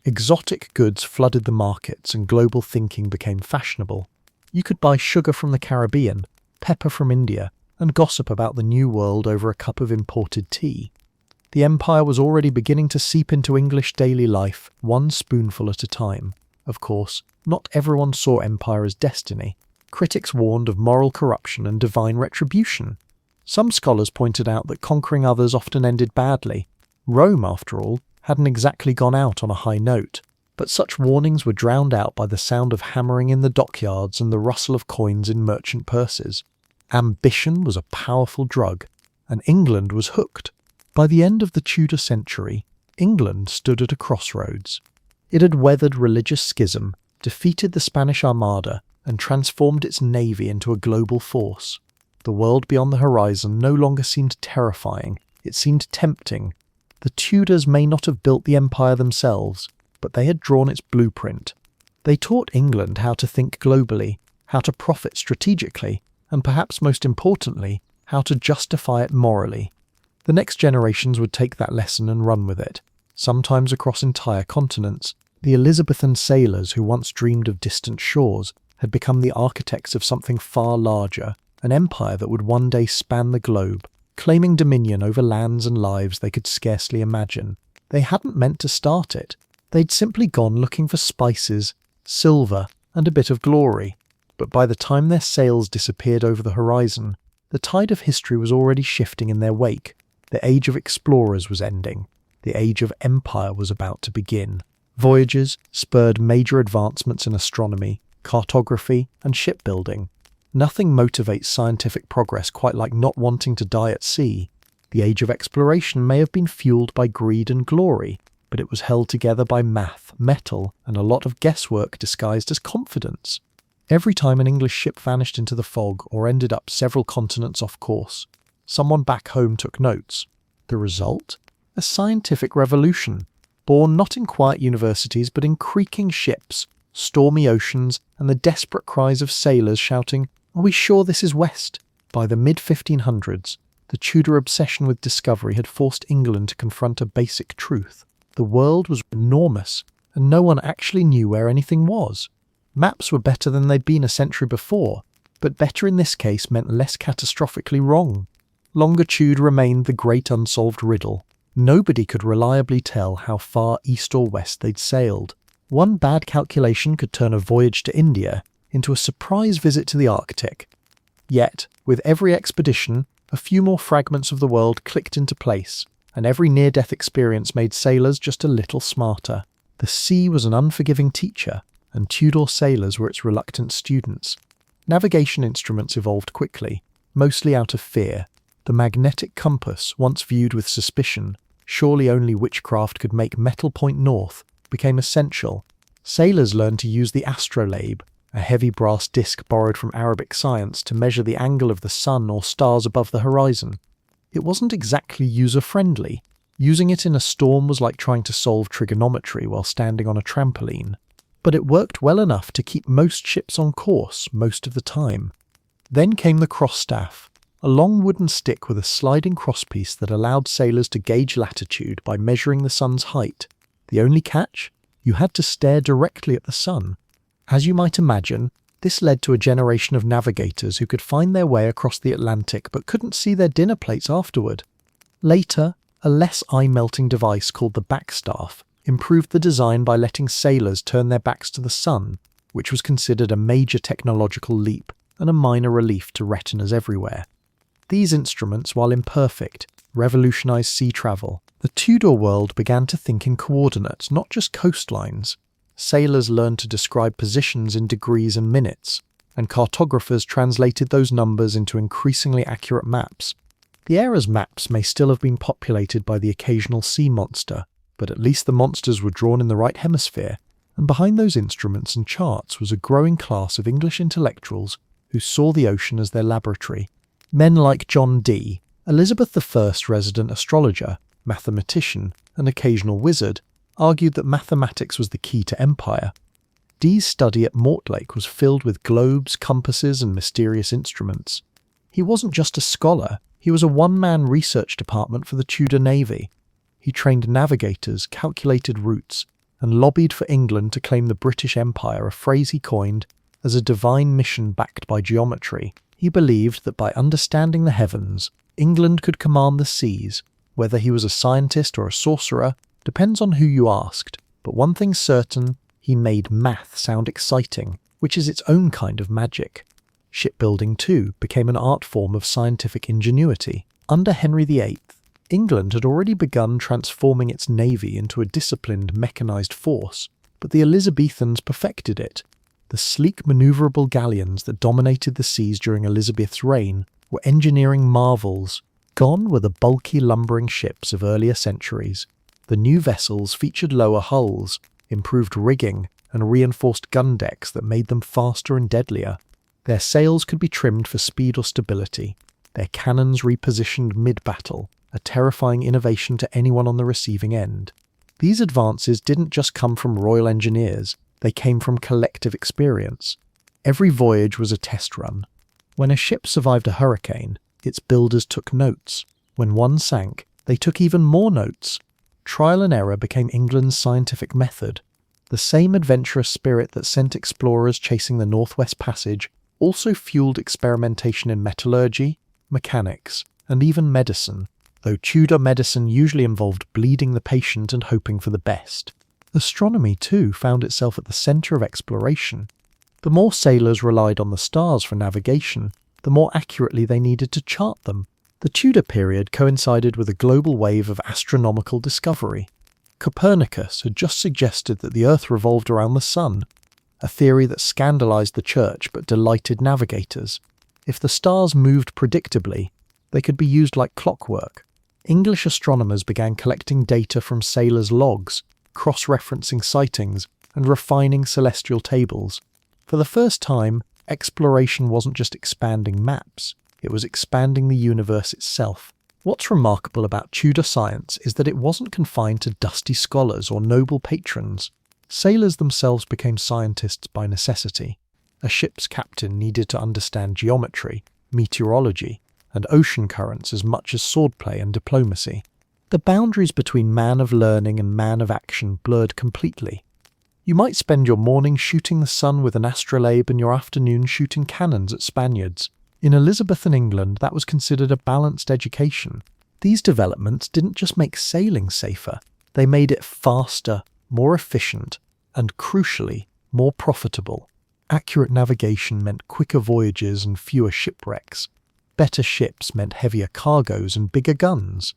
Exotic goods flooded the markets, and global thinking became fashionable. You could buy sugar from the Caribbean, pepper from India, and gossip about the New World over a cup of imported tea. The empire was already beginning to seep into English daily life, one spoonful at a time. Of course, not everyone saw empire as destiny. Critics warned of moral corruption and divine retribution. Some scholars pointed out that conquering others often ended badly. Rome, after all, hadn't exactly gone out on a high note. But such warnings were drowned out by the sound of hammering in the dockyards and the rustle of coins in merchant purses. Ambition was a powerful drug, and England was hooked. By the end of the Tudor century, England stood at a crossroads. It had weathered religious schism, defeated the Spanish Armada, and transformed its navy into a global force. The world beyond the horizon no longer seemed terrifying, it seemed tempting. The Tudors may not have built the empire themselves, but they had drawn its blueprint. They taught England how to think globally, how to profit strategically, and perhaps most importantly, how to justify it morally. The next generations would take that lesson and run with it, sometimes across entire continents. The Elizabethan sailors who once dreamed of distant shores had become the architects of something far larger, an empire that would one day span the globe, claiming dominion over lands and lives they could scarcely imagine. They hadn't meant to start it. They'd simply gone looking for spices, silver, and a bit of glory. But by the time their sails disappeared over the horizon, the tide of history was already shifting in their wake. The age of explorers was ending. The age of empire was about to begin. Voyages spurred major advancements in astronomy, cartography, and shipbuilding. Nothing motivates scientific progress quite like not wanting to die at sea. The age of exploration may have been fueled by greed and glory, but it was held together by math, metal, and a lot of guesswork disguised as confidence. Every time an English ship vanished into the fog or ended up several continents off course, someone back home took notes. The result? A scientific revolution, born not in quiet universities but in creaking ships, stormy oceans, and the desperate cries of sailors shouting, "Are we sure this is west?" By the mid-1500s, the Tudor obsession with discovery had forced England to confront a basic truth. The world was enormous, and no one actually knew where anything was. Maps were better than they'd been a century before, but better in this case meant less catastrophically wrong. Longitude remained the great unsolved riddle. Nobody could reliably tell how far east or west they'd sailed. One bad calculation could turn a voyage to India into a surprise visit to the Arctic. Yet, with every expedition, a few more fragments of the world clicked into place, and every near-death experience made sailors just a little smarter. The sea was an unforgiving teacher, and Tudor sailors were its reluctant students. Navigation instruments evolved quickly, mostly out of fear. The magnetic compass, once viewed with suspicion, surely only witchcraft could make metal point north, became essential. Sailors learned to use the astrolabe, a heavy brass disc borrowed from Arabic science to measure the angle of the sun or stars above the horizon. It wasn't exactly user-friendly. Using it in a storm was like trying to solve trigonometry while standing on a trampoline. But it worked well enough to keep most ships on course most of the time. Then came the cross-staff, a long wooden stick with a sliding crosspiece that allowed sailors to gauge latitude by measuring the sun's height. The only catch? You had to stare directly at the sun. As you might imagine, this led to a generation of navigators who could find their way across the Atlantic but couldn't see their dinner plates afterward. Later, a less eye-melting device called the backstaff improved the design by letting sailors turn their backs to the sun, which was considered a major technological leap and a minor relief to retinas everywhere. These instruments, while imperfect, revolutionized sea travel. The Tudor world began to think in coordinates, not just coastlines. Sailors learned to describe positions in degrees and minutes, and cartographers translated those numbers into increasingly accurate maps. The era's maps may still have been populated by the occasional sea monster, but at least the monsters were drawn in the right hemisphere, and behind those instruments and charts was a growing class of English intellectuals who saw the ocean as their laboratory. Men like John Dee, Elizabeth I's resident astrologer, mathematician, and occasional wizard, argued that mathematics was the key to empire. Dee's study at Mortlake was filled with globes, compasses, and mysterious instruments. He wasn't just a scholar, he was a one-man research department for the Tudor Navy. He trained navigators, calculated routes, and lobbied for England to claim the British Empire, a phrase he coined as a divine mission backed by geometry. He believed that by understanding the heavens, England could command the seas. Whether he was a scientist or a sorcerer depends on who you asked, but one thing's certain, he made math sound exciting, which is its own kind of magic. Shipbuilding, too, became an art form of scientific ingenuity. Under Henry VIII, England had already begun transforming its navy into a disciplined, mechanized force, but the Elizabethans perfected it. The sleek, maneuverable galleons that dominated the seas during Elizabeth's reign were engineering marvels. Gone were the bulky, lumbering ships of earlier centuries. The new vessels featured lower hulls, improved rigging, and reinforced gun decks that made them faster and deadlier. Their sails could be trimmed for speed or stability, their cannons repositioned mid-battle, a terrifying innovation to anyone on the receiving end. These advances didn't just come from royal engineers, they came from collective experience. Every voyage was a test run. When a ship survived a hurricane, its builders took notes. When one sank, they took even more notes. Trial and error became England's scientific method. The same adventurous spirit that sent explorers chasing the Northwest Passage also fueled experimentation in metallurgy, mechanics, and even medicine, though Tudor medicine usually involved bleeding the patient and hoping for the best. Astronomy, too, found itself at the centre of exploration. The more sailors relied on the stars for navigation, the more accurately they needed to chart them. The Tudor period coincided with a global wave of astronomical discovery. Copernicus had just suggested that the Earth revolved around the Sun, a theory that scandalized the Church but delighted navigators. If the stars moved predictably, they could be used like clockwork. English astronomers began collecting data from sailors' logs, cross-referencing sightings, and refining celestial tables. For the first time, exploration wasn't just expanding maps, it was expanding the universe itself. What's remarkable about Tudor science is that it wasn't confined to dusty scholars or noble patrons. Sailors themselves became scientists by necessity. A ship's captain needed to understand geometry, meteorology, and ocean currents as much as swordplay and diplomacy. The boundaries between man of learning and man of action blurred completely. You might spend your morning shooting the sun with an astrolabe and your afternoon shooting cannons at Spaniards. In Elizabethan England, that was considered a balanced education. These developments didn't just make sailing safer, they made it faster, more efficient, and crucially, more profitable. Accurate navigation meant quicker voyages and fewer shipwrecks. Better ships meant heavier cargoes and bigger guns.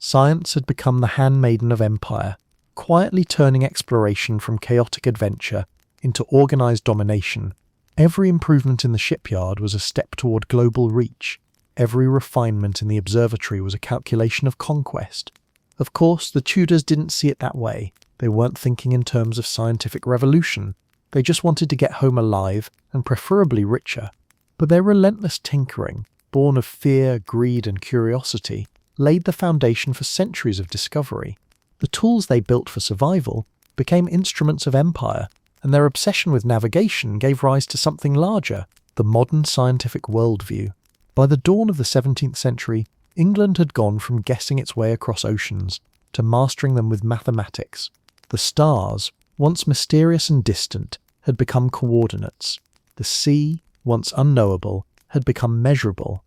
Science had become the handmaiden of empire, quietly turning exploration from chaotic adventure into organized domination. Every improvement in the shipyard was a step toward global reach. Every refinement in the observatory was a calculation of conquest. Of course, the Tudors didn't see it that way. They weren't thinking in terms of scientific revolution. They just wanted to get home alive, and preferably richer. But their relentless tinkering, born of fear, greed, and curiosity, laid the foundation for centuries of discovery. The tools they built for survival became instruments of empire, and their obsession with navigation gave rise to something larger, the modern scientific worldview. By the dawn of the 17th century, England had gone from guessing its way across oceans to mastering them with mathematics. The stars, once mysterious and distant, had become coordinates. The sea, once unknowable, had become measurable.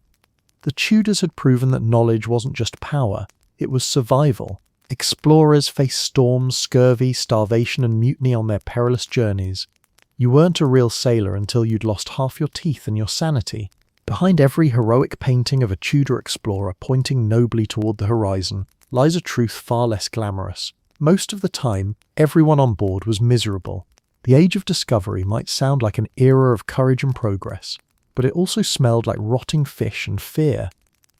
The Tudors had proven that knowledge wasn't just power, it was survival. Explorers faced storms, scurvy, starvation and mutiny on their perilous journeys. You weren't a real sailor until you'd lost half your teeth and your sanity. Behind every heroic painting of a Tudor explorer pointing nobly toward the horizon lies a truth far less glamorous. Most of the time, everyone on board was miserable. The Age of Discovery might sound like an era of courage and progress, but it also smelled like rotting fish and fear.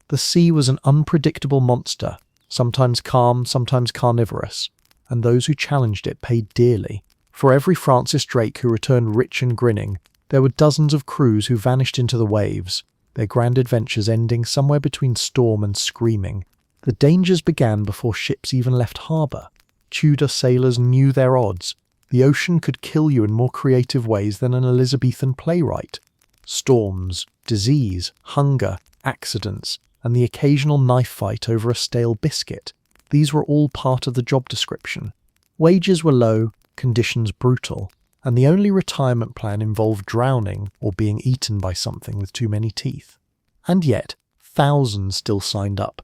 The sea was an unpredictable monster, sometimes calm, sometimes carnivorous, and those who challenged it paid dearly. For every Francis Drake who returned rich and grinning, there were dozens of crews who vanished into the waves, their grand adventures ending somewhere between storm and screaming. The dangers began before ships even left harbour. Tudor sailors knew their odds. The ocean could kill you in more creative ways than an Elizabethan playwright. Storms, disease, hunger, accidents, and the occasional knife fight over a stale biscuit. These were all part of the job description. Wages were low, conditions brutal, and the only retirement plan involved drowning or being eaten by something with too many teeth. And yet, thousands still signed up.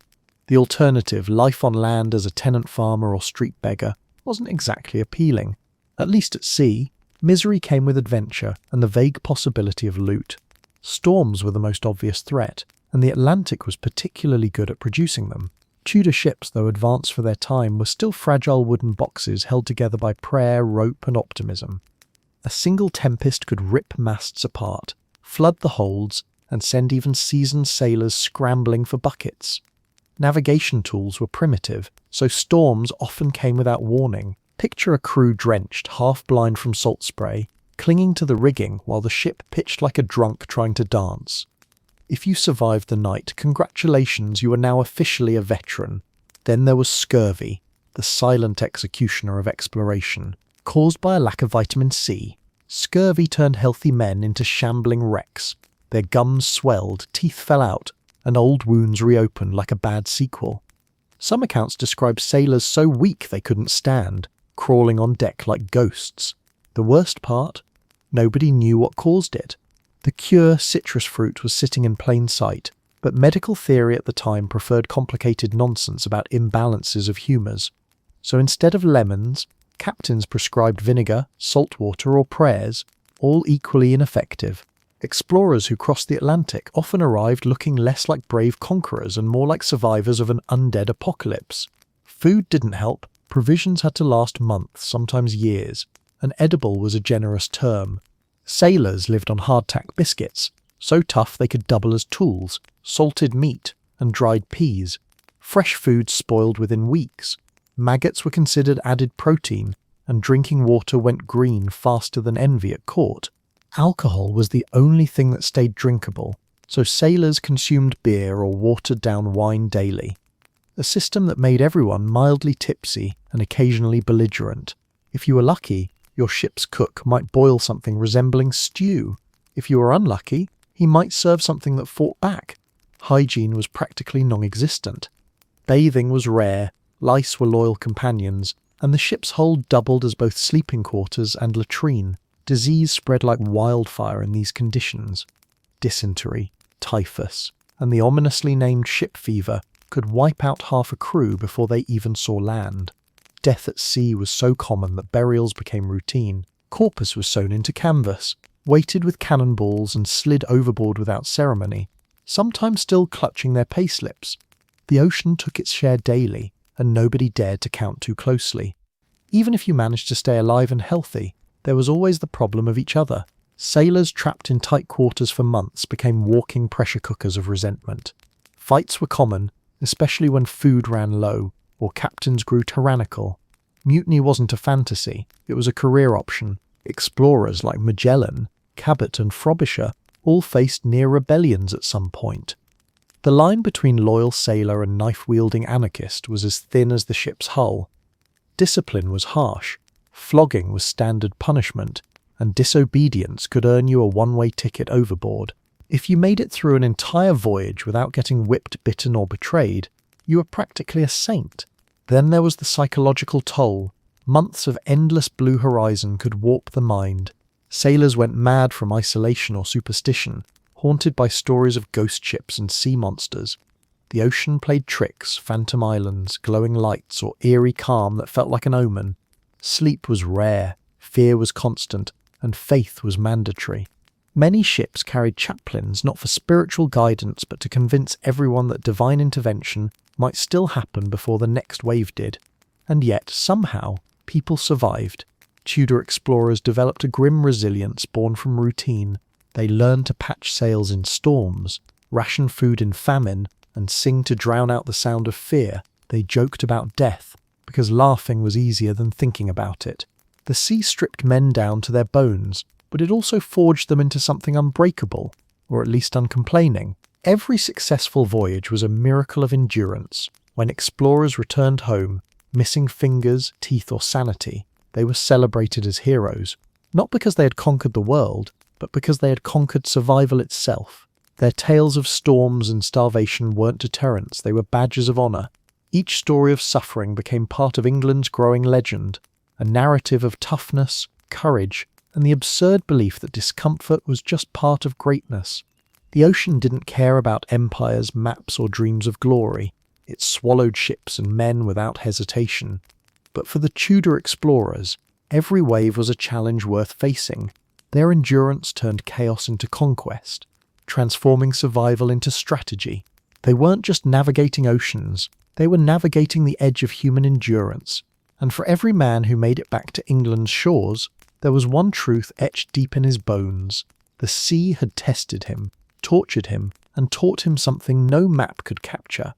The alternative, life on land as a tenant farmer or street beggar, wasn't exactly appealing. At least at sea, misery came with adventure and the vague possibility of loot. Storms were the most obvious threat, and the Atlantic was particularly good at producing them. Tudor ships, though advanced for their time, were still fragile wooden boxes held together by prayer, rope and optimism. A single tempest could rip masts apart, flood the holds, and send even seasoned sailors scrambling for buckets. Navigation tools were primitive, so storms often came without warning. Picture a crew drenched, half-blind from salt spray, clinging to the rigging while the ship pitched like a drunk trying to dance. If you survived the night, congratulations, you are now officially a veteran. Then there was scurvy, the silent executioner of exploration. Caused by a lack of vitamin C, scurvy turned healthy men into shambling wrecks. Their gums swelled, teeth fell out, and old wounds reopened like a bad sequel. Some accounts describe sailors so weak they couldn't stand, crawling on deck like ghosts. The worst part? Nobody knew what caused it. The cure, citrus fruit, was sitting in plain sight, but medical theory at the time preferred complicated nonsense about imbalances of humours. So instead of lemons, captains prescribed vinegar, salt water or prayers, all equally ineffective. Explorers who crossed the Atlantic often arrived looking less like brave conquerors and more like survivors of an undead apocalypse. Food didn't help, provisions had to last months, sometimes years, and edible was a generous term. Sailors lived on hardtack biscuits, so tough they could double as tools, salted meat, and dried peas. Fresh food spoiled within weeks. Maggots were considered added protein, and drinking water went green faster than envy at court. Alcohol was the only thing that stayed drinkable, so sailors consumed beer or watered-down wine daily. A system that made everyone mildly tipsy and occasionally belligerent. If you were lucky, your ship's cook might boil something resembling stew. If you were unlucky, he might serve something that fought back. Hygiene was practically non-existent. Bathing was rare, lice were loyal companions, and the ship's hold doubled as both sleeping quarters and latrine. Disease spread like wildfire in these conditions. Dysentery, typhus, and the ominously named ship fever could wipe out half a crew before they even saw land. Death at sea was so common that burials became routine. Corpus was sewn into canvas, weighted with cannonballs and slid overboard without ceremony, sometimes still clutching their payslips. The ocean took its share daily, and nobody dared to count too closely. Even if you managed to stay alive and healthy, there was always the problem of each other. Sailors trapped in tight quarters for months became walking pressure cookers of resentment. Fights were common, especially when food ran low, or captains grew tyrannical. Mutiny wasn't a fantasy, it was a career option. Explorers like Magellan, Cabot and Frobisher all faced near rebellions at some point. The line between loyal sailor and knife-wielding anarchist was as thin as the ship's hull. Discipline was harsh. Flogging was standard punishment, and disobedience could earn you a one-way ticket overboard. If you made it through an entire voyage without getting whipped, bitten, or betrayed, you were practically a saint. Then there was the psychological toll. Months of endless blue horizon could warp the mind. Sailors went mad from isolation or superstition, haunted by stories of ghost ships and sea monsters. The ocean played tricks, phantom islands, glowing lights, or eerie calm that felt like an omen. Sleep was rare, fear was constant, and faith was mandatory. Many ships carried chaplains not for spiritual guidance but to convince everyone that divine intervention might still happen before the next wave did. And yet, somehow, people survived. Tudor explorers developed a grim resilience born from routine. They learned to patch sails in storms, ration food in famine, and sing to drown out the sound of fear. They joked about death, because laughing was easier than thinking about it. The sea stripped men down to their bones, but it also forged them into something unbreakable, or at least uncomplaining. Every successful voyage was a miracle of endurance. When explorers returned home, missing fingers, teeth, or sanity, they were celebrated as heroes, not because they had conquered the world, but because they had conquered survival itself. Their tales of storms and starvation weren't deterrents, they were badges of honour. Each story of suffering became part of England's growing legend, a narrative of toughness, courage, and the absurd belief that discomfort was just part of greatness. The ocean didn't care about empires, maps, or dreams of glory. It swallowed ships and men without hesitation. But for the Tudor explorers, every wave was a challenge worth facing. Their endurance turned chaos into conquest, transforming survival into strategy. They weren't just navigating oceans, they were navigating the edge of human endurance. And for every man who made it back to England's shores, there was one truth etched deep in his bones. The sea had tested him, tortured him, and taught him something no map could capture.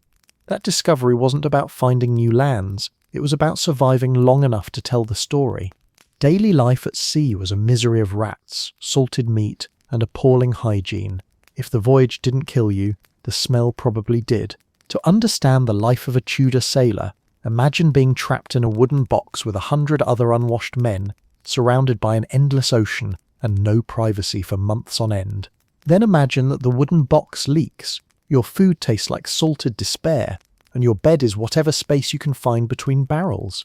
That discovery wasn't about finding new lands, it was about surviving long enough to tell the story. Daily life at sea was a misery of rats, salted meat, and appalling hygiene. If the voyage didn't kill you, the smell probably did. To understand the life of a Tudor sailor, imagine being trapped in a wooden box with 100 other unwashed men, surrounded by an endless ocean and no privacy for months on end. Then imagine that the wooden box leaks, your food tastes like salted despair, and your bed is whatever space you can find between barrels.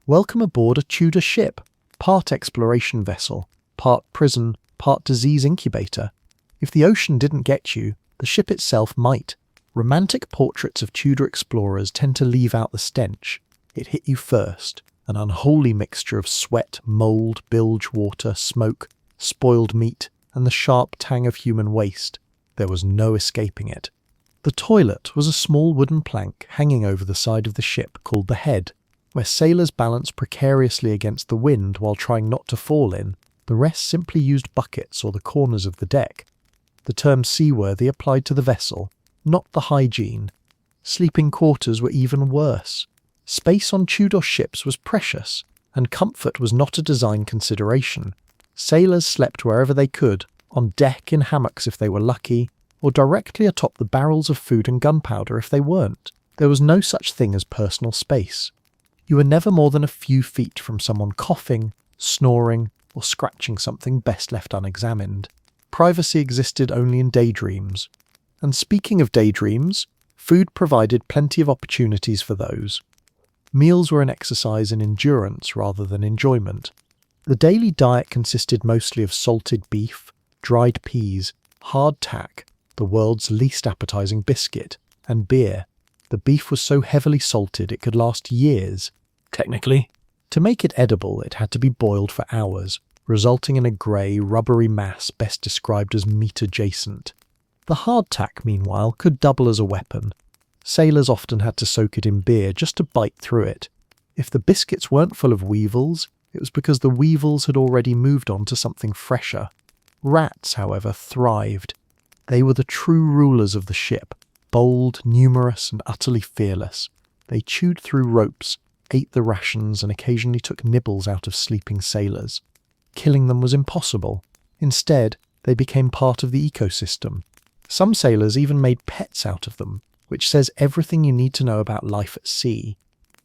Welcome aboard a Tudor ship, part exploration vessel, part prison, part disease incubator. If the ocean didn't get you, the ship itself might. Romantic portraits of Tudor explorers tend to leave out the stench. It hit you first, an unholy mixture of sweat, mould, bilge water, smoke, spoiled meat, and the sharp tang of human waste. There was no escaping it. The toilet was a small wooden plank hanging over the side of the ship called the head, where sailors balanced precariously against the wind while trying not to fall in. The rest simply used buckets or the corners of the deck. The term seaworthy applied to the vessel, not the hygiene. Sleeping quarters were even worse. Space on Tudor ships was precious, and comfort was not a design consideration. Sailors slept wherever they could, on deck in hammocks if they were lucky, or directly atop the barrels of food and gunpowder if they weren't. There was no such thing as personal space. You were never more than a few feet from someone coughing, snoring, or scratching something best left unexamined. Privacy existed only in daydreams. And speaking of daydreams, food provided plenty of opportunities for those. Meals were an exercise in endurance rather than enjoyment. The daily diet consisted mostly of salted beef, dried peas, hardtack, the world's least appetizing biscuit, and beer. The beef was so heavily salted it could last years. Technically, to make it edible, it had to be boiled for hours, resulting in a grey, rubbery mass best described as meat-adjacent. The hardtack, meanwhile, could double as a weapon. Sailors often had to soak it in beer just to bite through it. If the biscuits weren't full of weevils, it was because the weevils had already moved on to something fresher. Rats, however, thrived. They were the true rulers of the ship, bold, numerous, and utterly fearless. They chewed through ropes, ate the rations, and occasionally took nibbles out of sleeping sailors. Killing them was impossible. Instead, they became part of the ecosystem. Some sailors even made pets out of them, which says everything you need to know about life at sea.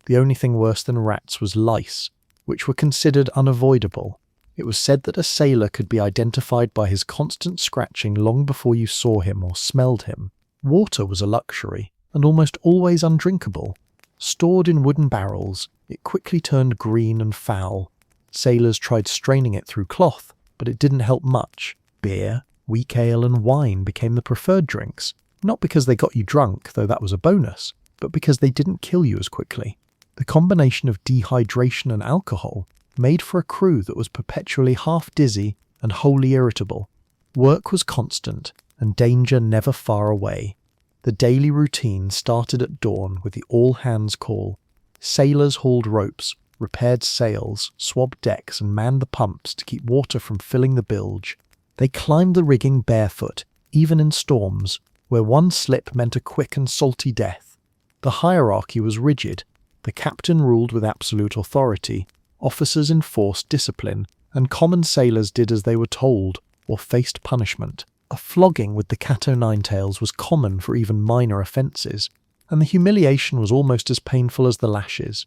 The only thing worse than rats was lice, which were considered unavoidable. It was said that a sailor could be identified by his constant scratching long before you saw him or smelled him. Water was a luxury, and almost always undrinkable. Stored in wooden barrels, it quickly turned green and foul. Sailors tried straining it through cloth, but it didn't help much. Beer, weak ale and wine became the preferred drinks, not because they got you drunk, though that was a bonus, but because they didn't kill you as quickly. The combination of dehydration and alcohol made for a crew that was perpetually half dizzy and wholly irritable. Work was constant, and danger never far away. The daily routine started at dawn with the all-hands call. Sailors hauled ropes, repaired sails, swabbed decks and manned the pumps to keep water from filling the bilge. They climbed the rigging barefoot, even in storms, where one slip meant a quick and salty death. The hierarchy was rigid. The captain ruled with absolute authority, officers enforced discipline, and common sailors did as they were told, or faced punishment. A flogging with the cat-o'-nine-tails was common for even minor offences, and the humiliation was almost as painful as the lashes.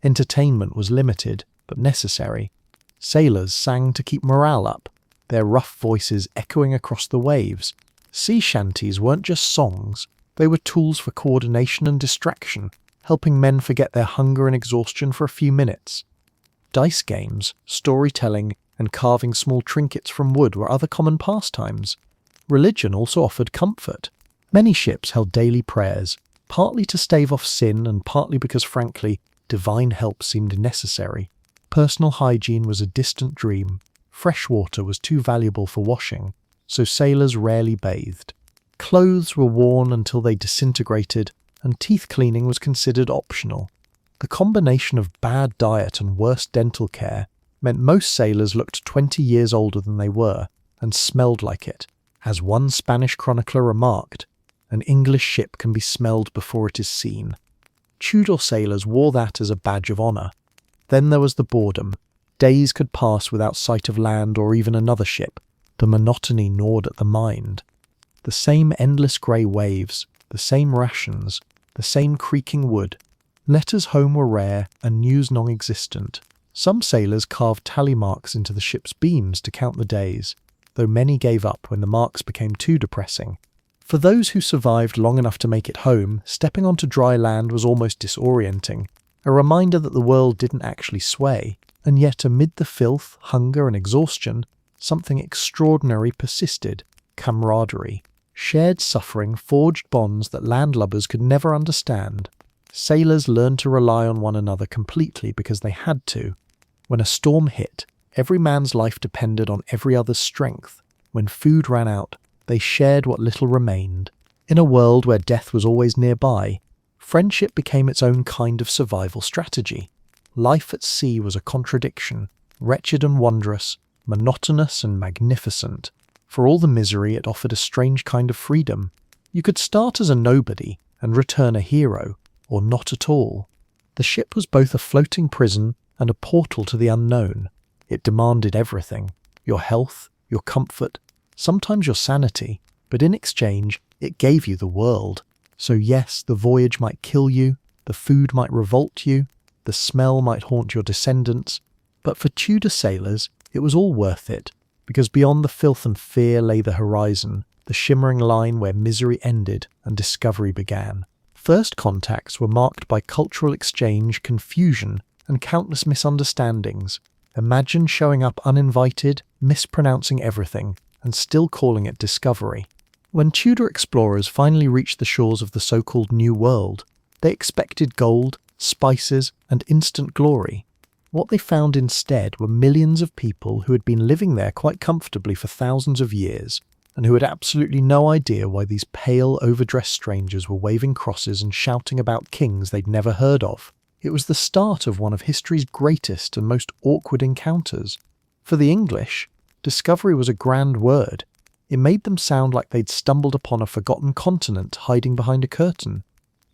Entertainment was limited, but necessary. Sailors sang to keep morale up, their rough voices echoing across the waves. Sea shanties weren't just songs, they were tools for coordination and distraction, helping men forget their hunger and exhaustion for a few minutes. Dice games, storytelling, and carving small trinkets from wood were other common pastimes. Religion also offered comfort. Many ships held daily prayers, partly to stave off sin and partly because, frankly, divine help seemed necessary. Personal hygiene was a distant dream. Fresh water was too valuable for washing, so sailors rarely bathed. Clothes were worn until they disintegrated, and teeth cleaning was considered optional. The combination of bad diet and worse dental care meant most sailors looked 20 years older than they were, and smelled like it. As one Spanish chronicler remarked, an English ship can be smelled before it is seen. Tudor sailors wore that as a badge of honour. Then there was the boredom. Days could pass without sight of land or even another ship. The monotony gnawed at the mind. The same endless grey waves, the same rations, the same creaking wood. Letters home were rare and news non-existent. Some sailors carved tally marks into the ship's beams to count the days, though many gave up when the marks became too depressing. For those who survived long enough to make it home, stepping onto dry land was almost disorienting, a reminder that the world didn't actually sway, and yet amid the filth, hunger and exhaustion, something extraordinary persisted: camaraderie. Shared suffering forged bonds that landlubbers could never understand. Sailors learned to rely on one another completely because they had to. When a storm hit, every man's life depended on every other's strength. When food ran out, they shared what little remained. In a world where death was always nearby, friendship became its own kind of survival strategy. Life at sea was a contradiction, wretched and wondrous, monotonous and magnificent. For all the misery, it offered a strange kind of freedom. You could start as a nobody and return a hero, or not at all. The ship was both a floating prison and a portal to the unknown. It demanded everything: your health, your comfort, sometimes your sanity, but in exchange, it gave you the world. So yes, the voyage might kill you, the food might revolt you, the smell might haunt your descendants, but for Tudor sailors, it was all worth it, because beyond the filth and fear lay the horizon, the shimmering line where misery ended and discovery began. First contacts were marked by cultural exchange, confusion, and countless misunderstandings. Imagine showing up uninvited, mispronouncing everything, and still calling it discovery. When Tudor explorers finally reached the shores of the so-called New World, they expected gold, spices, and instant glory. What they found instead were millions of people who had been living there quite comfortably for thousands of years, and who had absolutely no idea why these pale, overdressed strangers were waving crosses and shouting about kings they'd never heard of. It was the start of one of history's greatest and most awkward encounters. For the English, discovery was a grand word. It made them sound like they'd stumbled upon a forgotten continent hiding behind a curtain.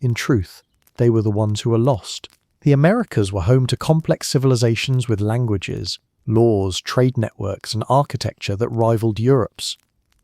In truth, they were the ones who were lost. The Americas were home to complex civilizations with languages, laws, trade networks, and architecture that rivaled Europe's.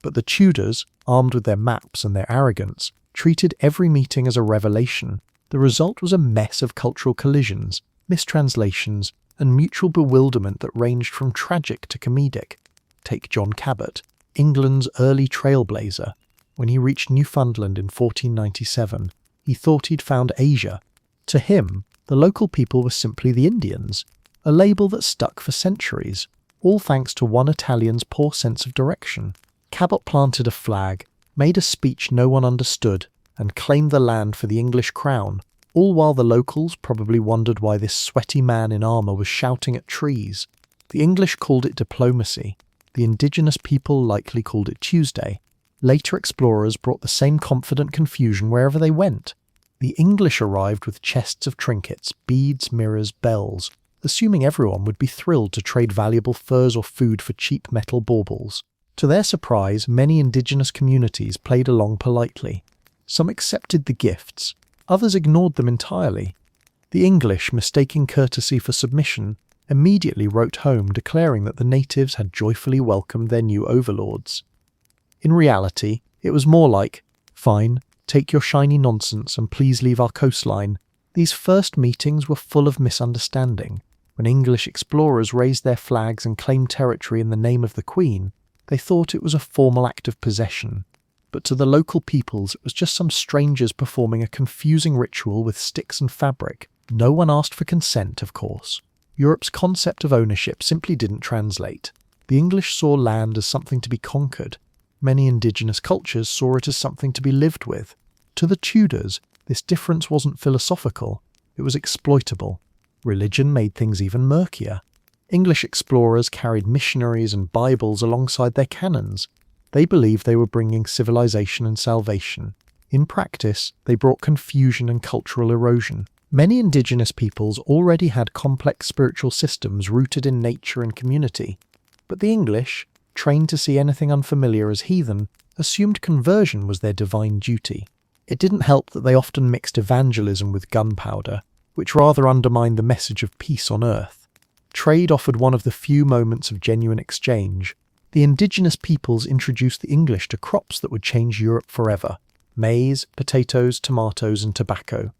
But the Tudors, armed with their maps and their arrogance, treated every meeting as a revelation. The result was a mess of cultural collisions, mistranslations, and mutual bewilderment that ranged from tragic to comedic. Take John Cabot, England's early trailblazer. When he reached Newfoundland in 1497, he thought he'd found Asia. To him, the local people were simply the Indians, a label that stuck for centuries, all thanks to one Italian's poor sense of direction. Cabot planted a flag, made a speech no one understood, and claimed the land for the English crown, all while the locals probably wondered why this sweaty man in armour was shouting at trees. The English called it diplomacy. The indigenous people likely called it Tuesday. Later explorers brought the same confident confusion wherever they went. The English arrived with chests of trinkets, beads, mirrors, bells, assuming everyone would be thrilled to trade valuable furs or food for cheap metal baubles. To their surprise, many indigenous communities played along politely. Some accepted the gifts, others ignored them entirely. The English, mistaking courtesy for submission, immediately wrote home declaring that the natives had joyfully welcomed their new overlords. In reality, it was more like, "Fine, take your shiny nonsense and please leave our coastline." These first meetings were full of misunderstanding. When English explorers raised their flags and claimed territory in the name of the Queen, they thought it was a formal act of possession. But to the local peoples, it was just some strangers performing a confusing ritual with sticks and fabric. No one asked for consent, of course. Europe's concept of ownership simply didn't translate. The English saw land as something to be conquered. Many indigenous cultures saw it as something to be lived with. To the Tudors, this difference wasn't philosophical, it was exploitable. Religion made things even murkier. English explorers carried missionaries and Bibles alongside their cannons. They believed they were bringing civilization and salvation. In practice, they brought confusion and cultural erosion. Many indigenous peoples already had complex spiritual systems rooted in nature and community. But the English, trained to see anything unfamiliar as heathen, assumed conversion was their divine duty. It didn't help that they often mixed evangelism with gunpowder, which rather undermined the message of peace on earth. Trade offered one of the few moments of genuine exchange. The indigenous peoples introduced the English to crops that would change Europe forever: maize, potatoes, tomatoes, and tobacco.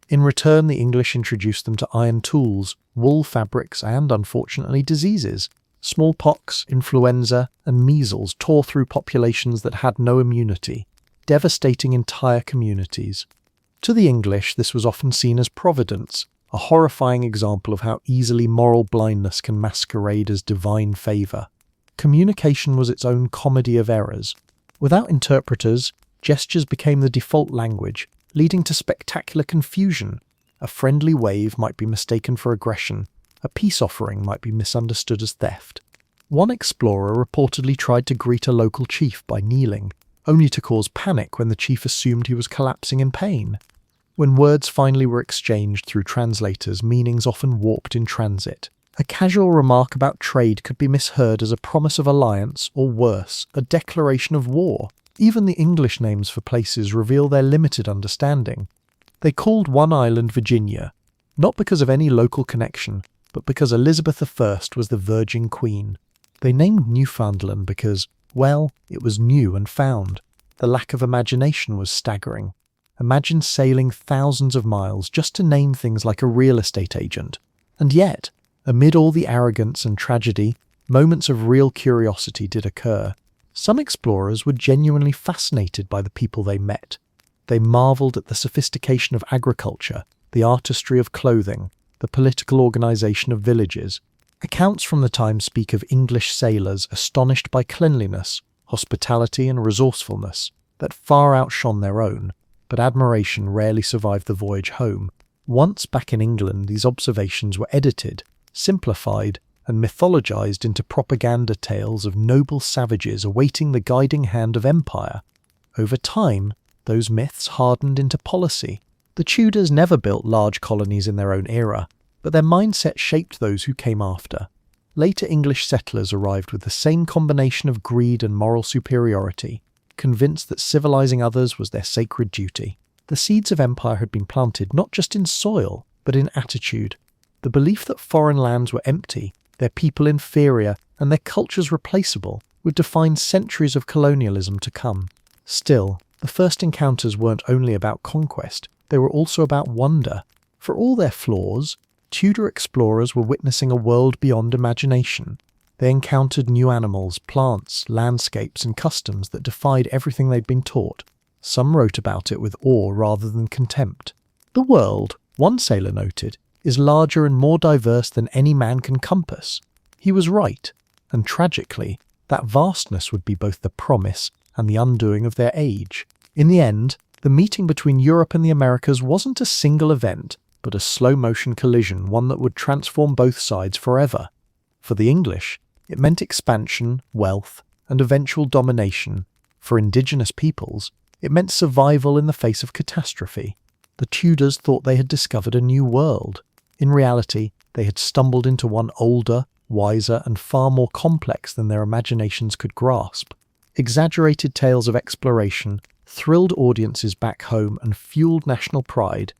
In return, the English introduced them to iron tools, wool fabrics, and, unfortunately, diseases. Smallpox, influenza, and measles tore through populations that had no immunity, devastating entire communities. To the English, this was often seen as providence, a horrifying example of how easily moral blindness can masquerade as divine favour. Communication was its own comedy of errors. Without interpreters, gestures became the default language, leading to spectacular confusion. A friendly wave might be mistaken for aggression. A peace offering might be misunderstood as theft. One explorer reportedly tried to greet a local chief by kneeling, only to cause panic when the chief assumed he was collapsing in pain. When words finally were exchanged through translators, meanings often warped in transit. A casual remark about trade could be misheard as a promise of alliance, or worse, a declaration of war. Even the English names for places reveal their limited understanding. They called one island Virginia, not because of any local connection, but because Elizabeth I was the Virgin Queen. They named Newfoundland because, well, it was new and found. The lack of imagination was staggering. Imagine sailing thousands of miles just to name things like a real estate agent. And yet, amid all the arrogance and tragedy, moments of real curiosity did occur. Some explorers were genuinely fascinated by the people they met. They marvelled at the sophistication of agriculture, the artistry of clothing, the political organisation of villages. Accounts from the time speak of English sailors astonished by cleanliness, hospitality and resourcefulness that far outshone their own, but admiration rarely survived the voyage home. Once back in England, these observations were edited, simplified, and mythologized into propaganda tales of noble savages awaiting the guiding hand of empire. Over time, those myths hardened into policy. The Tudors never built large colonies in their own era, but their mindset shaped those who came after. Later English settlers arrived with the same combination of greed and moral superiority, convinced that civilizing others was their sacred duty. The seeds of empire had been planted not just in soil, but in attitude. The belief that foreign lands were empty, their people inferior, and their cultures replaceable would define centuries of colonialism to come. Still, the first encounters weren't only about conquest, they were also about wonder. For all their flaws, Tudor explorers were witnessing a world beyond imagination. They encountered new animals, plants, landscapes, and customs that defied everything they'd been taught. Some wrote about it with awe rather than contempt. "The world," one sailor noted, "is larger and more diverse than any man can compass." He was right, and tragically, that vastness would be both the promise and the undoing of their age. In the end, the meeting between Europe and the Americas wasn't a single event, but a slow-motion collision, one that would transform both sides forever. For the English, it meant expansion, wealth, and eventual domination. For indigenous peoples, it meant survival in the face of catastrophe. The Tudors thought they had discovered a new world. In reality, they had stumbled into one older, wiser, and far more complex than their imaginations could grasp. Exaggerated tales of exploration thrilled audiences back home and fueled national pride.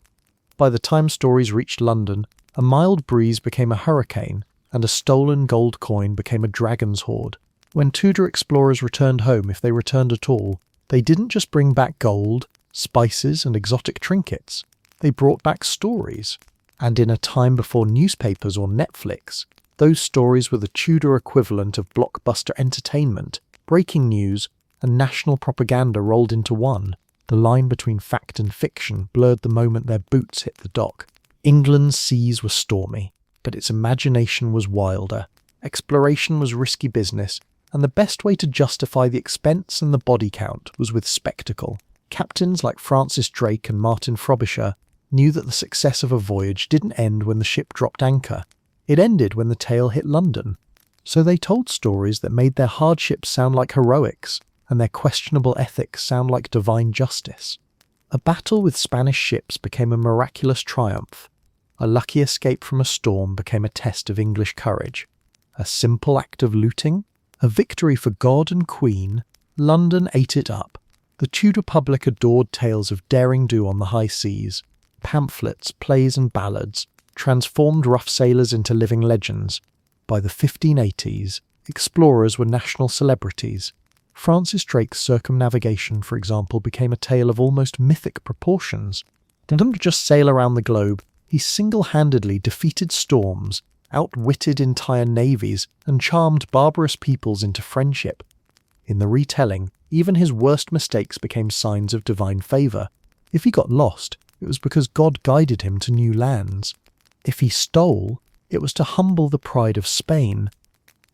By the time stories reached London, a mild breeze became a hurricane, and a stolen gold coin became a dragon's hoard. When Tudor explorers returned home, if they returned at all, they didn't just bring back gold, spices, and exotic trinkets. They brought back stories. And in a time before newspapers or Netflix, those stories were the Tudor equivalent of blockbuster entertainment, breaking news, and national propaganda rolled into one. The line between fact and fiction blurred the moment their boots hit the dock. England's seas were stormy, but its imagination was wilder. Exploration was risky business, and the best way to justify the expense and the body count was with spectacle. Captains like Francis Drake and Martin Frobisher knew that the success of a voyage didn't end when the ship dropped anchor. It ended when the tale hit London. So they told stories that made their hardships sound like heroics, and their questionable ethics sound like divine justice. A battle with Spanish ships became a miraculous triumph. A lucky escape from a storm became a test of English courage. A simple act of looting, a victory for God and Queen, London ate it up. The Tudor public adored tales of daring do on the high seas. Pamphlets, plays and ballads transformed rough sailors into living legends. By the 1580s, explorers were national celebrities. Francis Drake's circumnavigation, for example, became a tale of almost mythic proportions. He didn't just sail around the globe, he single-handedly defeated storms, outwitted entire navies, and charmed barbarous peoples into friendship. In the retelling, even his worst mistakes became signs of divine favour. If he got lost, it was because God guided him to new lands. If he stole, it was to humble the pride of Spain.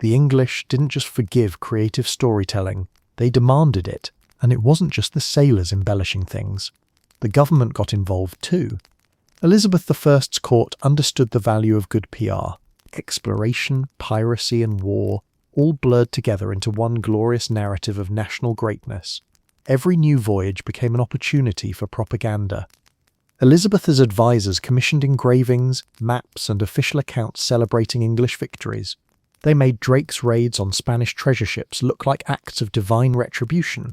The English didn't just forgive creative storytelling, they demanded it, and it wasn't just the sailors embellishing things. The government got involved too. Elizabeth I's court understood the value of good PR. Exploration, piracy and war all blurred together into one glorious narrative of national greatness. Every new voyage became an opportunity for propaganda. Elizabeth's advisors commissioned engravings, maps and official accounts celebrating English victories. They made Drake's raids on Spanish treasure ships look like acts of divine retribution.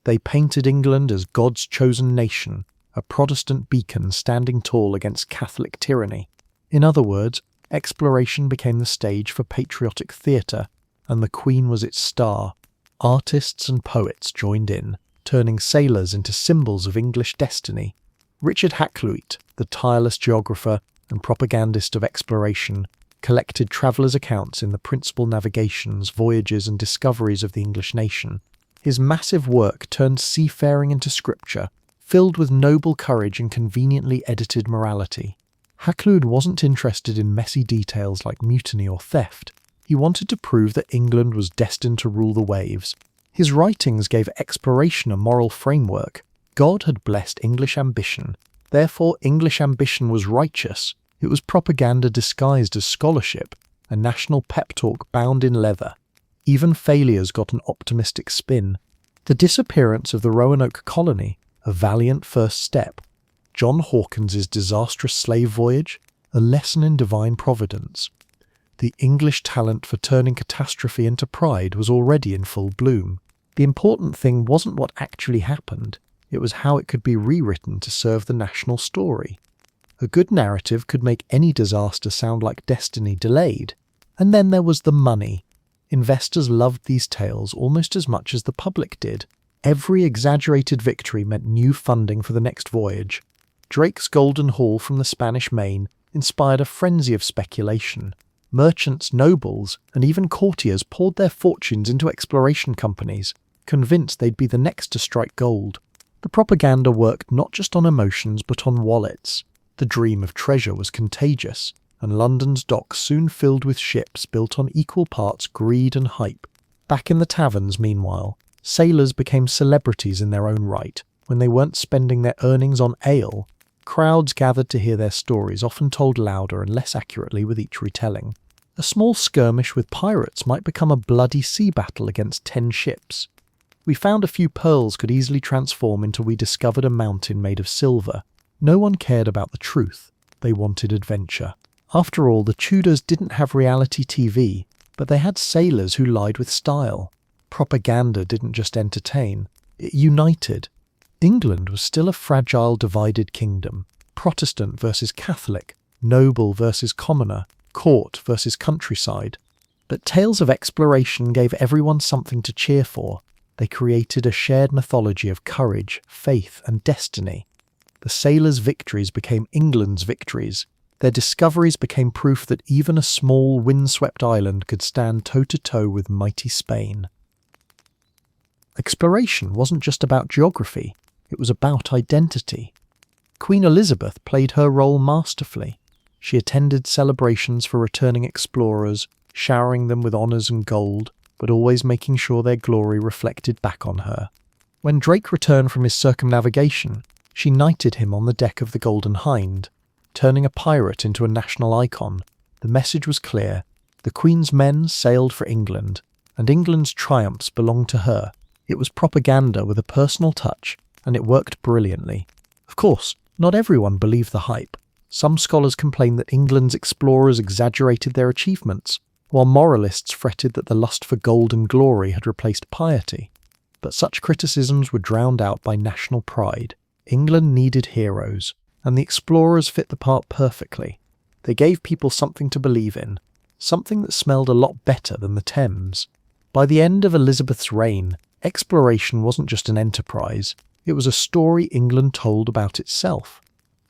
They painted England as God's chosen nation, a Protestant beacon standing tall against Catholic tyranny. In other words, exploration became the stage for patriotic theatre, and the Queen was its star. Artists and poets joined in, turning sailors into symbols of English destiny. Richard Hakluyt, the tireless geographer and propagandist of exploration, collected travellers' accounts in the principal navigations, voyages and discoveries of the English nation. His massive work turned seafaring into scripture, filled with noble courage and conveniently edited morality. Hakluyt wasn't interested in messy details like mutiny or theft. He wanted to prove that England was destined to rule the waves. His writings gave exploration a moral framework. God had blessed English ambition. Therefore, English ambition was righteous. It was propaganda disguised as scholarship, a national pep talk bound in leather. Even failures got an optimistic spin. The disappearance of the Roanoke colony, a valiant first step. John Hawkins's disastrous slave voyage, a lesson in divine providence. The English talent for turning catastrophe into pride was already in full bloom. The important thing wasn't what actually happened, it was how it could be rewritten to serve the national story. A good narrative could make any disaster sound like destiny delayed. And then there was the money. Investors loved these tales almost as much as the public did. Every exaggerated victory meant new funding for the next voyage. Drake's golden haul from the Spanish Main inspired a frenzy of speculation. Merchants, nobles, and even courtiers poured their fortunes into exploration companies, convinced they'd be the next to strike gold. The propaganda worked not just on emotions but on wallets. The dream of treasure was contagious, and London's docks soon filled with ships built on equal parts greed and hype. Back in the taverns, meanwhile, sailors became celebrities in their own right. When they weren't spending their earnings on ale, crowds gathered to hear their stories, often told louder and less accurately with each retelling. A small skirmish with pirates might become a bloody sea battle against 10 ships. We found a few pearls could easily transform into we discovered a mountain made of silver. No one cared about the truth. They wanted adventure. After all, the Tudors didn't have reality TV, but they had sailors who lied with style. Propaganda didn't just entertain, it united. England was still a fragile, divided kingdom. Protestant versus Catholic, noble versus commoner, court versus countryside. But tales of exploration gave everyone something to cheer for. They created a shared mythology of courage, faith, and destiny. The sailors' victories became England's victories. Their discoveries became proof that even a small, windswept island could stand toe-to-toe with mighty Spain. Exploration wasn't just about geography, it was about identity. Queen Elizabeth played her role masterfully. She attended celebrations for returning explorers, showering them with honours and gold, but always making sure their glory reflected back on her. When Drake returned from his circumnavigation, she knighted him on the deck of the Golden Hind, turning a pirate into a national icon. The message was clear. The Queen's men sailed for England, and England's triumphs belonged to her. It was propaganda with a personal touch, and it worked brilliantly. Of course, not everyone believed the hype. Some scholars complained that England's explorers exaggerated their achievements, while moralists fretted that the lust for gold and glory had replaced piety. But such criticisms were drowned out by national pride. England needed heroes, and the explorers fit the part perfectly. They gave people something to believe in, something that smelled a lot better than the Thames. By the end of Elizabeth's reign, exploration wasn't just an enterprise, it was a story England told about itself.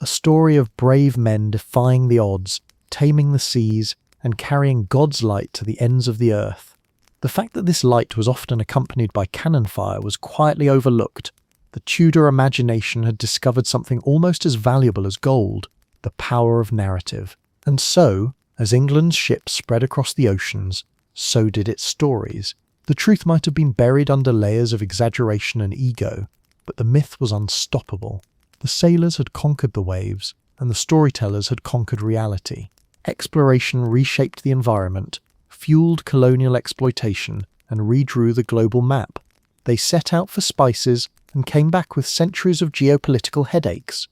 A story of brave men defying the odds, taming the seas, and carrying God's light to the ends of the earth. The fact that this light was often accompanied by cannon fire was quietly overlooked. The Tudor imagination had discovered something almost as valuable as gold, the power of narrative. And so, as England's ships spread across the oceans, so did its stories. The truth might have been buried under layers of exaggeration and ego, but the myth was unstoppable. The sailors had conquered the waves, and the storytellers had conquered reality. Exploration reshaped the environment, fueled colonial exploitation, and redrew the global map. They set out for spices and came back with centuries of geopolitical headaches.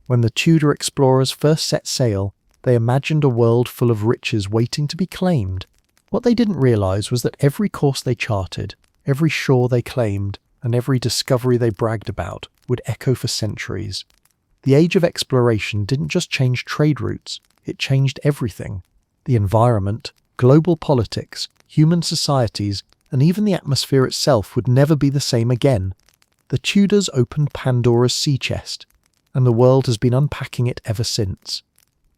When the Tudor explorers first set sail, they imagined a world full of riches waiting to be claimed. What they didn't realise was that every course they charted, every shore they claimed, and every discovery they bragged about would echo for centuries. The age of exploration didn't just change trade routes, it changed everything. The environment, global politics, human societies, and even the atmosphere itself would never be the same again. The Tudors opened Pandora's sea chest, and the world has been unpacking it ever since.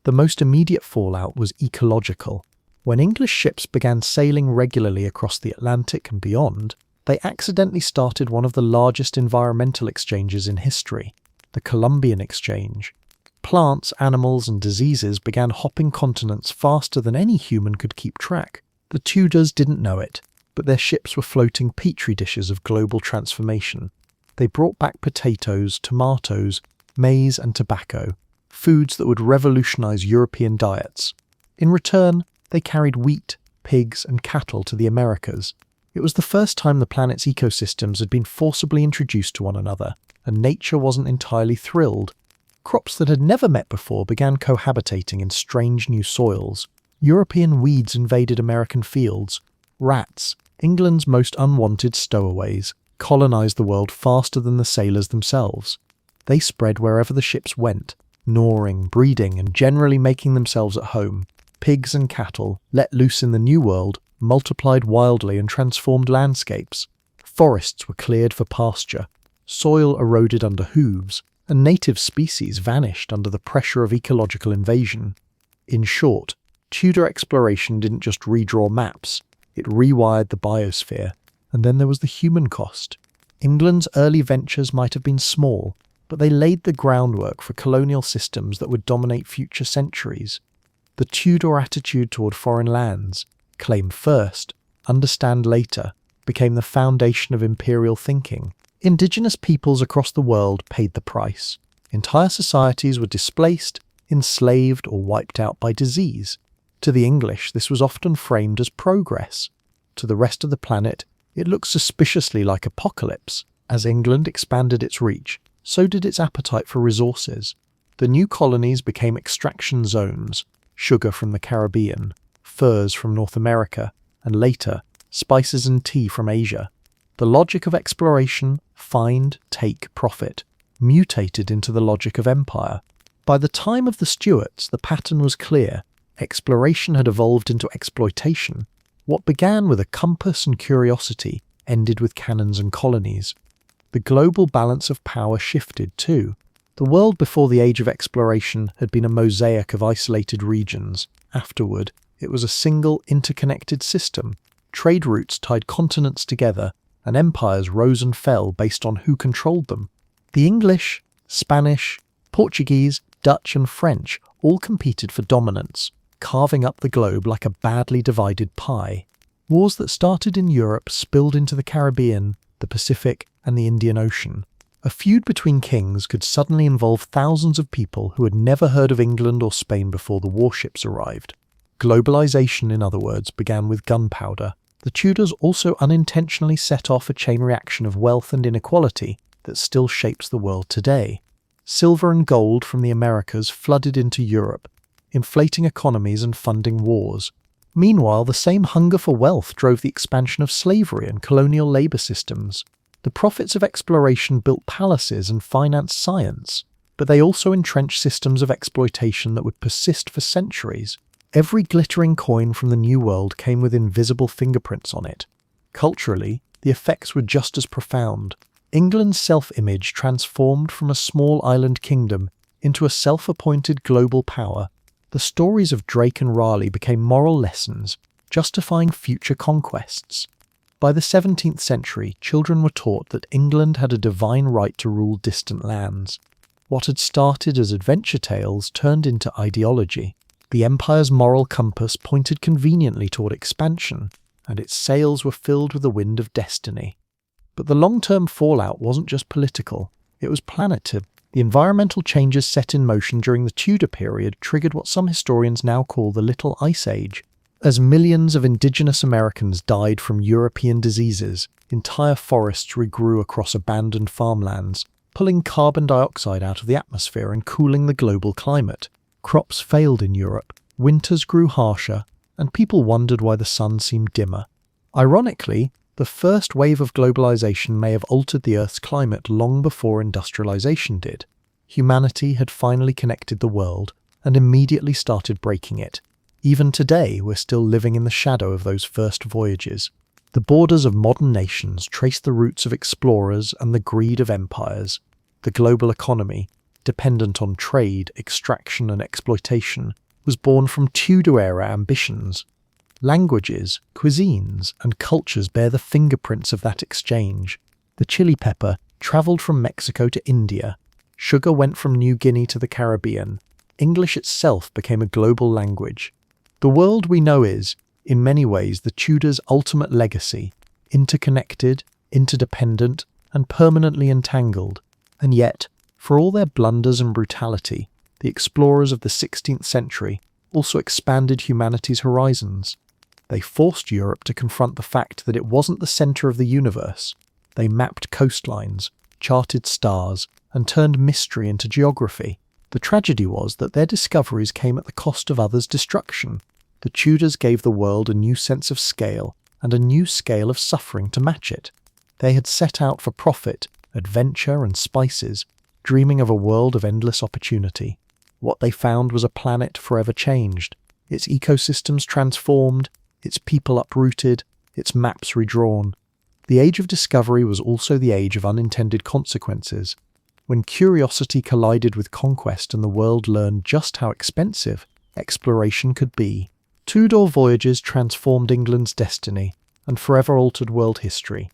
The most immediate fallout was ecological. When English ships began sailing regularly across the Atlantic and beyond, they accidentally started one of the largest environmental exchanges in history, the Columbian Exchange. Plants, animals, and diseases began hopping continents faster than any human could keep track. The Tudors didn't know it, but their ships were floating petri dishes of global transformation. They brought back potatoes, tomatoes, maize, and tobacco, foods that would revolutionize European diets. In return, they carried wheat, pigs, and cattle to the Americas. It was the first time the planet's ecosystems had been forcibly introduced to one another, and nature wasn't entirely thrilled. Crops that had never met before began cohabitating in strange new soils. European weeds invaded American fields. Rats, England's most unwanted stowaways, colonized the world faster than the sailors themselves. They spread wherever the ships went, gnawing, breeding, and generally making themselves at home. Pigs and cattle, let loose in the New World, multiplied wildly and transformed landscapes. Forests were cleared for pasture. Soil eroded under hooves, and native species vanished under the pressure of ecological invasion. In short, Tudor exploration didn't just redraw maps, it rewired the biosphere, and then there was the human cost. England's early ventures might have been small, but they laid the groundwork for colonial systems that would dominate future centuries. The Tudor attitude toward foreign lands, claim first, understand later, became the foundation of imperial thinking. Indigenous peoples across the world paid the price. Entire societies were displaced, enslaved, or wiped out by disease. To the English, this was often framed as progress. To the rest of the planet, it looked suspiciously like apocalypse. As England expanded its reach, so did its appetite for resources. The new colonies became extraction zones, sugar from the Caribbean, furs from North America, and later, spices and tea from Asia. The logic of exploration, find, take, profit, mutated into the logic of empire. By the time of the Stuarts, the pattern was clear. Exploration had evolved into exploitation. What began with a compass and curiosity ended with cannons and colonies. The global balance of power shifted too. The world before the age of exploration had been a mosaic of isolated regions. Afterward, it was a single interconnected system. Trade routes tied continents together, and empires rose and fell based on who controlled them. The English, Spanish, Portuguese, Dutch and French all competed for dominance, carving up the globe like a badly divided pie. Wars that started in Europe spilled into the Caribbean, the Pacific, and the Indian Ocean. A feud between kings could suddenly involve thousands of people who had never heard of England or Spain before the warships arrived. Globalization, in other words, began with gunpowder. The Tudors also unintentionally set off a chain reaction of wealth and inequality that still shapes the world today. Silver and gold from the Americas flooded into Europe, inflating economies and funding wars. Meanwhile, the same hunger for wealth drove the expansion of slavery and colonial labor systems. The profits of exploration built palaces and financed science, but they also entrenched systems of exploitation that would persist for centuries. Every glittering coin from the New World came with invisible fingerprints on it. Culturally, the effects were just as profound. England's self-image transformed from a small island kingdom into a self-appointed global power. The stories of Drake and Raleigh became moral lessons, justifying future conquests. By the 17th century, children were taught that England had a divine right to rule distant lands. What had started as adventure tales turned into ideology. The empire's moral compass pointed conveniently toward expansion, and its sails were filled with the wind of destiny. But the long-term fallout wasn't just political, it was planetary. The environmental changes set in motion during the Tudor period triggered what some historians now call the Little Ice Age. As millions of indigenous Americans died from European diseases, entire forests regrew across abandoned farmlands, pulling carbon dioxide out of the atmosphere and cooling the global climate. Crops failed in Europe, winters grew harsher, and people wondered why the sun seemed dimmer. Ironically, the first wave of globalization may have altered the Earth's climate long before industrialization did. Humanity had finally connected the world and immediately started breaking it. Even today, we're still living in the shadow of those first voyages. The borders of modern nations trace the roots of explorers and the greed of empires. The global economy, dependent on trade, extraction and exploitation, was born from Tudor-era ambitions. Languages, cuisines, and cultures bear the fingerprints of that exchange. The chili pepper travelled from Mexico to India. Sugar went from New Guinea to the Caribbean. English itself became a global language. The world we know is, in many ways, the Tudors' ultimate legacy, interconnected, interdependent, and permanently entangled. And yet, for all their blunders and brutality, the explorers of the 16th century also expanded humanity's horizons. They forced Europe to confront the fact that it wasn't the centre of the universe. They mapped coastlines, charted stars, and turned mystery into geography. The tragedy was that their discoveries came at the cost of others' destruction. The Tudors gave the world a new sense of scale and a new scale of suffering to match it. They had set out for profit, adventure, and spices, dreaming of a world of endless opportunity. What they found was a planet forever changed, its ecosystems transformed, its people uprooted, its maps redrawn. The age of discovery was also the age of unintended consequences. When curiosity collided with conquest and the world learned just how expensive exploration could be, Tudor voyages transformed England's destiny and forever altered world history.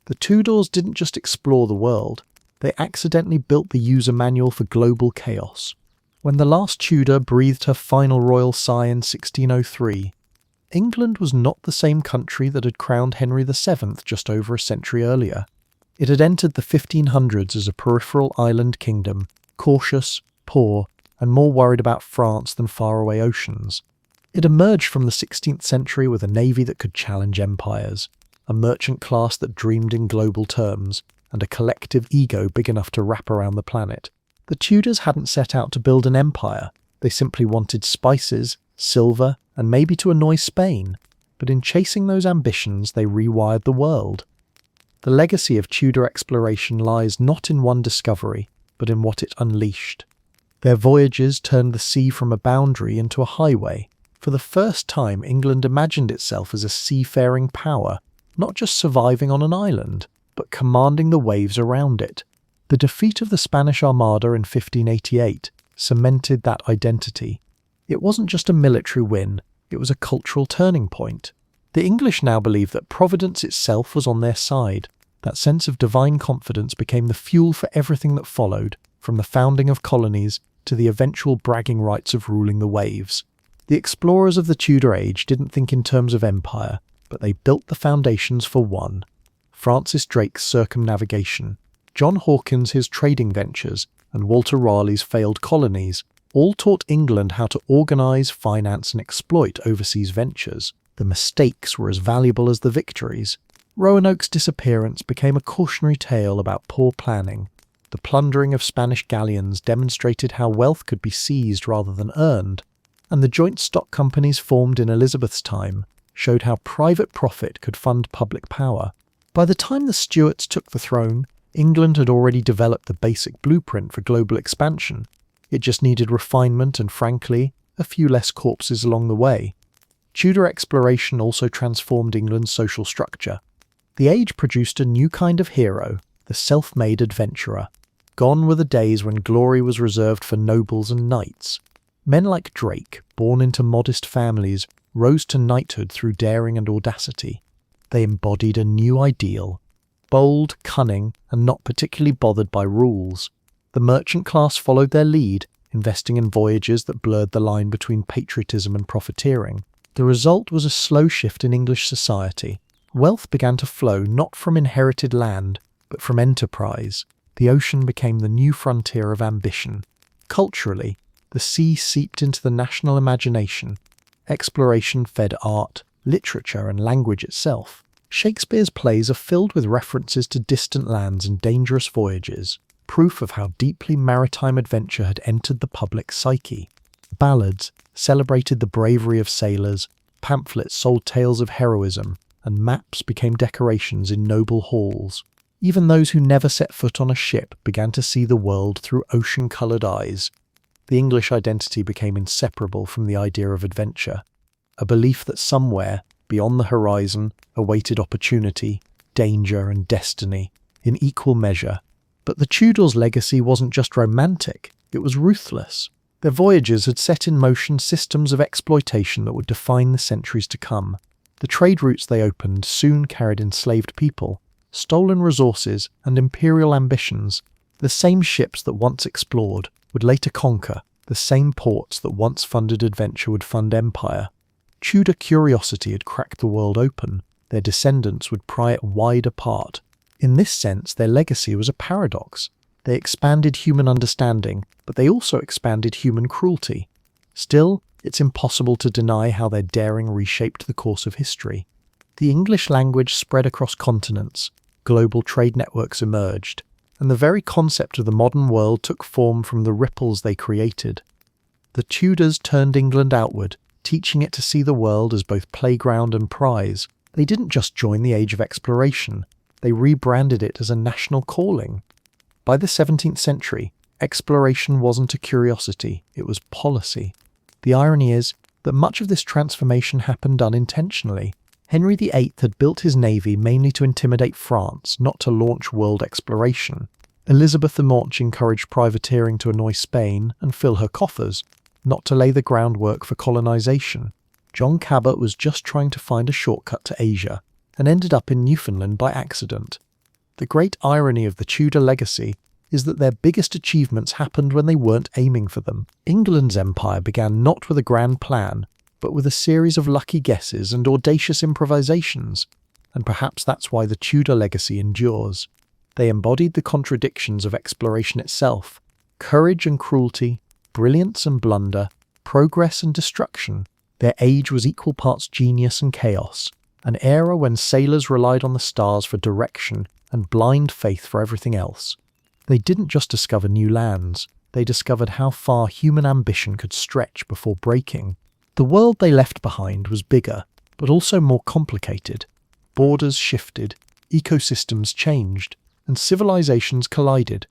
The Tudors didn't just explore the world, they accidentally built the user manual for global chaos. When the last Tudor breathed her final royal sigh in 1603, England was not the same country that had crowned Henry VII just over a century earlier. It had entered the 1500s as a peripheral island kingdom, cautious, poor, and more worried about France than faraway oceans. It emerged from the 16th century with a navy that could challenge empires, a merchant class that dreamed in global terms, and a collective ego big enough to wrap around the planet. The Tudors hadn't set out to build an empire, they simply wanted spices, silver, and maybe to annoy Spain, but in chasing those ambitions they rewired the world. The legacy of Tudor exploration lies not in one discovery, but in what it unleashed. Their voyages turned the sea from a boundary into a highway. For the first time, England imagined itself as a seafaring power, not just surviving on an island, but commanding the waves around it. The defeat of the Spanish Armada in 1588 cemented that identity. It wasn't just a military win, it was a cultural turning point. The English now believed that Providence itself was on their side. That sense of divine confidence became the fuel for everything that followed, from the founding of colonies to the eventual bragging rights of ruling the waves. The explorers of the Tudor age didn't think in terms of empire, but they built the foundations for one. Francis Drake's circumnavigation, John Hawkins' his trading ventures, and Walter Raleigh's failed colonies all taught England how to organise, finance and exploit overseas ventures. The mistakes were as valuable as the victories. Roanoke's disappearance became a cautionary tale about poor planning. The plundering of Spanish galleons demonstrated how wealth could be seized rather than earned, and the joint stock companies formed in Elizabeth's time showed how private profit could fund public power. By the time the Stuarts took the throne, England had already developed the basic blueprint for global expansion. It just needed refinement and, frankly, a few less corpses along the way. Tudor exploration also transformed England's social structure. The age produced a new kind of hero, the self-made adventurer. Gone were the days when glory was reserved for nobles and knights. Men like Drake, born into modest families, rose to knighthood through daring and audacity. They embodied a new ideal, bold, cunning, and not particularly bothered by rules. The merchant class followed their lead, investing in voyages that blurred the line between patriotism and profiteering. The result was a slow shift in English society. Wealth began to flow not from inherited land, but from enterprise. The ocean became the new frontier of ambition. Culturally, the sea seeped into the national imagination. Exploration fed art, literature, and language itself. Shakespeare's plays are filled with references to distant lands and dangerous voyages, proof of how deeply maritime adventure had entered the public psyche. Ballads celebrated the bravery of sailors, pamphlets sold tales of heroism, and maps became decorations in noble halls. Even those who never set foot on a ship began to see the world through ocean-coloured eyes. The English identity became inseparable from the idea of adventure, a belief that somewhere, beyond the horizon, awaited opportunity, danger and destiny, in equal measure. But the Tudors' legacy wasn't just romantic, it was ruthless. Their voyages had set in motion systems of exploitation that would define the centuries to come. The trade routes they opened soon carried enslaved people, stolen resources, and imperial ambitions. The same ships that once explored would later conquer, the same ports that once funded adventure would fund empire. Tudor curiosity had cracked the world open, their descendants would pry it wide apart. In this sense, their legacy was a paradox. They expanded human understanding, but they also expanded human cruelty. Still, it's impossible to deny how their daring reshaped the course of history. The English language spread across continents, global trade networks emerged, and the very concept of the modern world took form from the ripples they created. The Tudors turned England outward, teaching it to see the world as both playground and prize. They didn't just join the age of exploration, they rebranded it as a national calling. By the 17th century, exploration wasn't a curiosity, it was policy. The irony is that much of this transformation happened unintentionally. Henry VIII had built his navy mainly to intimidate France, not to launch world exploration. Elizabeth the March encouraged privateering to annoy Spain and fill her coffers, not to lay the groundwork for colonization. John Cabot was just trying to find a shortcut to Asia, and ended up in Newfoundland by accident. The great irony of the Tudor legacy is that their biggest achievements happened when they weren't aiming for them. England's empire began not with a grand plan, but with a series of lucky guesses and audacious improvisations, and perhaps that's why the Tudor legacy endures. They embodied the contradictions of exploration itself: courage and cruelty, brilliance and blunder, progress and destruction. Their age was equal parts genius and chaos, an era when sailors relied on the stars for direction and blind faith for everything else. They didn't just discover new lands, they discovered how far human ambition could stretch before breaking. The world they left behind was bigger, but also more complicated. Borders shifted, ecosystems changed, and civilizations collided.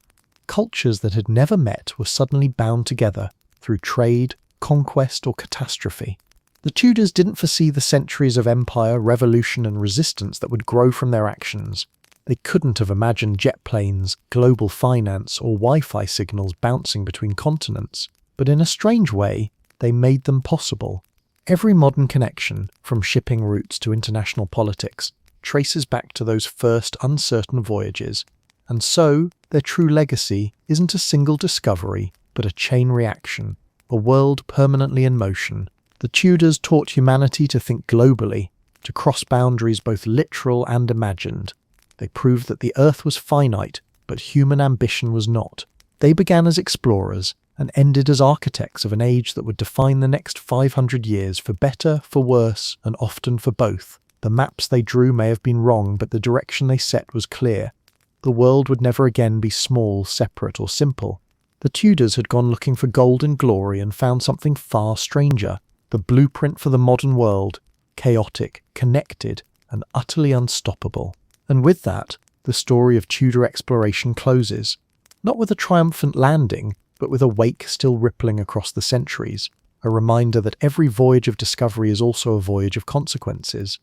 Cultures that had never met were suddenly bound together through trade, conquest, or catastrophe. The Tudors didn't foresee the centuries of empire, revolution, and resistance that would grow from their actions. They couldn't have imagined jet planes, global finance, or Wi-Fi signals bouncing between continents. But in a strange way, they made them possible. Every modern connection, from shipping routes to international politics, traces back to those first uncertain voyages. And so, their true legacy isn't a single discovery, but a chain reaction, a world permanently in motion. The Tudors taught humanity to think globally, to cross boundaries both literal and imagined. They proved that the Earth was finite, but human ambition was not. They began as explorers and ended as architects of an age that would define the next 500 years, for better, for worse, and often for both. The maps they drew may have been wrong, but the direction they set was clear. The world would never again be small, separate, or simple. The Tudors had gone looking for gold and glory and found something far stranger: the blueprint for the modern world, chaotic, connected, and utterly unstoppable. And with that, the story of Tudor exploration closes, not with a triumphant landing, but with a wake still rippling across the centuries, a reminder that every voyage of discovery is also a voyage of consequences.